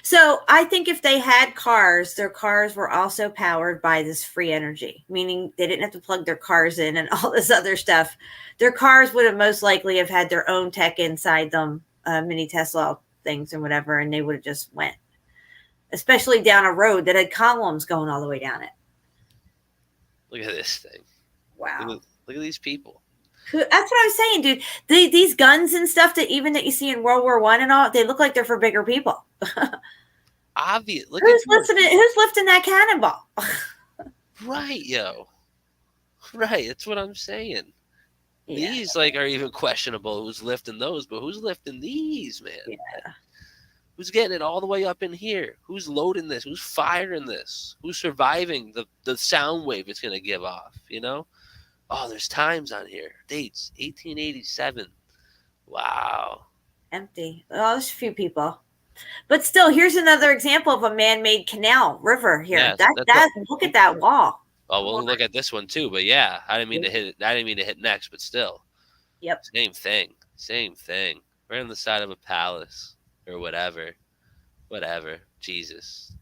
So I think if they had cars, their cars were also powered by this free energy, meaning they didn't have to plug their cars in and all this other stuff. Their cars would have most likely have had their own tech inside them, mini Tesla things and whatever, and they would have just went, especially down a road that had columns going all the way down it. Look at this thing. Wow. Look at these people. That's what I'm saying, dude. These guns and stuff that you see in World War I and all, they look like they're for bigger people. Obvious. Who's lifting that cannonball? Right, yo. Right, that's what I'm saying. Yeah. These are even questionable. Who's lifting those? But who's lifting these, man? Yeah. Who's getting it all the way up in here? Who's loading this? Who's firing this? Who's surviving the sound wave it's going to give off, you know? Oh, there's times on here. Dates, 1887. Wow. Empty. Oh, there's a few people. But still, here's another example of a man-made canal river here. Yes, Look at that wall. Oh, we'll look at this one too, but yeah, I didn't mean to hit next, but still. Yep. Same thing. We're on the side of a palace or whatever. Jesus.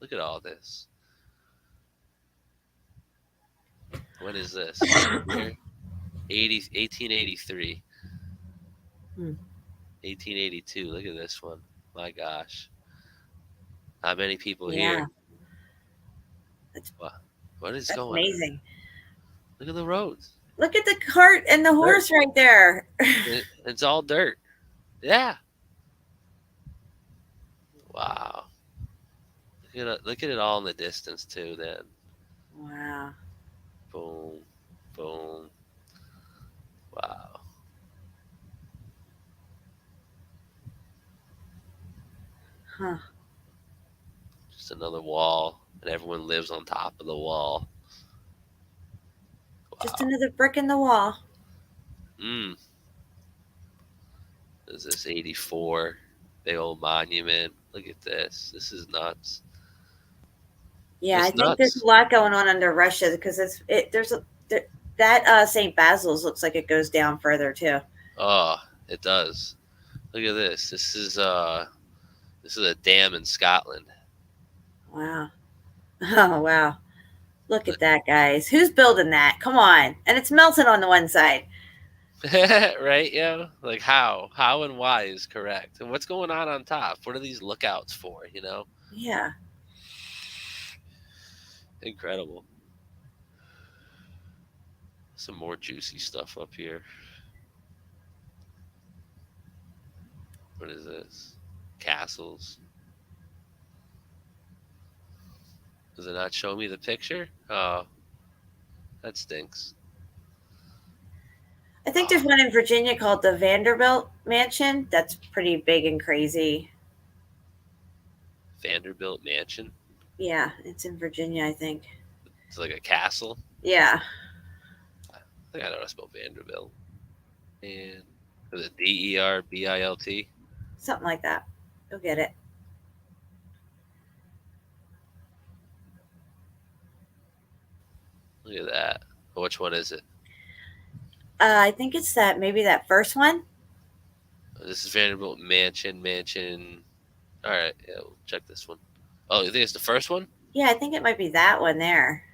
Look at all this. When is this? 1883. 1882. Look at this one. My gosh. How many people here? What is going on? Amazing. Look at the roads. Look at the cart and the horse right there. It's all dirt. Yeah. Wow. Look at it all in the distance too then. Wow. Boom. Boom. Wow. Huh. Just another wall, and everyone lives on top of the wall. Wow. Just another brick in the wall. Is this 84? Big old monument. Look at this. This is nuts. Yeah, I think there's a lot going on under Russia because that St. Basil's looks like it goes down further too. Oh, it does. Look at this. This is a dam in Scotland. Wow. Oh wow. Look at that, guys. Who's building that? Come on. And it's melted on the one side. Right? Yeah. Like how and why is correct. And what's going on top? What are these lookouts for, you know? Yeah. Incredible. Some more juicy stuff up here. What is this? Castles. Does it not show me the picture? Oh, that stinks. I think there's one in Virginia called the Vanderbilt Mansion. That's pretty big and crazy. Vanderbilt Mansion? Yeah, it's in Virginia, I think. It's like a castle? Yeah. I think I know how to spell Vanderbilt. And is it Derbilt? Something like that. Go get it. Look at that. Which one is it? I think it's maybe that first one. This is Vanderbilt Mansion. All right, yeah, we'll check this one. Oh, you think it's the first one? Yeah, I think it might be that one there.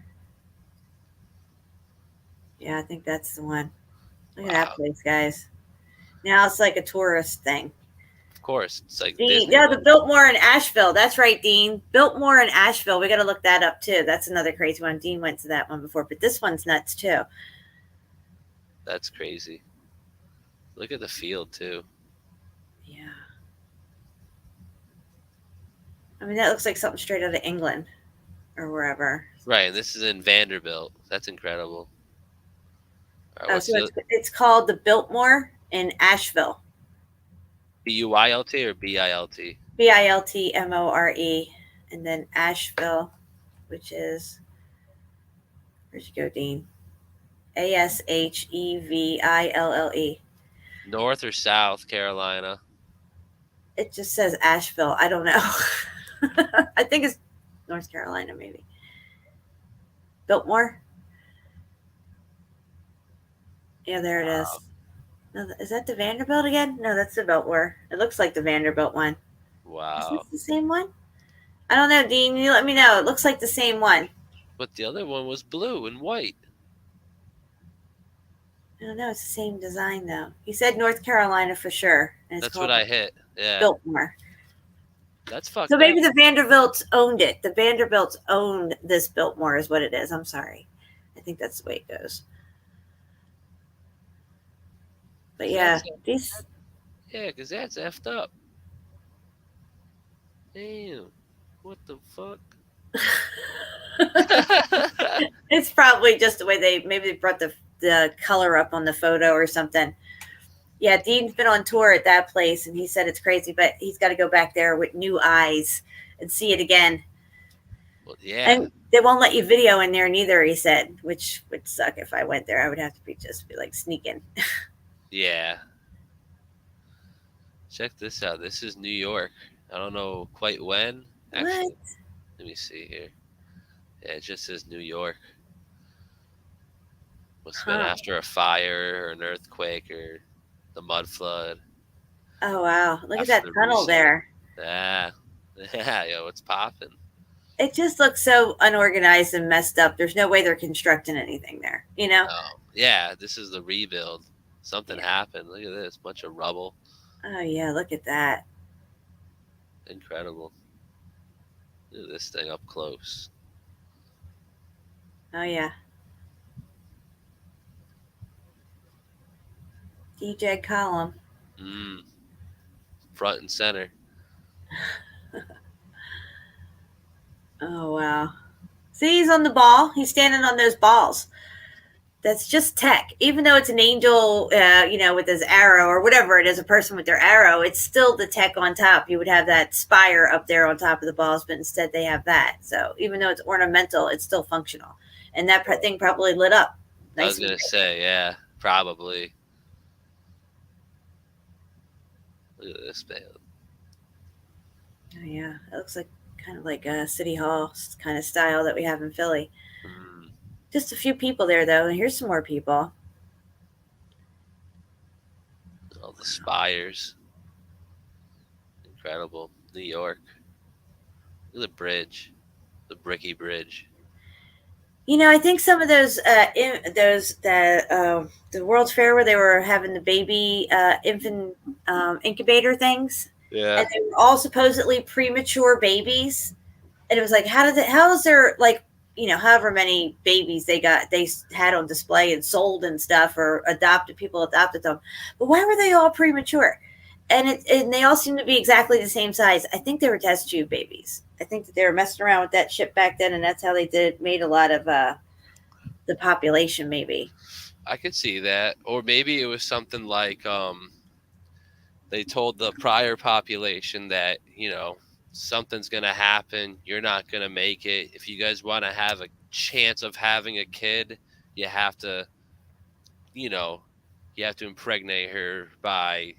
Yeah, I think that's the one. Look at that place, guys. Now it's like a tourist thing. Of course. It's like Dean, yeah, the Biltmore in Asheville. That's right, Dean. Biltmore in Asheville. We got to look that up, too. That's another crazy one. Dean went to that one before, but this one's nuts, too. That's crazy. Look at the field, too. Yeah. I mean, that looks like something straight out of England or wherever. Right, and this is in Vanderbilt. That's incredible. Right, so it's called the Biltmore in Asheville. Buylt or Bilt? Biltmore, and then Asheville, which is, where'd you go, Dean? Asheville. North or South Carolina? It just says Asheville. I don't know. I think it's North Carolina, maybe. Biltmore. Yeah, there it is. No, is that the Vanderbilt again? No, that's the Biltmore. It looks like the Vanderbilt one. Wow. Is this the same one? I don't know, Dean. You let me know. It looks like the same one. But the other one was blue and white. I don't know. It's the same design, though. He said North Carolina for sure. And That's what I hit. Yeah. Biltmore. That's fucked So maybe up. the Vanderbilts owned it. The Vanderbilts owned this Biltmore is what it is. I'm sorry. I think that's the way it goes. But yeah, these. Yeah, because that's effed up. Damn. What the fuck? It's probably just the way maybe they brought the color up on the photo or something. Yeah, Dean's been on tour at that place, and he said it's crazy, but he's got to go back there with new eyes and see it again. Well, yeah. And they won't let you video in there neither, he said, which would suck if I went there. I would have to be like sneaking. Yeah. Check this out. This is New York. I don't know quite when. Actually, What? let me see here. Yeah, it just says New York. Must have been after a fire or an earthquake or the mud flood. Oh, wow. Look at After that the tunnel reset. there. Yeah, yo, it's popping. It just looks so unorganized and messed up. There's no way they're constructing anything there, you know? Yeah, this is the rebuild. Something happened. Look at this. Bunch of rubble. Oh, yeah, look at that. Incredible. Look at this thing up close. Oh, yeah. DJ Column. Front and center. Oh, wow. See, he's on the ball. He's standing on those balls. That's just tech. Even though it's an angel, with his arrow or whatever it is, a person with their arrow, it's still the tech on top. You would have that spire up there on top of the balls, but instead they have that. So even though it's ornamental, it's still functional. And that thing probably lit up. I was going to say, yeah, probably. Look at this, man. Oh, yeah. It looks like kind of like a city hall kind of style that we have in Philly. Just a few people there, though. And here's some more people. All the spires. Incredible. New York. Look at the bridge. The bricky bridge. You know, I think some of those, the World's Fair where they were having the baby infant incubator things. Yeah. And they were all supposedly premature babies. And it was like, how is there like, however many babies they had on display and sold and stuff, or people adopted them. But why were they all premature? And they all seem to be exactly the same size. I think they were test tube babies. I think that they were messing around with that shit back then, and that's how they made a lot of the population, maybe. I could see that. Or maybe it was something like they told the prior population that, something's going to happen. You're not going to make it. If you guys want to have a chance of having a kid, you have to, impregnate her by,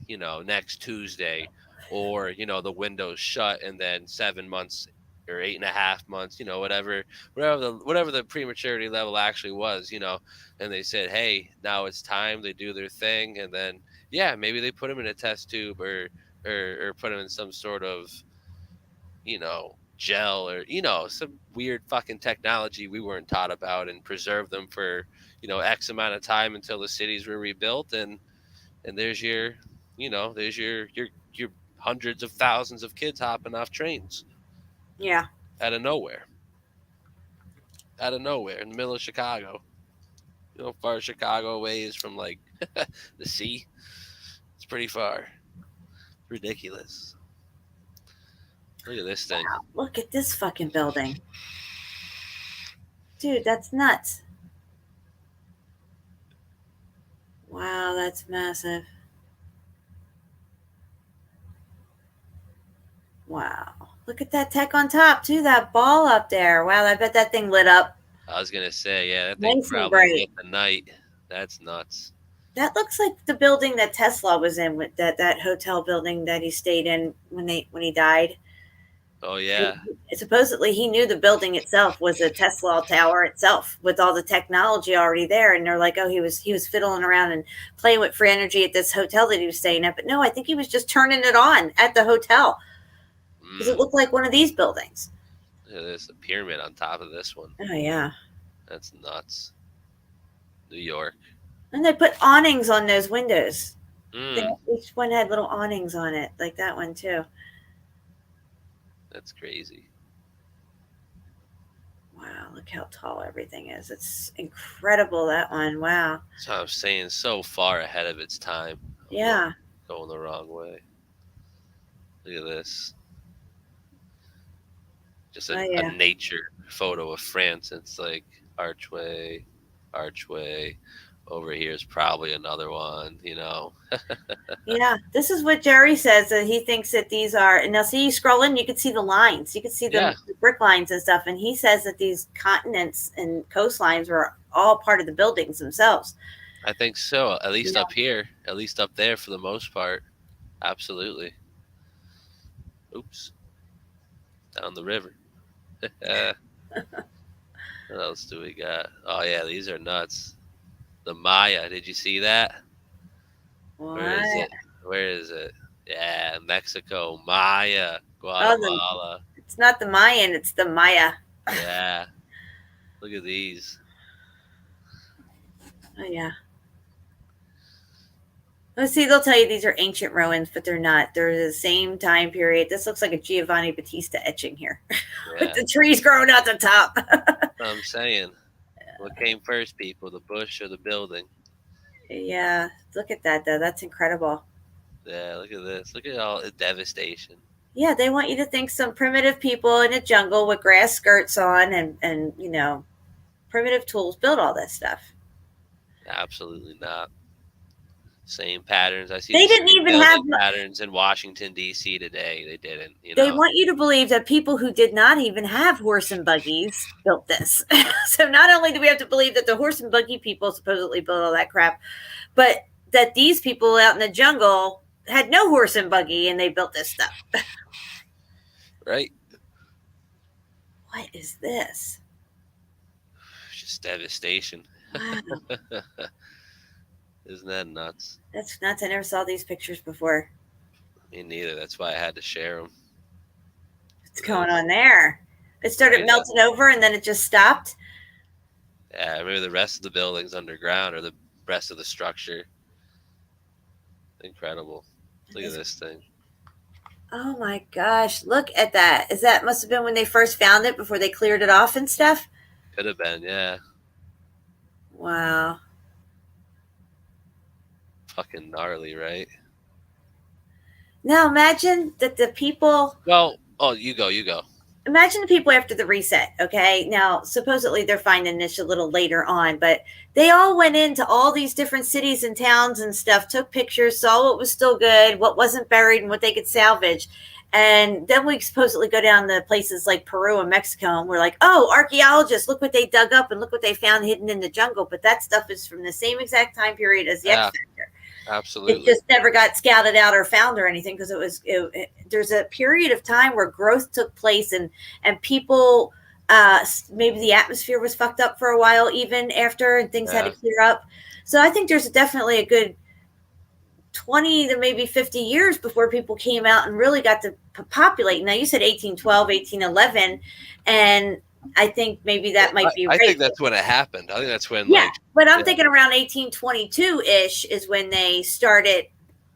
next Tuesday, or, the window's shut, and then 7 months or 8.5 months, whatever the prematurity level actually was, and they said, hey, now it's time. They do their thing. And then, maybe they put them in a test tube or put them in some sort of, gel or, some weird fucking technology we weren't taught about, and preserve them for, X amount of time until the cities were rebuilt. And there's your hundreds of thousands of kids hopping off trains. Yeah. Out of nowhere in the middle of Chicago. You know how far Chicago away is from like the sea? It's pretty far. Ridiculous. Look at this thing. Wow, look at this fucking building. Dude, that's nuts. Wow, that's massive. Wow. Look at that tech on top, too. That ball up there. Wow, I bet that thing lit up. I was going to say, yeah, that thing Nice and probably bright. lit the night. That's nuts. That looks like the building that Tesla was in, with that hotel building that he stayed in when he died. Oh, yeah. And supposedly he knew the building itself was a Tesla tower itself, with all the technology already there. And they're like, oh, he was fiddling around and playing with free energy at this hotel that he was staying at. But no, I think he was just turning it on at the hotel, because it looked like one of these buildings. Look at this, a pyramid on top of this one. Oh, yeah. That's nuts. New York. And they put awnings on those windows. Each one had little awnings on it, like that one, too. That's crazy. Wow, look how tall everything is. It's incredible, that one. Wow. So I'm saying, so far ahead of its time. Yeah. Going the wrong way. Look at this. Just a nature photo of France. It's like archway, Over here is probably another one, you know. Yeah, this is what Jerry says, that he thinks that these are. And now, see, you scroll in, you can see the lines, you can see Yeah. the brick lines and stuff. And he says that these continents and coastlines were all part of the buildings themselves. I think so. At least Yeah. up here, at least up there for the most part. Absolutely. Oops. Down the river. What else do we got? Oh yeah, these are nuts. The Maya. Did you see that? What? Where is it? Where is it? Yeah, Mexico. Maya. Oh, Guatemala. it's not the Mayan, it's the Maya. Yeah. Look at these. Oh yeah. Let's see, they'll tell you these are ancient ruins, but they're not. They're the same time period. This looks like a Giovanni Battista etching here. Yeah. With the trees growing out the top. That's what I'm saying. What came first, people? The bush or the building? Yeah. Look at that, though. That's incredible. Yeah, look at this. Look at all the devastation. Yeah, they want you to think some primitive people in a jungle with grass skirts on and you know, primitive tools build all this stuff. Absolutely not. Same patterns. I see. They didn't even have patterns in Washington D.C. today. They didn't. You They know. want you to believe that people who did not even have horse and buggies built this. So not only do we have to believe that the horse and buggy people supposedly built all that crap, but that these people out in the jungle had no horse and buggy and they built this stuff. Right. What is this? Just devastation. Wow. Isn't that nuts? That's nuts. I never saw these pictures before. Me neither. That's why I had to share them. What's going on there? It started melting over and then it just stopped. Yeah, I remember the rest of the buildings underground or the rest of the structure. Incredible. Look at this thing. Oh my gosh. Look at that. That must have been when they first found it before they cleared it off and stuff? Could have been, yeah. Wow. Fucking gnarly, right? Now imagine that the people. Well, oh, you go. Imagine the people after the reset, okay? Now, supposedly they're finding this a little later on, but they all went into all these different cities and towns and stuff, took pictures, saw what was still good, what wasn't buried, and what they could salvage. And then we supposedly go down to places like Peru and Mexico, and we're like, oh, archaeologists, look what they dug up and look what they found hidden in the jungle. But that stuff is from the same exact time period as the X Factor. Absolutely. It just never got scouted out or found or anything because there's a period of time where growth took place and people, maybe the atmosphere was fucked up for a while even after and things had to clear up. So I think there's definitely a good 20 to maybe 50 years before people came out and really got to populate. Now you said 1812, 1811, and I think maybe that might be right. I think that's when it happened. I think that's when, but I'm thinking around 1822-ish is when they started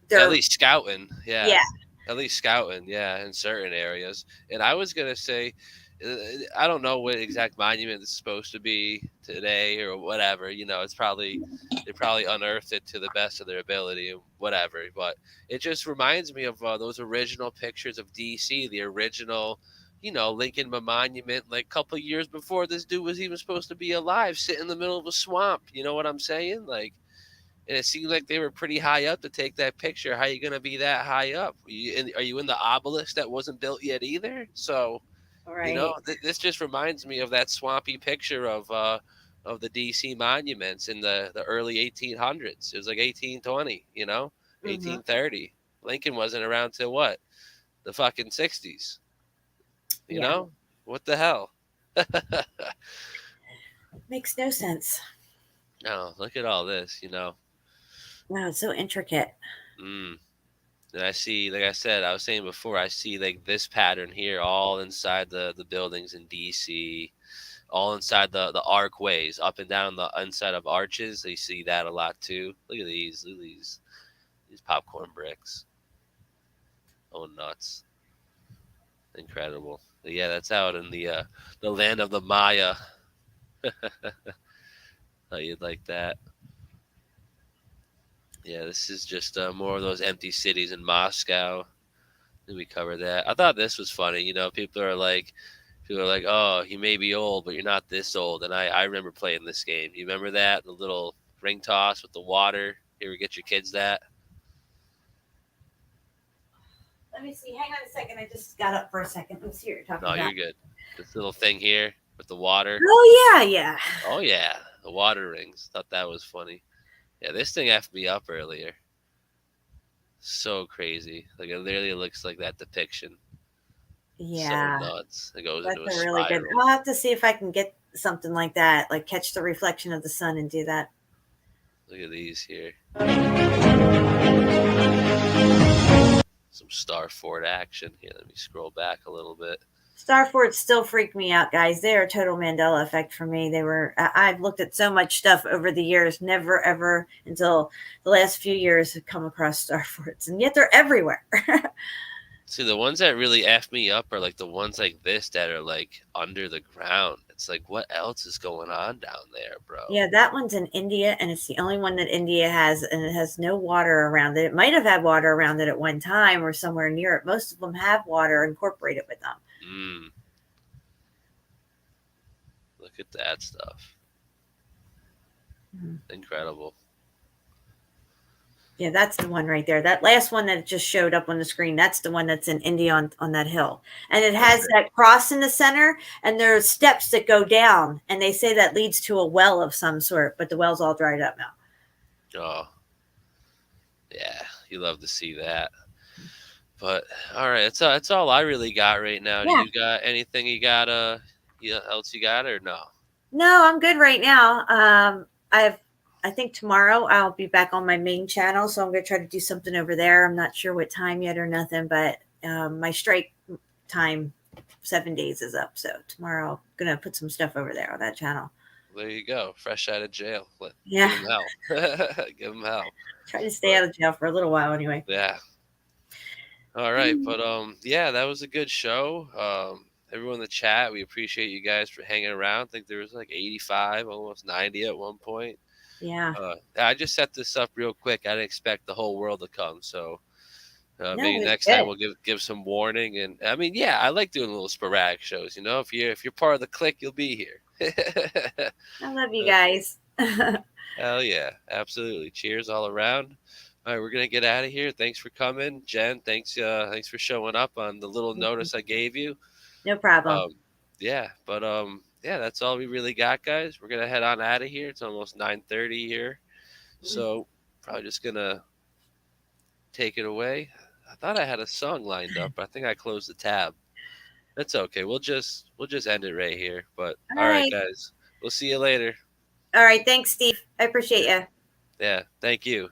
their... At least scouting, Yeah. At least scouting, in certain areas. And I was going to say, I don't know what exact monument it's supposed to be today or whatever. You know, they probably unearthed it to the best of their ability and whatever. But it just reminds me of those original pictures of D.C., the original... Lincoln Monument, like a couple of years before this dude was even supposed to be alive, sitting in the middle of a swamp. You know what I'm saying? Like, and it seemed like they were pretty high up to take that picture. How are you going to be that high up? Are you in the obelisk that wasn't built yet either? So, this just reminds me of that swampy picture of the DC monuments in the early 1800s. It was like 1820, 1830. Lincoln wasn't around till what? The fucking 60s. You know, what the hell? Makes no sense. No, look at all this, Wow, it's so intricate. And I see, like I said, I was saying before, I see like this pattern here all inside the buildings in DC, all inside the archways, up and down the inside of arches. You see that a lot too. Look at these popcorn bricks. Oh, nuts. Incredible. But yeah, that's out in the land of the Maya. How you'd like that? Yeah, this is just more of those empty cities in Moscow. Did we cover that? I thought this was funny. People are like, oh, you may be old, but you're not this old. And I remember playing this game. You remember that? The little ring toss with the water. You ever get your kids that? Let me see. Hang on a second. I just got up for a second. Let's see what you're talking No, about. you're good. This little thing here with the water. Oh, yeah, yeah. Oh, yeah. The water rings. Thought that was funny. Yeah, this thing effed me up earlier. So crazy. Like, it literally looks like that depiction. Yeah. So nuts. It goes That's into a a really good. spiral. I'll have to see if I can get something like that, like catch the reflection of the sun and do that. Look at these here. Some Starford action. Here, let me scroll back a little bit. Starford still freak me out, guys. They are total Mandela effect for me. I've looked at so much stuff over the years, never ever until the last few years have come across Starfords, and yet they're everywhere. See, the ones that really F me up are like the ones like this that are like under the ground. It's like, what else is going on down there, bro? Yeah, that one's in India, and it's the only one that India has, and it has no water around it. It might have had water around it at one time or somewhere near it. Most of them have water incorporated with them. Look at that stuff. Incredible. Yeah, that's the one right there. That last one that just showed up on the screen, that's the one that's in India on that hill. And it has that cross in the center, and there's steps that go down, and they say that leads to a well of some sort, but the well's all dried up now. Oh, yeah, you love to see that. But all right, that's all I really got right now. Yeah. Do you got anything you got else you got or no? No, I'm good right now. I think tomorrow I'll be back on my main channel, so I'm going to try to do something over there. I'm not sure what time yet or nothing, but my strike time 7 days is up, so tomorrow I'm going to put some stuff over there on that channel. There you go, fresh out of jail. Yeah. Give him hell. Give him hell. Try to stay out of jail for a little while anyway. Yeah. All right, but yeah, that was a good show. Everyone in the chat, we appreciate you guys for hanging around. I think there was like 85, almost 90 at one point. Yeah. I just set this up real quick. I didn't expect the whole world to come, so maybe it's next good. time we'll give some warning. And I mean, yeah, I like doing little sporadic shows. You know, if you're part of the clique, you'll be here. I love you guys. Hell yeah, absolutely. Cheers all around. All right, we're gonna get out of here. Thanks for coming, Jen. Thanks for showing up on the little notice I gave you. No problem. Yeah, but yeah, that's all we really got, guys. We're gonna head on out of here. It's almost 9:30 here, so probably just gonna take it away. I thought I had a song lined up, but I think I closed the tab. That's okay. We'll just end it right here. But all right, guys, we'll see you later. All right, thanks, Steve. I appreciate you. Yeah, thank you.